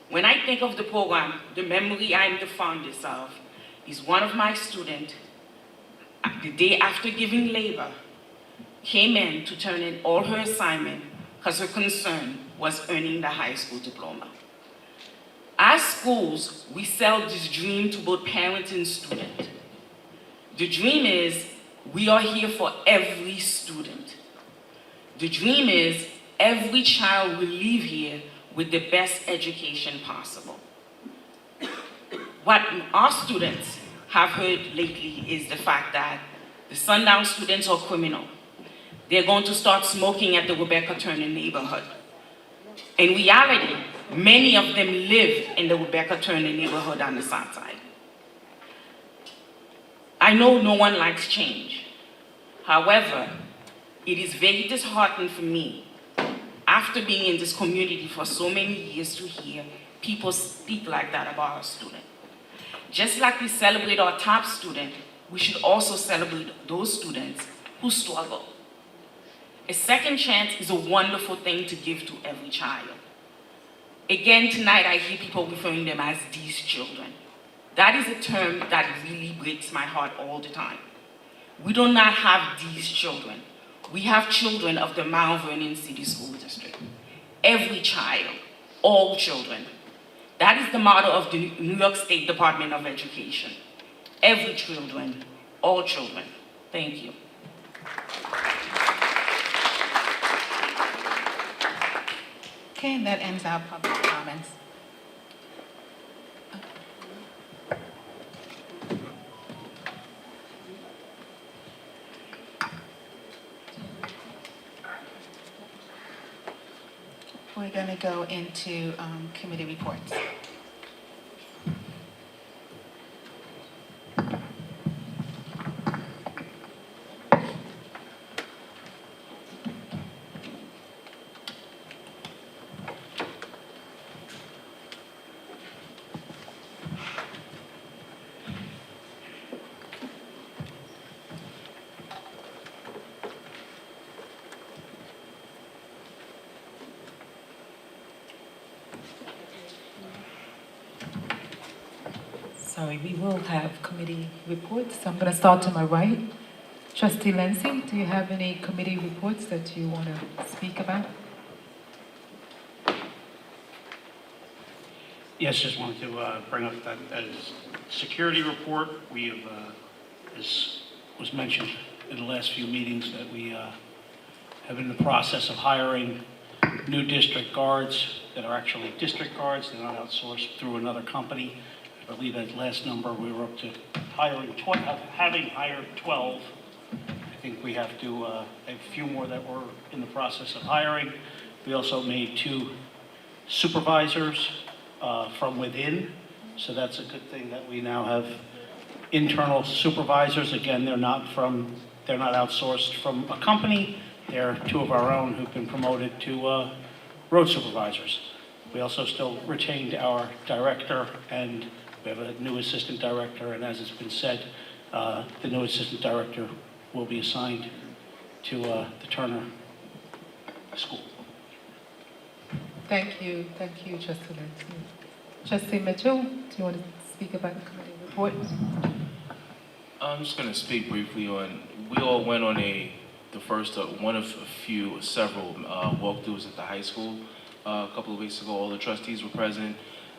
When I think of the program, the memory I'm the fondest of is one of my students, the day after giving labor, came in to turn in all her assignment because her concern was earning the high school diploma. As schools, we sell this dream to both parents and students. The dream is we are here for every student. The dream is every child will leave here with the best education possible. What our students have heard lately is the fact that the Sundown students are criminal. They're going to start smoking at the Rebecca Turner neighborhood. In reality, many of them live in the Rebecca Turner neighborhood on the south side. I know no one likes change. However, it is very disheartening for me, after being in this community for so many years, to hear people speak like that about our student. Just like we celebrate our top student, we should also celebrate those students who struggle. A second chance is a wonderful thing to give to every child. Again, tonight I hear people referring them as these children. That is a term that really breaks my heart all the time. We do not have these children. We have children of the Mount Vernon City School District. Every child, all children. That is the motto of the New York State Department of Education. Every children, all children. Thank you. Okay, and that ends our public comments. We're going to go into committee reports. sorry, we will have committee reports. So I'm going to start to my right. Trustee Lindsay, do you have any committee reports that you want to speak about? Yes, just wanted to bring up that as security report. We have, as was mentioned in the last few meetings, that we have in the process of hiring new district guards that are actually district guards. They're not outsourced through another company. I believe at last number we were up to having hired 12. I think we have to have a few more that we're in the process of hiring. We also made 2 supervisors from within, so that's a good thing that we now have internal supervisors. Again, they're not outsourced from a company. They're 2 of our own who've been promoted to road supervisors. We also still retained our director, and we have a new assistant director, and as it's been said, the new assistant director will be assigned to the Turner School. Thank you, Trustee Lindsay. Trustee Mitchell, do you want to speak about the committee report? I'm just going to speak briefly on, we all went on the first, one of several walkthroughs at the high school a couple of weeks ago. All the trustees were present,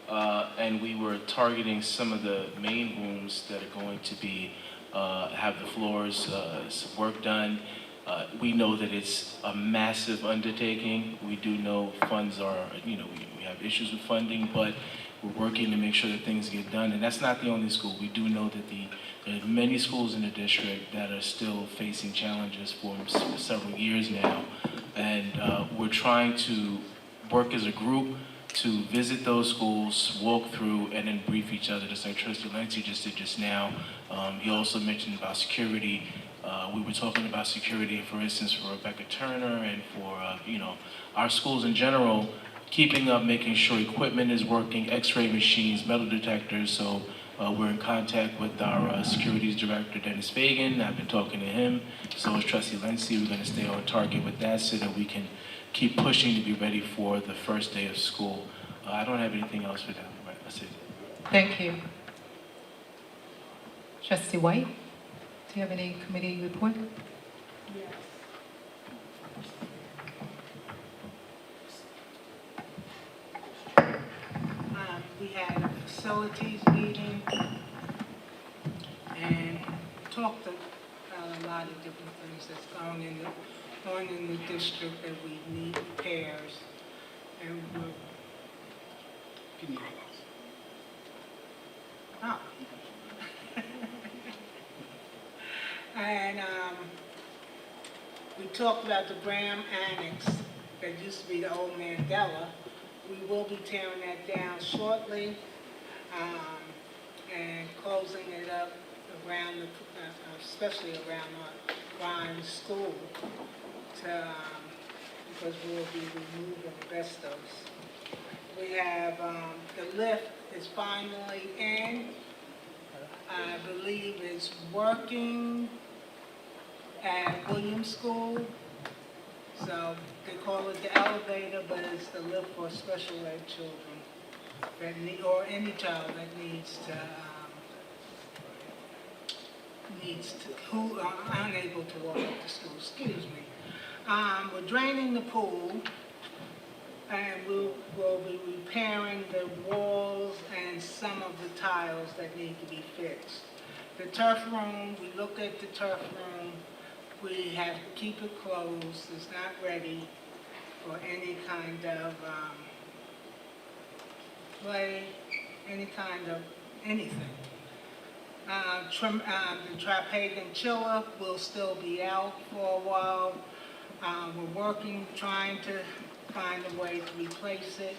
and we were targeting some of the main rooms that are going to be, have the floors, some work done. We know that it's a massive undertaking. We do know funds are, we have issues with funding, but we're working to make sure that things get done. And that's not the only school. We do know that there are many schools in the district that are still facing challenges for several years now. And we're trying to work as a group to visit those schools, walk through, and then brief each other, just like Trustee Lindsay just did just now. He also mentioned about security. We were talking about security, for instance, for Rebecca Turner and for, our schools in general, keeping up, making sure equipment is working, x-ray machines, metal detectors. So we're in contact with our securities director, Dennis Fagan. I've been talking to him. So is Trustee Lindsay. We're going to stay on target with that so that we can keep pushing to be ready for the first day of school. I don't have anything else for them. Right, that's it. Thank you. Trustee White, do you have any committee report? Yes. We had a facilities meeting and talked about a lot of different things that's going in the district that we need repairs. And we're, oh. And we talked about the Graham Annex that used to be the old Mandela. We will be tearing that down shortly and closing it up around, especially around Ryan School, because we'll be removing asbestos. We have the lift is finally in. I believe it's working at Williams School. So they call it the elevator, but it's the lift for special ed children that need, or any child that needs to, who are unable to walk up to school. Excuse me. We're draining the pool, and we'll be repairing the walls and some of the tiles that need to be fixed. The turf room, we looked at the turf room. We have to keep it closed. It's not ready for any kind of play, any kind of anything. The Trapegan chiller will still be out for a while. We're working, trying to find a way to replace it.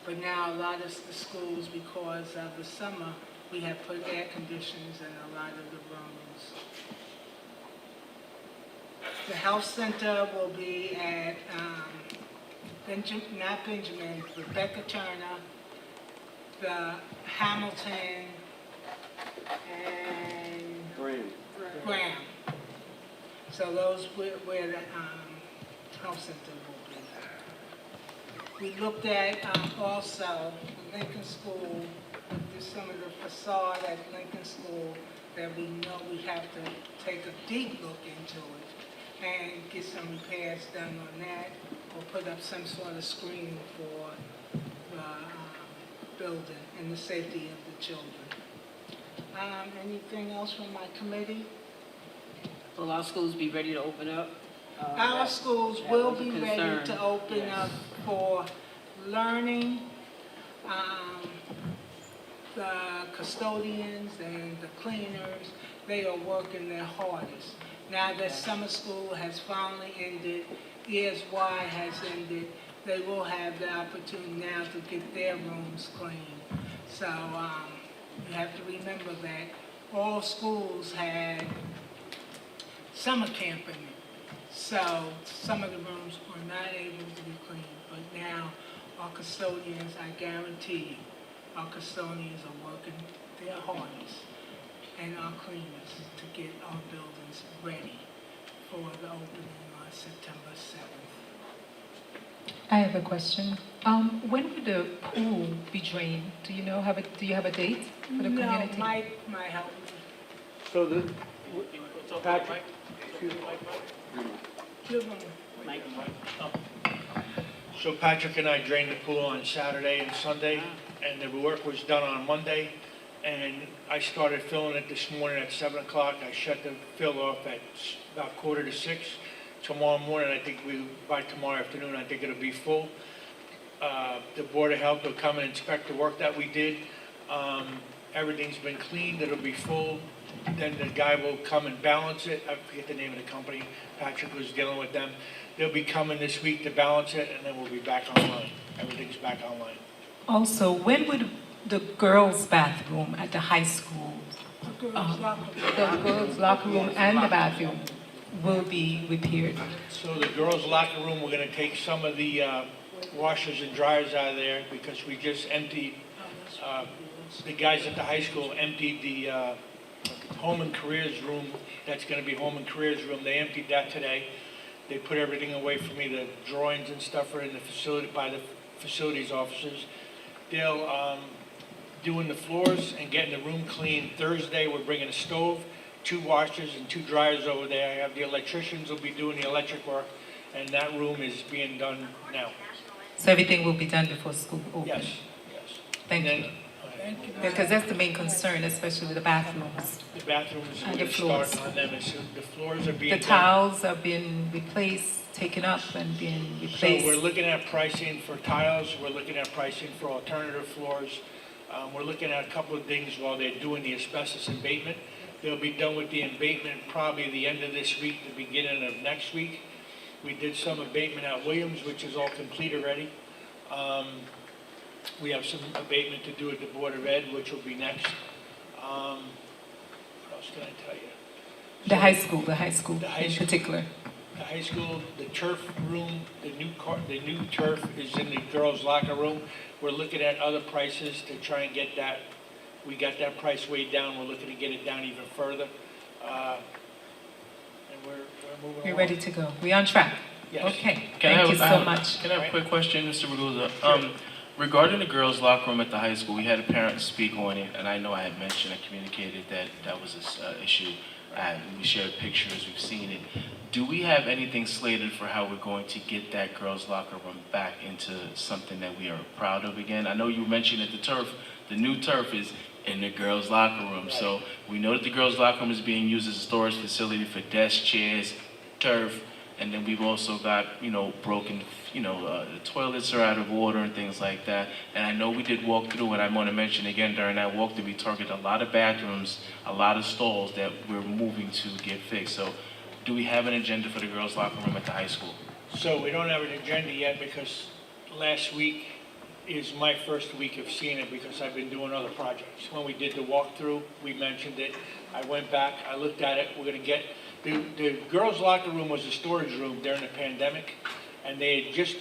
But now a lot of the schools, because of the summer, we have put air conditioners in a lot of the rooms. The health center will be at Rebecca Turner, the Hamilton, and Graham. So those where the health center will be. We looked at also Lincoln School there's some of the facade at Lincoln School that we know we have to take a deep look into it and get some repairs done on that, or put up some sort of screen for the building and the safety of the children. Anything else from my committee? Will our schools be ready to open up? Our schools that will was a be ready concern. to open Yes. up for learning. The custodians and the cleaners, they are working their hardest. Now that summer school has finally ended, ESY has ended, they will have the opportunity now to get their rooms clean. So you have to remember that all schools had summer camp in it. So some of the rooms were not able to be cleaned, but now our custodians, I guarantee you, our custodians are working their hardest, and our cleaners to get our buildings ready for the opening on September 7th. I have a question. When will the pool be drained? Do you know, do you have a date for the community? No, Mike might help me. So the, Patrick, Give him. So Patrick and I drained the pool on Saturday and Sunday, and the work was done on Monday. And I started filling it this morning at 7 o'clock. I shut the fill off at about 5:45. Tomorrow morning, I think by tomorrow afternoon, I think it'll be full. The Board of Health will come and inspect the work that we did. Everything's been cleaned, it'll be full. Then the guy will come and balance it. I forget the name of the company. Patrick was dealing with them. They'll be coming this week to balance it, and then we'll be back online. Everything's back online. Also, when would the girls' bathroom at the high school, The girls' locker room. the girls' locker room and the bathroom will be repaired? So the girls' locker room, we're gonna take some of the washers and dryers out of there because we just emptied, the guys at the high school emptied the home and careers room. That's gonna be home and careers room. They emptied that today. They put everything away for me. The drawings and stuff are in the facility, by the facilities officers. They'll, doing the floors and getting the room clean. Thursday, we're bringing a stove, 2 washers and 2 dryers over there. I have the electricians will be doing the electric work, and that room is being done now. So everything will be done before school opens? Yes, yes. Thank you. Because that's the main concern, especially the bathrooms. The bathrooms, And we're the gonna start floors. on them. The floors are being The done. tiles are being replaced, taken up and being So replaced. we're looking at pricing for tiles, we're looking at pricing for alternative floors. We're looking at a couple of things while they're doing the asbestos abatement. They'll be done with the abatement probably the end of this week, the beginning of next week. We did some abatement at Williams, which is all complete already. We have some abatement to do at the Board of Ed, which will be next. What else can I tell you? The high school in school. particular. The high school, the turf room, the new turf is in the girls' locker room. We're looking at other prices to try and get that. We got that price way down. We're looking to get it down even further. And we're moving We're along. ready to go. We're on track? Yes. Okay, Can I thank you have- so much. Can I have a quick question, Mr. Ragusa? Regarding the girls' locker room at the high school, we had a parent speak on it, and I know I had mentioned, I communicated that that was an issue. We shared pictures, we've seen it. Do we have anything slated for how we're going to get that girls' locker room back into something that we are proud of again? I know you mentioned that the new turf is in the girls' locker room. So we know that the girls' locker room is being used as a storage facility for desks, chairs, turf, and then we've also got, broken, the toilets are out of order and things like that. And I know we did walk through, and I want to mention again during that walkthrough, we targeted a lot of bathrooms, a lot of stalls that we're moving to get fixed. So do we have an agenda for the girls' locker room at the high school? So we don't have an agenda yet because last week is my first week of seeing it because I've been doing other projects. When we did the walkthrough, we mentioned it. I went back, I looked at it. We're going to get, the girls' locker room was a storage room during the pandemic. And they had just,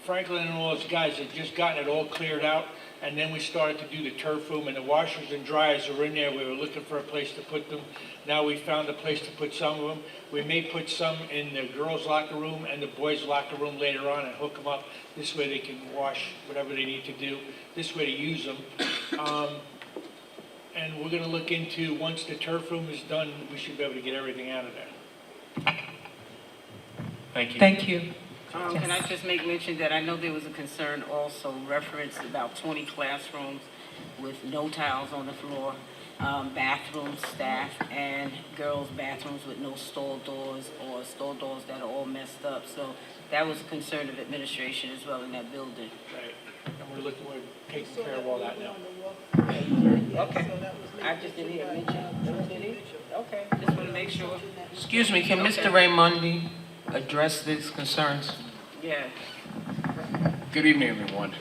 Franklin and all those guys had just gotten it all cleared out. and then we started to do the turf room, and the washers and dryers are in there. We were looking for a place to put them. Now we found a place to put some of them. We may put some in the girls' locker room and the boys' locker room later on and hook them up. This way they can wash whatever they need to do. This way to use them. And we're gonna look into, once the turf room is done, we should be able to get everything out of there. Thank you. Thank you. Can I just make mention that I know there was a concern also referenced about 20 classrooms with no tiles on the floor, bathrooms, staff, and girls' bathrooms with no stall doors or stall doors that are all messed up. So that was a concern of administration as well in that building. Right. And we're taking care of all that now. Okay. I just didn't hear it mentioned. Did he? Okay. Just want to make sure. Excuse me, can Mr. Raimondi address these concerns? Yeah. Good evening, everyone.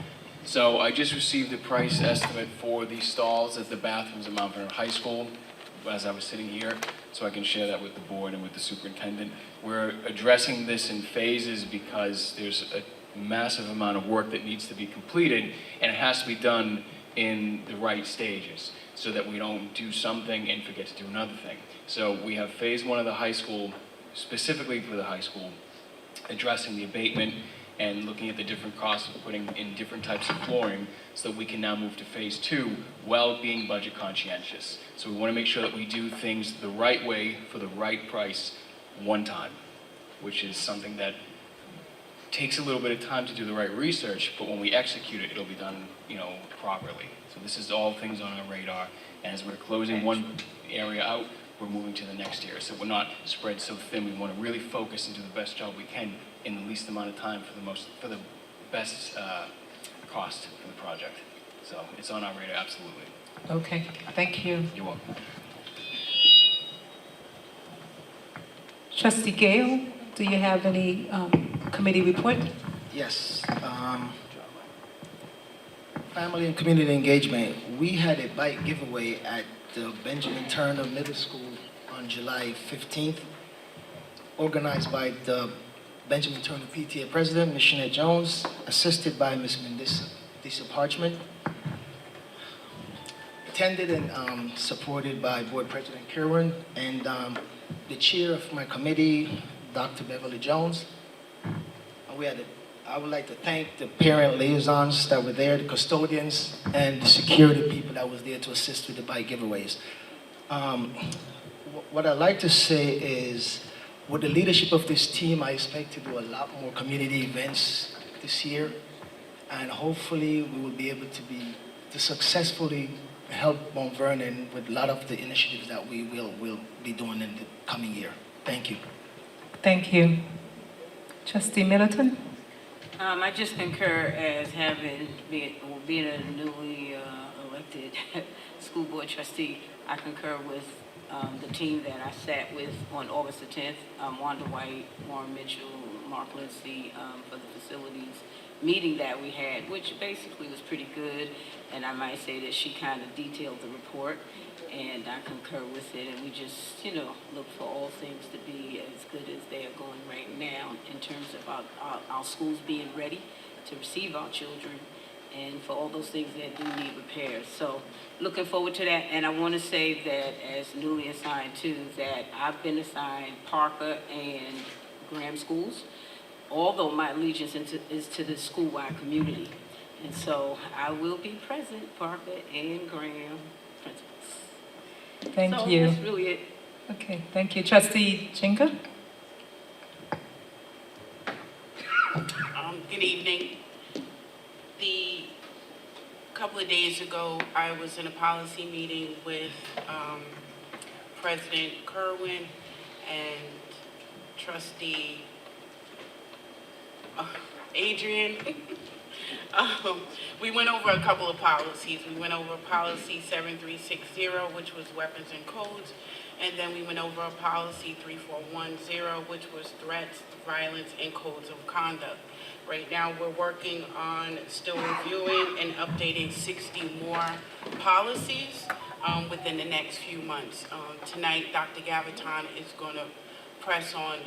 So I just received a price estimate for the stalls at the bathrooms at Mount Vernon High School as I was sitting here, so I can share that with the board and with the superintendent. We're addressing this in phases because there's a massive amount of work that needs to be completed, and it has to be done in the right stages so that we don't do something and forget to do another thing. So we have phase one of the high school, specifically for the high school, addressing the abatement and looking at the different costs of putting in different types of flooring so that we can now move to phase two while being budget conscientious. So we want to make sure that we do things the right way for the right price one time, which is something that takes a little bit of time to do the right research, but when we execute it, it'll be done, properly. So this is all things on our radar, and as we're closing one area out, we're moving to the next area. So we're not spread so thin. We want to really focus and do the best job we can in the least amount of time for the best cost for the project. So it's on our radar, absolutely. Okay, thank you. You're welcome. Trustee Gale, do you have any committee report? Yes. Family and community engagement. We had a bike giveaway at the Benjamin Turner Middle School on July 15th, organized by the Benjamin Turner PTA President, Ms. Shanette Jones, assisted by Ms. Mendisa Parchment, attended and supported by Board President Kerwin and the chair of my committee, Dr. Beverly Jones. I would like to thank the parent liaisons that were there, the custodians, and the security people that was there to assist with the bike giveaways. What I'd like to say is, with the leadership of this team, I expect to do a lot more community events this year, and hopefully we will be able to successfully help Mount Vernon with a lot of the initiatives that we will be doing in the coming year. Thank you. Thank you. Trustee Middleton? I just concur as being a newly elected school board trustee. I concur with the team that I sat with on August the 10th, Wanda White, Warren Mitchell, Mark Lindsay, for the facilities meeting that we had, which basically was pretty good. And I might say that she kind of detailed the report, and I concur with it. And we just, look for all things to be as good as they are going right now in terms of our schools being ready to receive our children, and for all those things that do need repairs. So looking forward to that. And I want to say that as newly assigned too, that I've been assigned Parker and Graham schools, although my allegiance is to the school-wide community. And so I will be present, Parker and Graham principals. Thank you. That's really it. Okay, thank you. Trustee Jinka? Good evening. A couple of days ago, I was in a policy meeting with President Kerwin and Trustee Adrian. We went over a couple of policies. We went over policy 7360, which was weapons and codes, and then we went over a policy 3410, which was threats, violence, and codes of conduct. Right now, we're working on still reviewing and updating 60 more policies within the next few months. Tonight, Dr. Gaviton is going to press on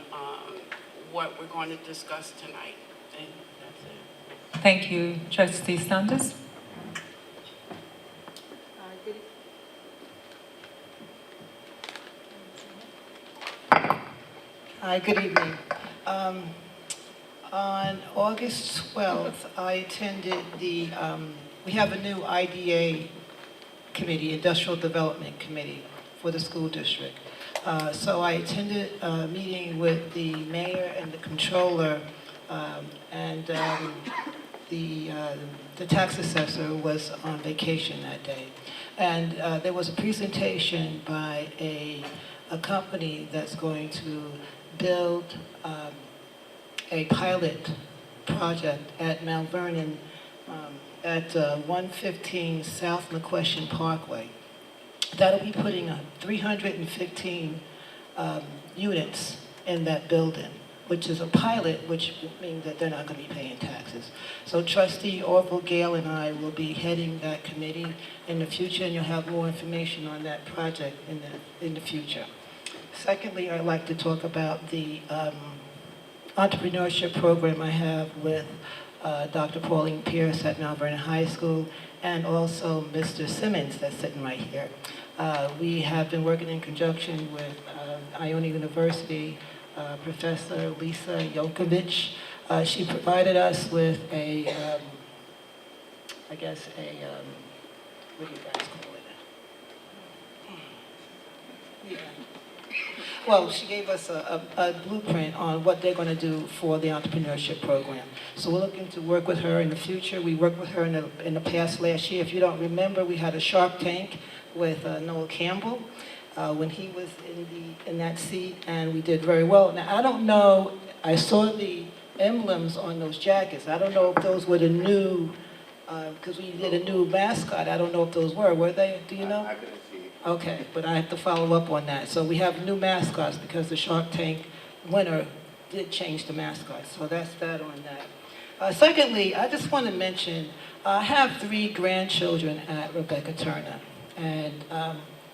what we're going to discuss tonight. And that's it. Thank you. Trustee Saunders? Hi, good evening. On August 12th, I attended we have a new IDA committee, Industrial Development Committee for the school district. So I attended a meeting with the mayor and the controller, and the tax assessor was on vacation that day. And there was a presentation by a company that's going to build a pilot project at Mount Vernon at 115 South McQuestion Parkway. That'll be putting 315 units in that building, which is a pilot, which means that they're not going to be paying taxes. So Trustee Orville Gale and I will be heading that committee in the future, and you'll have more information on that project in the future. Secondly, I'd like to talk about the entrepreneurship program I have with Dr. Pauline Pierce at Mount Vernon High School, and also Mr. Simmons that's sitting right here. We have been working in conjunction with Iona University, Professor Lisa Yokovich. She provided us with a, what do you guys call it? Yeah. Well, she gave us a blueprint on what they're going to do for the entrepreneurship program. So we're looking to work with her in the future. We worked with her in the past last year. If you don't remember, we had a Shark Tank with Noel Campbell when he was in that seat, and we did very well. Now, I don't know, I saw the emblems on those jackets. I don't know if those were the new, because we did a new mascot. I don't know if those were they? Do you know? I couldn't see. Okay, but I have to follow up on that. So we have new mascots because the Shark Tank winner did change the mascot. So that's that on that. Secondly, I just want to mention, I have 3 grandchildren at Rebecca Turner. And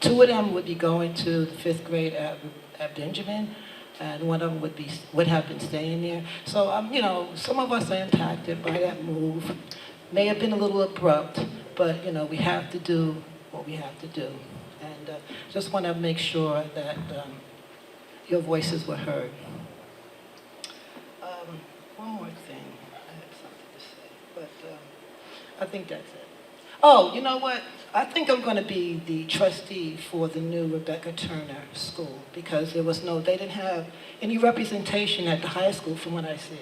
2 of them would be going to the 5th grade at Benjamin, and one of them would have been staying there. So, you know, some of us are impacted by that move. May have been a little abrupt, but, you know, we have to do what we have to do. And just want to make sure that your voices were heard. One more thing. I have something to say, but I think that's it. Oh, you know what? I think I'm going to be the trustee for the new Rebecca Turner School because they didn't have any representation at the high school from what I see.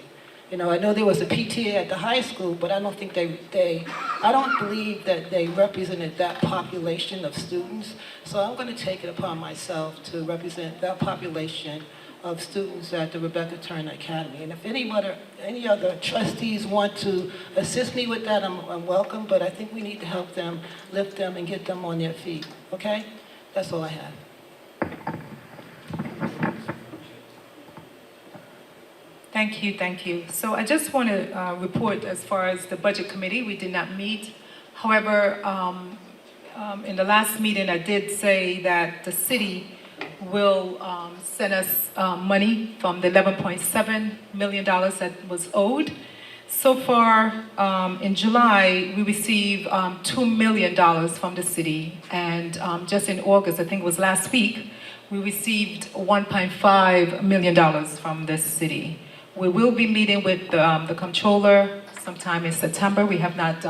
You know, I know there was a PTA at the high school, but I don't think I don't believe that they represented that population of students. So I'm going to take it upon myself to represent that population of students at the Rebecca Turner Academy. And if any other trustees want to assist me with that, I'm welcome, but I think we need to help them, lift them, and get them on their feet, okay? That's all I have. Thank you, thank you. So I just want to report as far as the budget committee, we did not meet. However, in the last meeting, I did say that the city will send us money from the $11.7 million that was owed. So far, in July, we received $2 million from the city. And just in August, I think it was last week, we received $1.5 million from the city. We will be meeting with the comptroller sometime in September. We have not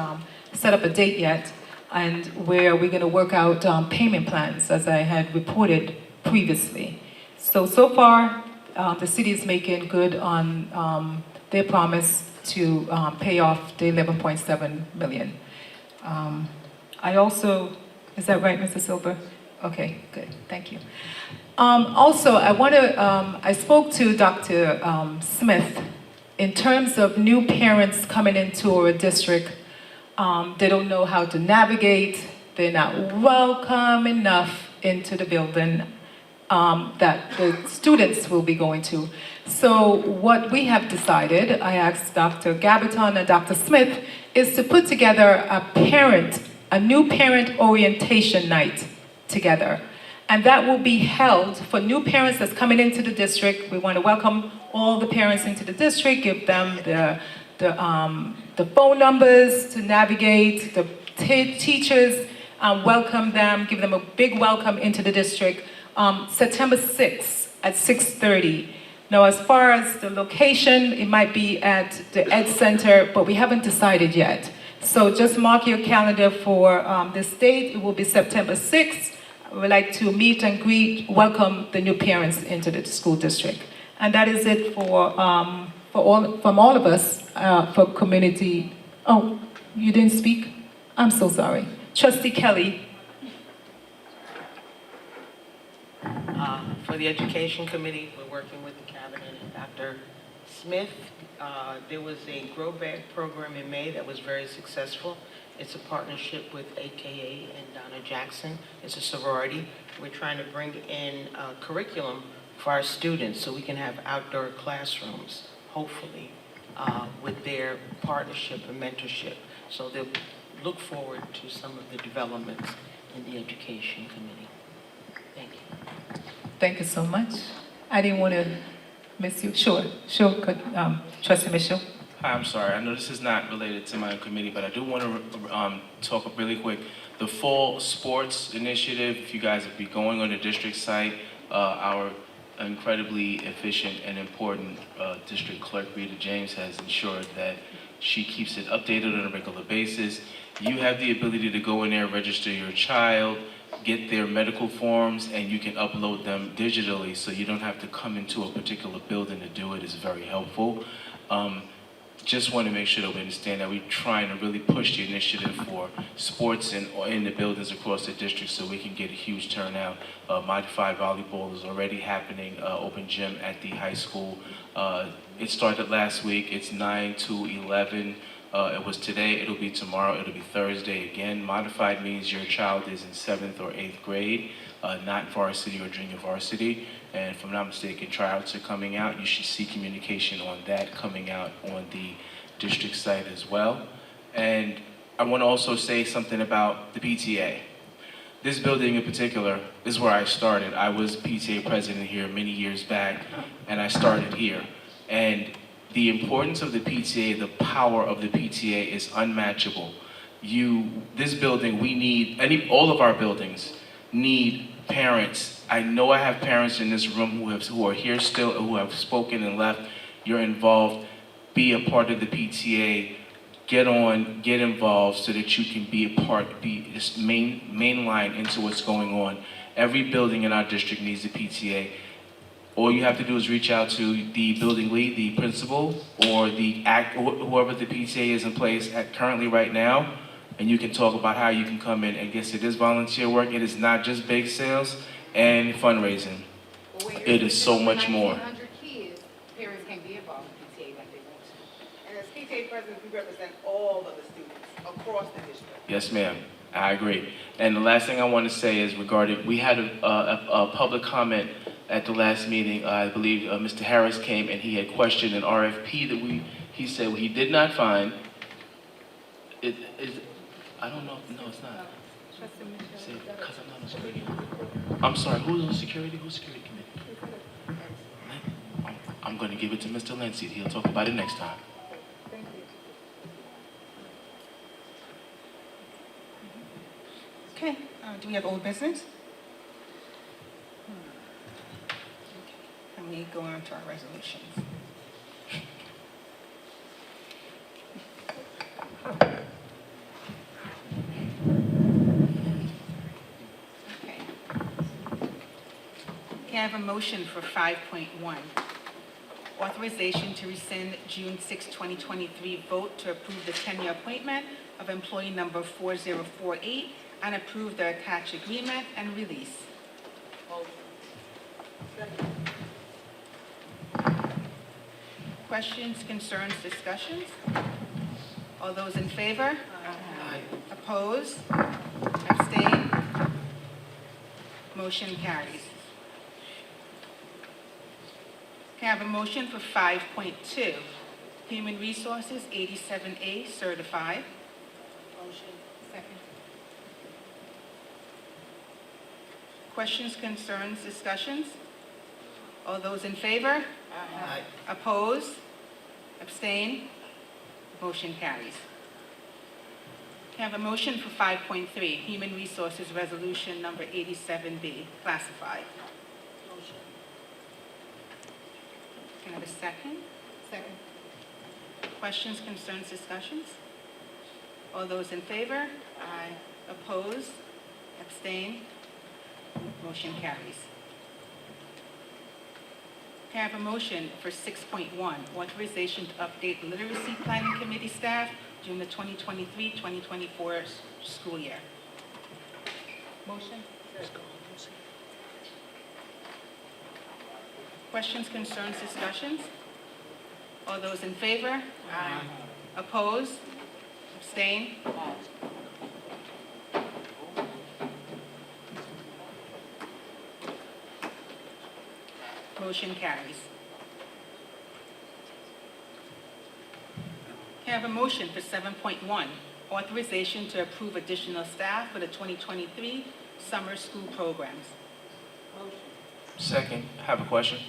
set up a date yet, and where we're going to work out payment plans, as I had reported previously. So far, the city is making good on their promise to pay off the $11.7 million. I also, is that right, Mr. Silver? Okay, good, thank you. Also, I spoke to Dr. Smith in terms of new parents coming into our district. They don't know how to navigate. They're not welcome enough into the building that the students will be going to. So what we have decided, I asked Dr. Gabaton and Dr. Smith, is to put together a new parent orientation night together. And that will be held for new parents that's coming into the district. We want to welcome all the parents into the district, give them the phone numbers to navigate, the teachers, welcome them, give them a big welcome into the district. September 6th at 6:30. Now, as far as the location, it might be at the Ed Center, but we haven't decided yet. So just mark your calendar for this date. It will be September 6th. We'd like to meet and greet, welcome the new parents into the school district. And that is it from all of us for community. Oh, you didn't speak? I'm so sorry. Trustee Kelly. For the Education Committee, we're working with the Cabinet and Dr. Smith. There was a Grow Bag program in May that was very successful. It's a partnership with AKA and Donna Jackson. It's a sorority. We're trying to bring in curriculum for our students so we can have outdoor classrooms, hopefully, with their partnership and mentorship. So they'll look forward to some of the developments in the Education Committee. Thank you. Thank you so much. I didn't want to miss you. Sure, Trustee Mitchell. Hi, I'm sorry. I know this is not related to my committee, but I do want to talk really quick. The fall sports initiative, if you guys would be going on the district site, our incredibly efficient and important district clerk, Rita James, has ensured that she keeps it updated on a regular basis. You have the ability to go in there, register your child, get their medical forms, and you can upload them digitally, so you don't have to come into a particular building to do it. It's very helpful. Just want to make sure that we understand that we're trying to really push the initiative for sports in the buildings across the district so we can get a huge turnout. Modified volleyball is already happening, open gym at the high school. It started last week. It's 9 to 11. It was today, it'll be tomorrow, it'll be Thursday again. Modified means your child is in 7th or 8th grade, not varsity or junior varsity. And if I'm not mistaken, tryouts are coming out. You should see communication on that coming out on the district site as well. And I want to also say something about the PTA. This building in particular, this is where I started. I was PTA president here many years back, and I started here. And the importance of the PTA, the power of the PTA is unmatchable. This building, we need, all of our buildings need parents. I know I have parents in this room who are here still, who have spoken and left. You're involved. Be a part of the PTA. Get on, get involved so that you can be a part, be this main line into what's going on. Every building in our district needs a PTA. All you have to do is reach out to the building lead, the principal, or whoever the PTA is in place currently right now, and you can talk about how you can come in. And yes, it is volunteer work. It is not just bake sales and fundraising. It is so much more. 1,900 kids, parents can be involved in PTA like they want to. And as PTA president, we represent all of the students across the district. Yes, ma'am. I agree. And the last thing I want to say is regarding, we had a public comment at the last meeting. I believe Mr. Harris came and he had questioned an RFP that he said he did not find. I don't know. No, it's not. Because I'm not on security. I'm sorry, who's on security? Who's security committee? I'm going to give it to Mr. Lindsay. He'll talk about it next time. Okay, do we have old business? And we go on to our resolutions. Okay. Can I have a motion for 5.1? Authorization to rescind June 6, 2023 vote to approve the tenure appointment of employee number 4048 and approve the attached agreement and release. Questions, concerns, discussions? All those in favor? Aye. Oppose? Abstain? Motion carries. Can I have a motion for 5.2? Human Resources 87A certified. Motion. Second. Questions, concerns, discussions? All those in favor? Aye. Oppose? Abstain? Motion carries. Can I have a motion for 5.3, Human Resources Resolution Number 87B, classified? Motion. Can I have a second? Second. Questions, concerns, discussions? All those in favor? Aye. Oppose? Abstain? Motion carries. Can I have a motion for 6.1, authorization to update literacy planning committee staff during the 2023-2024 school year? Motion? Questions, concerns, discussions? All those in favor? Aye. Oppose? Abstain? Motion carries. Can I have a motion for 7.1, authorization to approve additional staff for the 2023 summer school programs? Second, I have a question.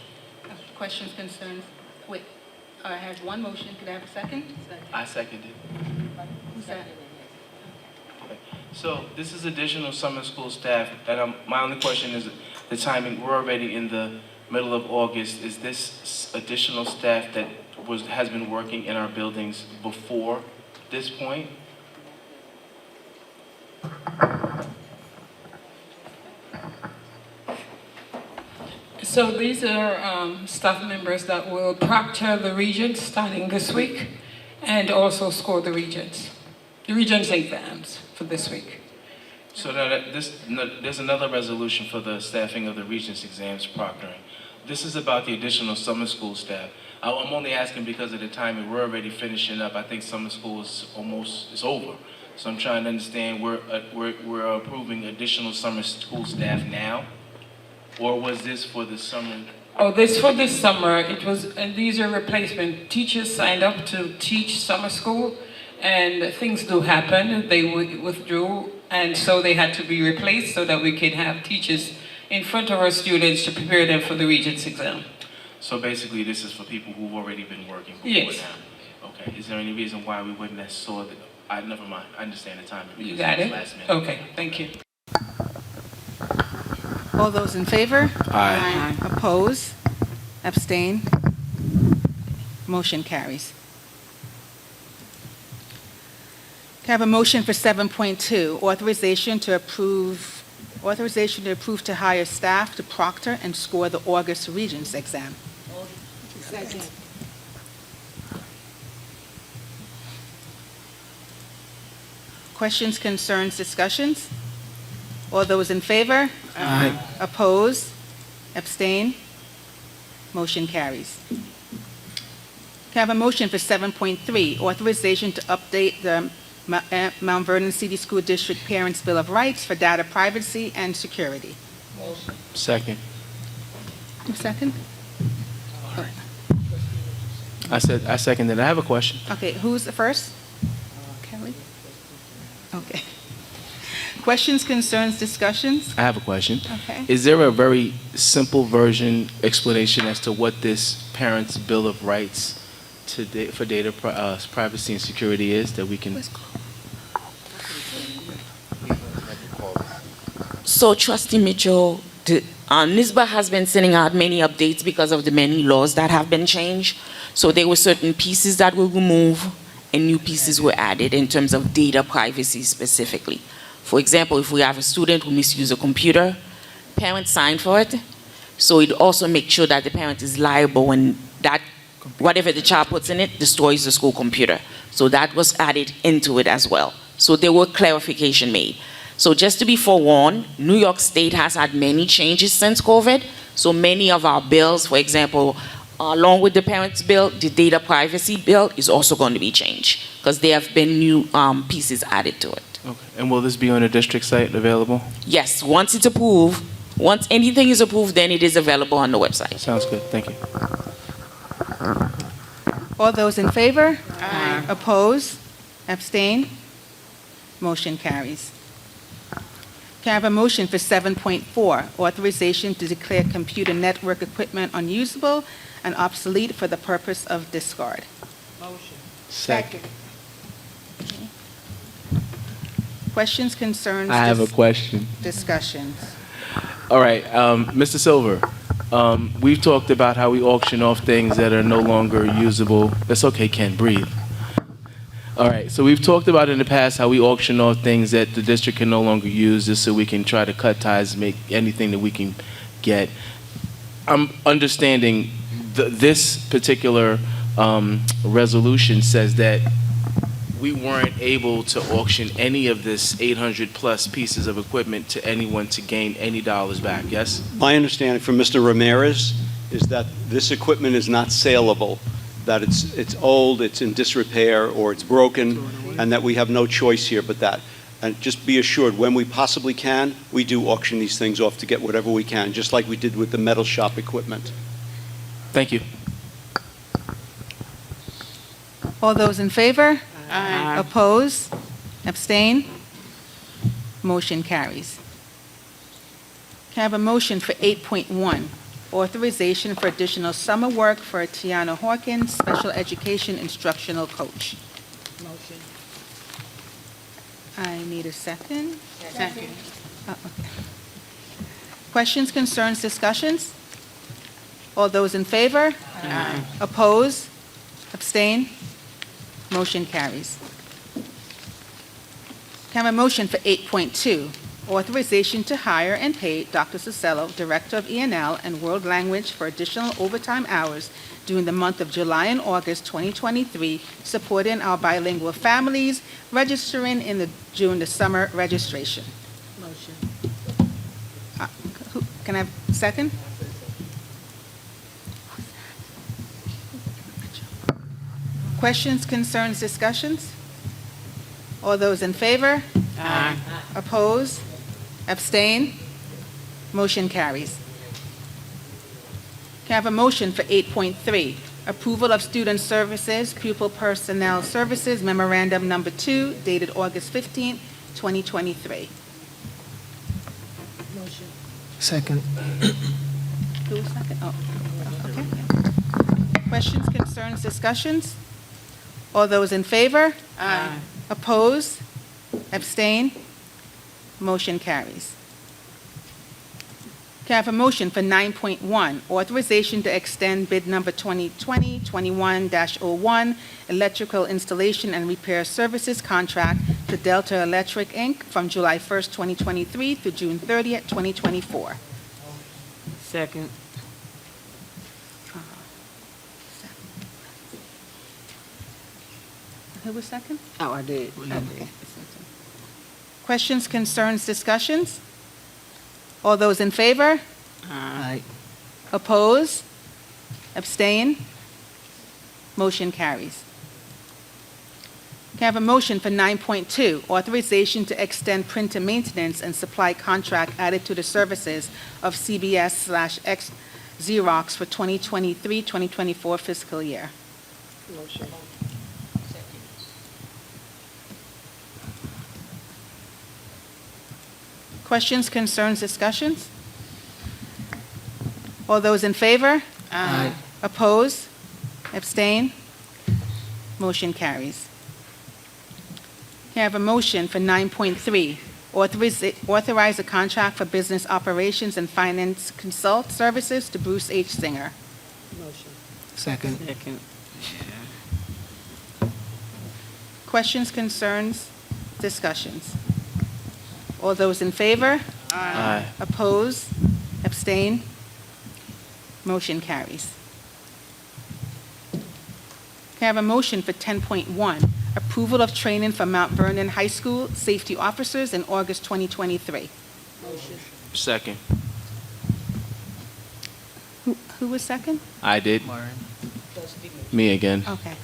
Questions, concerns? Wait, I have one motion. Could I have a second? I second it. Who's that? So this is additional summer school staff, and my only question is the timing. We're already in the middle of August. Is this additional staff that has been working in our buildings before this point? So these are staff members that will proctor the regents starting this week and also score the regents exams for this week. So that there's another resolution for the staffing of the regents exams proctoring. This is about the additional summer school staff. I'm only asking because of the timing. We're already finishing up. I think summer school is over. So I'm trying to understand, we're approving additional summer school staff now? Or was this for the summer? Oh, this for this summer, and these are replacement. Teachers signed up to teach summer school, and things do happen. They withdrew, and so they had to be replaced so that we could have teachers in front of our students to prepare them for the Regents exam. So basically, this is for people who've already been working before Yes. now? Okay, is there any reason why we wouldn't have saw that? Never mind, I understand the timing. You got it? Last minute. Okay, thank you. All those in favor? Aye. Oppose? Abstain? Motion carries. Can I have a motion for 7.2, authorization to approve to hire staff to proctor and score the August Regents exam? Second. Questions, concerns, discussions? All those in favor? Aye. Oppose? Abstain? Motion carries. Can I have a motion for 7.3, authorization to update the Mount Vernon City School District Parents' Bill of Rights for data privacy and security? Second. Second? I seconded. I have a question. Okay, who's the first? Kelly? Okay. Questions, concerns, discussions? I have a question. Okay. Is there a very simple version explanation as to what this Parents' Bill of Rights for data privacy and security is that we can? So, Trustee Mitchell, NISBA has been sending out many updates because of the many laws that have been changed. So there were certain pieces that were removed and new pieces were added in terms of data privacy specifically. For example, if we have a student who misuses a computer, parents sign for it. So it also makes sure that the parent is liable when that, whatever the child puts in it, destroys the school computer. So that was added into it as well. So there were clarification made. So just to be forewarned, New York State has had many changes since COVID. So many of our bills, for example, along with the parents' bill, the data privacy bill is also going to be changed because there have been new pieces added to it. Okay. And will this be on the district site available? Yes, once it's approved, once anything is approved, then it is available on the website. Sounds good. Thank you. All those in favor? Aye. Oppose? Abstain? Motion carries. Can I have a motion for 7.4, authorization to declare computer network equipment unusable and obsolete for the purpose of discard? Motion. Second. Questions, concerns? I have a question. Discussions. All right, Mr. Silver, We've talked about how we auction off things that are no longer usable. That's okay, Ken, breathe. All right, so we've talked about in the past how we auction off things that the district can no longer use just so we can try to cut ties, make anything that we can get. I'm understanding this particular resolution says that we weren't able to auction any of this 800 plus pieces of equipment to anyone to gain any dollars back, yes? My understanding from Mr. Ramirez is that this equipment is not saleable, that it's old, it's in disrepair, or it's broken, and that we have no choice here but that. And just be assured, when we possibly can, we do auction these things off to get whatever we can, just like we did with the metal shop equipment. Thank you. All those in favor? Aye. Oppose? Abstain? Motion carries. Can I have a motion for 8.1, authorization for additional summer work for Tiana Hawkins, special education instructional coach? Motion. I need a second. Second. Okay. Questions, concerns, discussions? All those in favor? Aye. Oppose? Abstain? Motion carries. Can I have a motion for 8.2, authorization to hire and pay Dr. Cisello, Director of E&L and World Language, for additional overtime hours during the month of July and August 2023, supporting our bilingual families, registering during the summer registration? Motion. Can I have a second? Questions, concerns, discussions? All those in favor? Aye. Oppose? Abstain? Motion carries. Can I have a motion for 8.3, approval of student services, pupil personnel services, memorandum number 2, dated August 15, 2023? Motion. Second. Who was second? Oh, okay. Questions, concerns, discussions? All those in favor? Aye. Oppose? Abstain? Motion carries. Can I have a motion for 9.1, authorization to extend bid number 2020-21-01, electrical installation and repair services contract to Delta Electric, Inc. from July 1st, 2023 through June 30th, 2024? Second. Who was second? Oh, I did. Okay. Questions, concerns, discussions? All those in favor? Aye. Oppose? Abstain? Motion carries. Can I have a motion for 9.2, authorization to extend printer maintenance and supply contract added to the services of CBS/X Xerox for 2023-2024 fiscal year? Motion. Questions, concerns, discussions? All those in favor? Aye. Oppose? Abstain? Motion carries. Can I have a motion for 9.3, authorize a contract for business operations and finance consult services to Bruce H. Singer? Motion. Second. Second. Questions, concerns, discussions? All those in favor? Aye. Oppose? Abstain? Motion carries. Can I have a motion for 10.1, approval of training for Mount Vernon High School safety officers in August 2023? Motion. Second. Who was second? I did. Me again. Okay.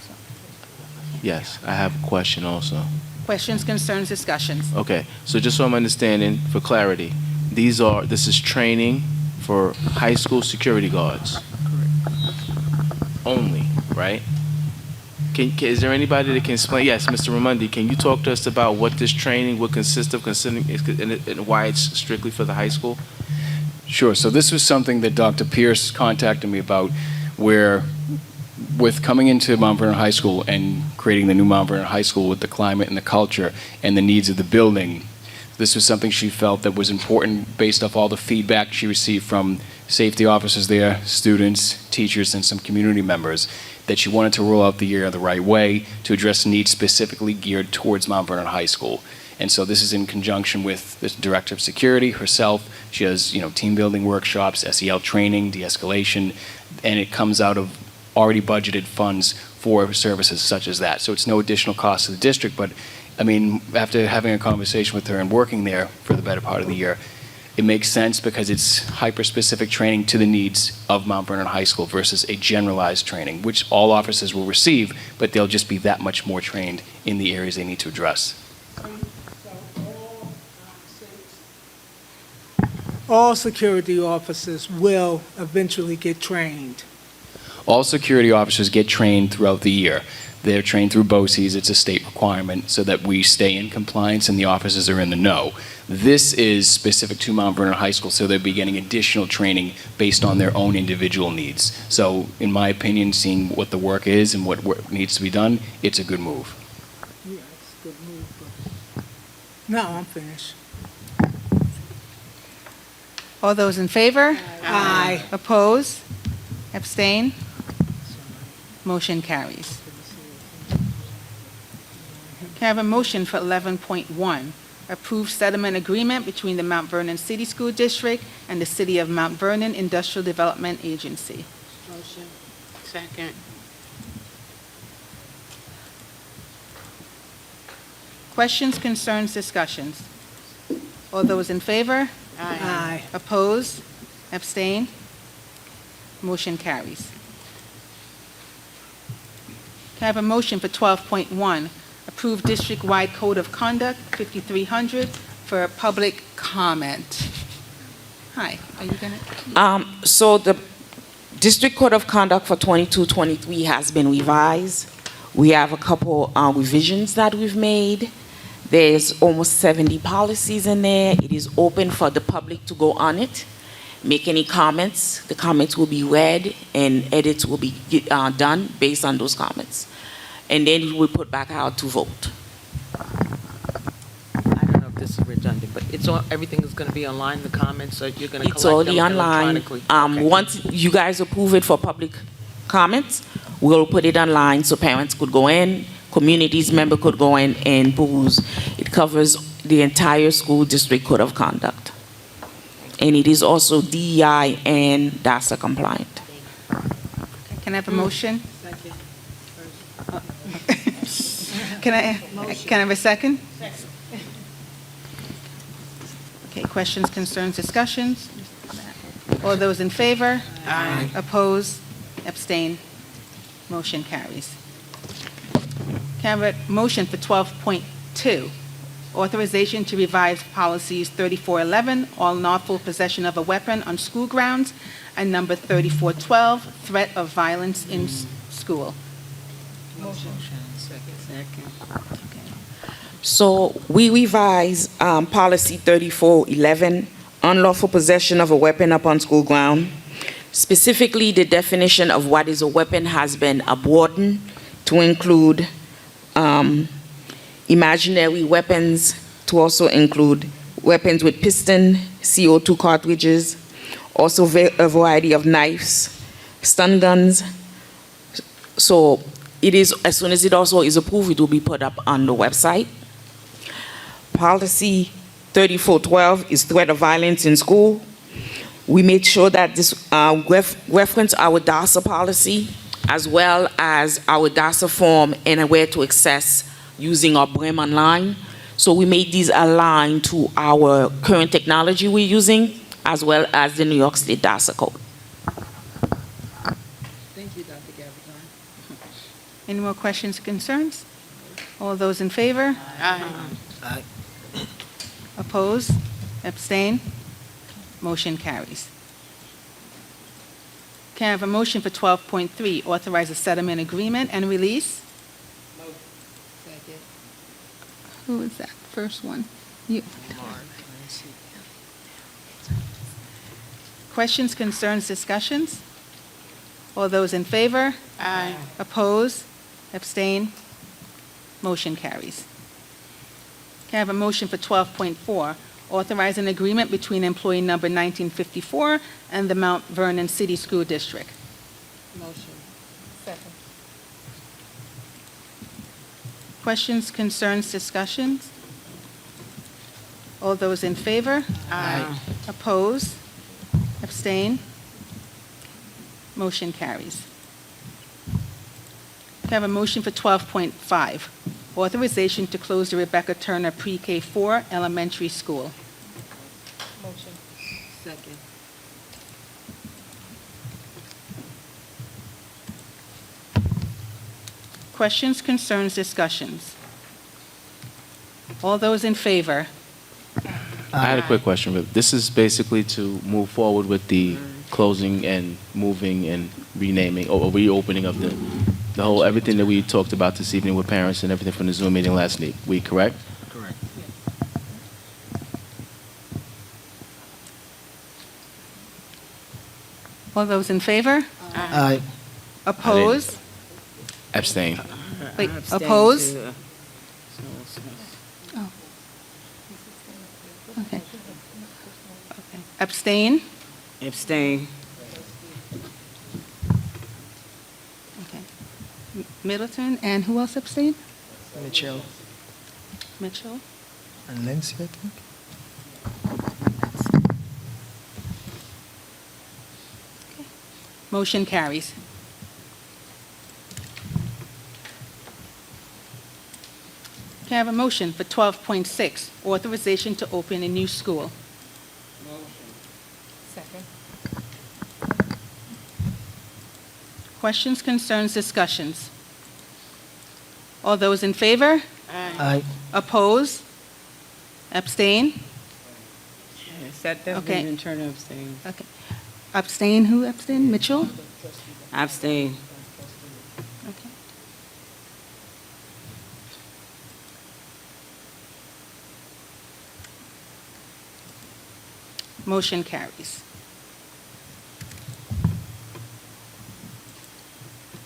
Yes, I have a question also. Questions, concerns, discussions? Okay, so just so I'm understanding, for clarity, this is training for high school security guards? Only, right? Is there anybody that can explain? Yes, Mr. Ramundi, can you talk to us about what this training would consist of, considering and why it's strictly for the high school? Sure. So this was something that Dr. Pierce contacted me about, where with coming into Mount Vernon High School and creating the new Mount Vernon High School with the climate and the culture and the needs of the building, This was something she felt that was important based off all the feedback she received from safety officers there, students, teachers, and some community members, that she wanted to roll out the year the right way to address needs specifically geared towards Mount Vernon High School. And so this is in conjunction with the Director of Security herself. She does, team building workshops, SEL training, de-escalation, and it comes out of already budgeted funds for services such as that. So it's no additional cost to the district, but I mean, after having a conversation with her and working there for the better part of the year, it makes sense because it's hyper-specific training to the needs of Mount Vernon High School versus a generalized training, which all officers will receive, but they'll just be that much more trained in the areas they need to address. All security officers will eventually get trained. All security officers get trained throughout the year. They're trained through BOCES. It's a state requirement so that we stay in compliance and the officers are in the know. This is specific to Mount Vernon High School, so they'll be getting additional training based on their own individual needs. So in my opinion, seeing what the work is and what work needs to be done, it's a good move. Yeah, it's a good move. No, I'm finished. All those in favor? Aye. Oppose? Abstain? Motion carries. Can I have a motion for 11.1? Approve settlement agreement between the Mount Vernon City School District and the City of Mount Vernon Industrial Development Agency. Motion. Second. Questions, concerns, discussions? All those in favor? Aye. Oppose? Abstain? Motion carries. Can I have a motion for 12.1? Approve district-wide code of conduct 5300 for public comment. Hi, are you gonna? So the District Code of Conduct for 22-23 has been revised. We have a couple revisions that we've made. There's almost 70 policies in there. It is open for the public to go on it, make any comments. The comments will be read and edits will be done based on those comments. And then we put back out to vote. I don't know if this is redundant, but it's all, everything is going to be online, the comments, so you're going to It's collect them already online. electronically? Okay. Once you guys approve it for public comments, we'll put it online so parents could go in, communities member could go in and peruse. It covers the entire school district code of conduct. And it is also DEI and DASA compliant. Can I have a motion? Can I have a second? Okay, questions, concerns, discussions? All those in favor? Aye. Oppose? Abstain? Motion carries. Can I have a motion for 12.2? Authorization to revise policies 3411, all lawful possession of a weapon on school grounds, and number 3412, threat of violence in school. Motion. Second. So we revise policy 3411, unlawful possession of a weapon upon school ground. Specifically, the definition of what is a weapon has been broadened to include imaginary weapons, to also include weapons with piston, CO2 cartridges, also a variety of knives, stun guns. So it is, as soon as it also is approved, it will be put up on the website. Policy 3412 is threat of violence in school. We made sure that this reference our DASA policy as well as our DASA form and where to access using our BREM online. So we made these align to our current technology we're using as well as the New York State DASA code. Thank you, Dr. Gavin. Any more questions, concerns? All those in favor? Aye. Oppose? Abstain? Motion carries. Can I have a motion for 12.3, authorize a settlement agreement and release? Second. Who is that first one? You. Questions, concerns, discussions? All those in favor? Aye. Oppose? Abstain? Motion carries. Can I have a motion for 12.4, authorize an agreement between employee number 1954 and the Mount Vernon City School District? Motion. Second. Questions, concerns, discussions? All those in favor? Aye. Oppose? Abstain? Motion carries. Can I have a motion for 12.5, authorization to close the Rebecca Turner Pre-K 4 Elementary School? Motion. Second. Questions, concerns, discussions? All those in favor? I had a quick question, but this is basically to move forward with the closing and moving and renaming or reopening of the whole, everything that we talked about this evening with parents and everything from the Zoom meeting last week, correct? Correct. All those in favor? Aye. Oppose? Abstain. Wait, oppose? Oh. Okay. Okay. Abstain? Abstain. Okay. Middleton, and who else abstained? Mitchell. Mitchell? And Lindsay, I think. Motion carries. Can I have a motion for 12.6, authorization to open a new school? Second. Questions, concerns, discussions? All those in favor? Aye. Oppose? Abstain? Yes, that Okay. in turn abstain. Okay. Abstain, who abstained? Mitchell? Abstain. Okay. Motion carries.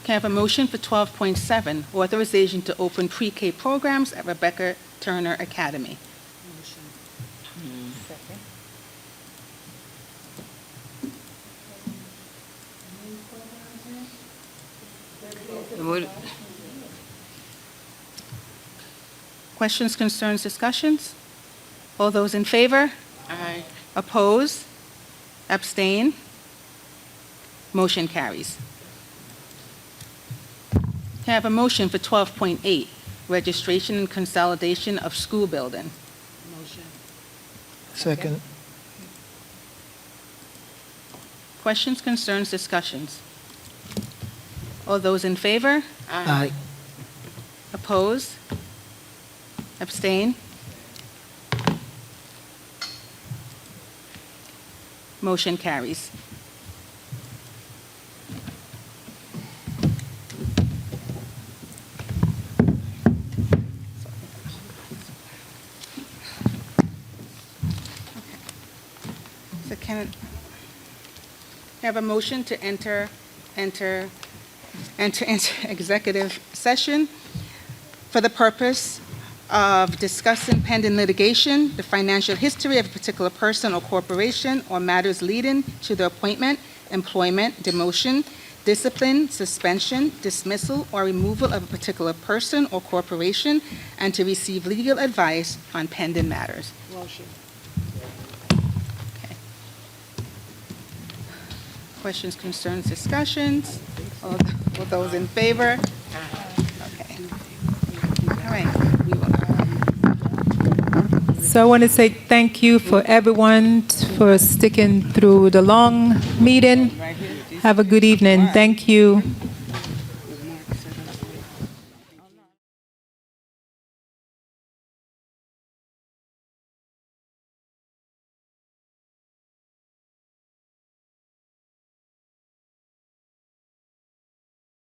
Can I have a motion for 12.7, authorization to open pre-K programs at Rebecca Turner Academy? Second. Questions, concerns, discussions? All those in favor? Aye. Oppose? Abstain? Motion carries. Can I have a motion for 12.8, registration and consolidation of school building? Motion. Second. Questions, concerns, discussions? All those in favor? Aye. Oppose? Abstain? Motion carries. So can I have a motion to enter executive session for the purpose of discussing pending litigation, the financial history of a particular person or corporation, or matters leading to the appointment, employment, demotion, discipline, suspension, dismissal, or removal of a particular person or corporation, and to receive legal advice on pending matters. Motion. Okay. Questions, concerns, discussions? All those in favor? Okay. All right. So I want to say thank you for everyone for sticking through the long meeting. Have a good evening. Thank you.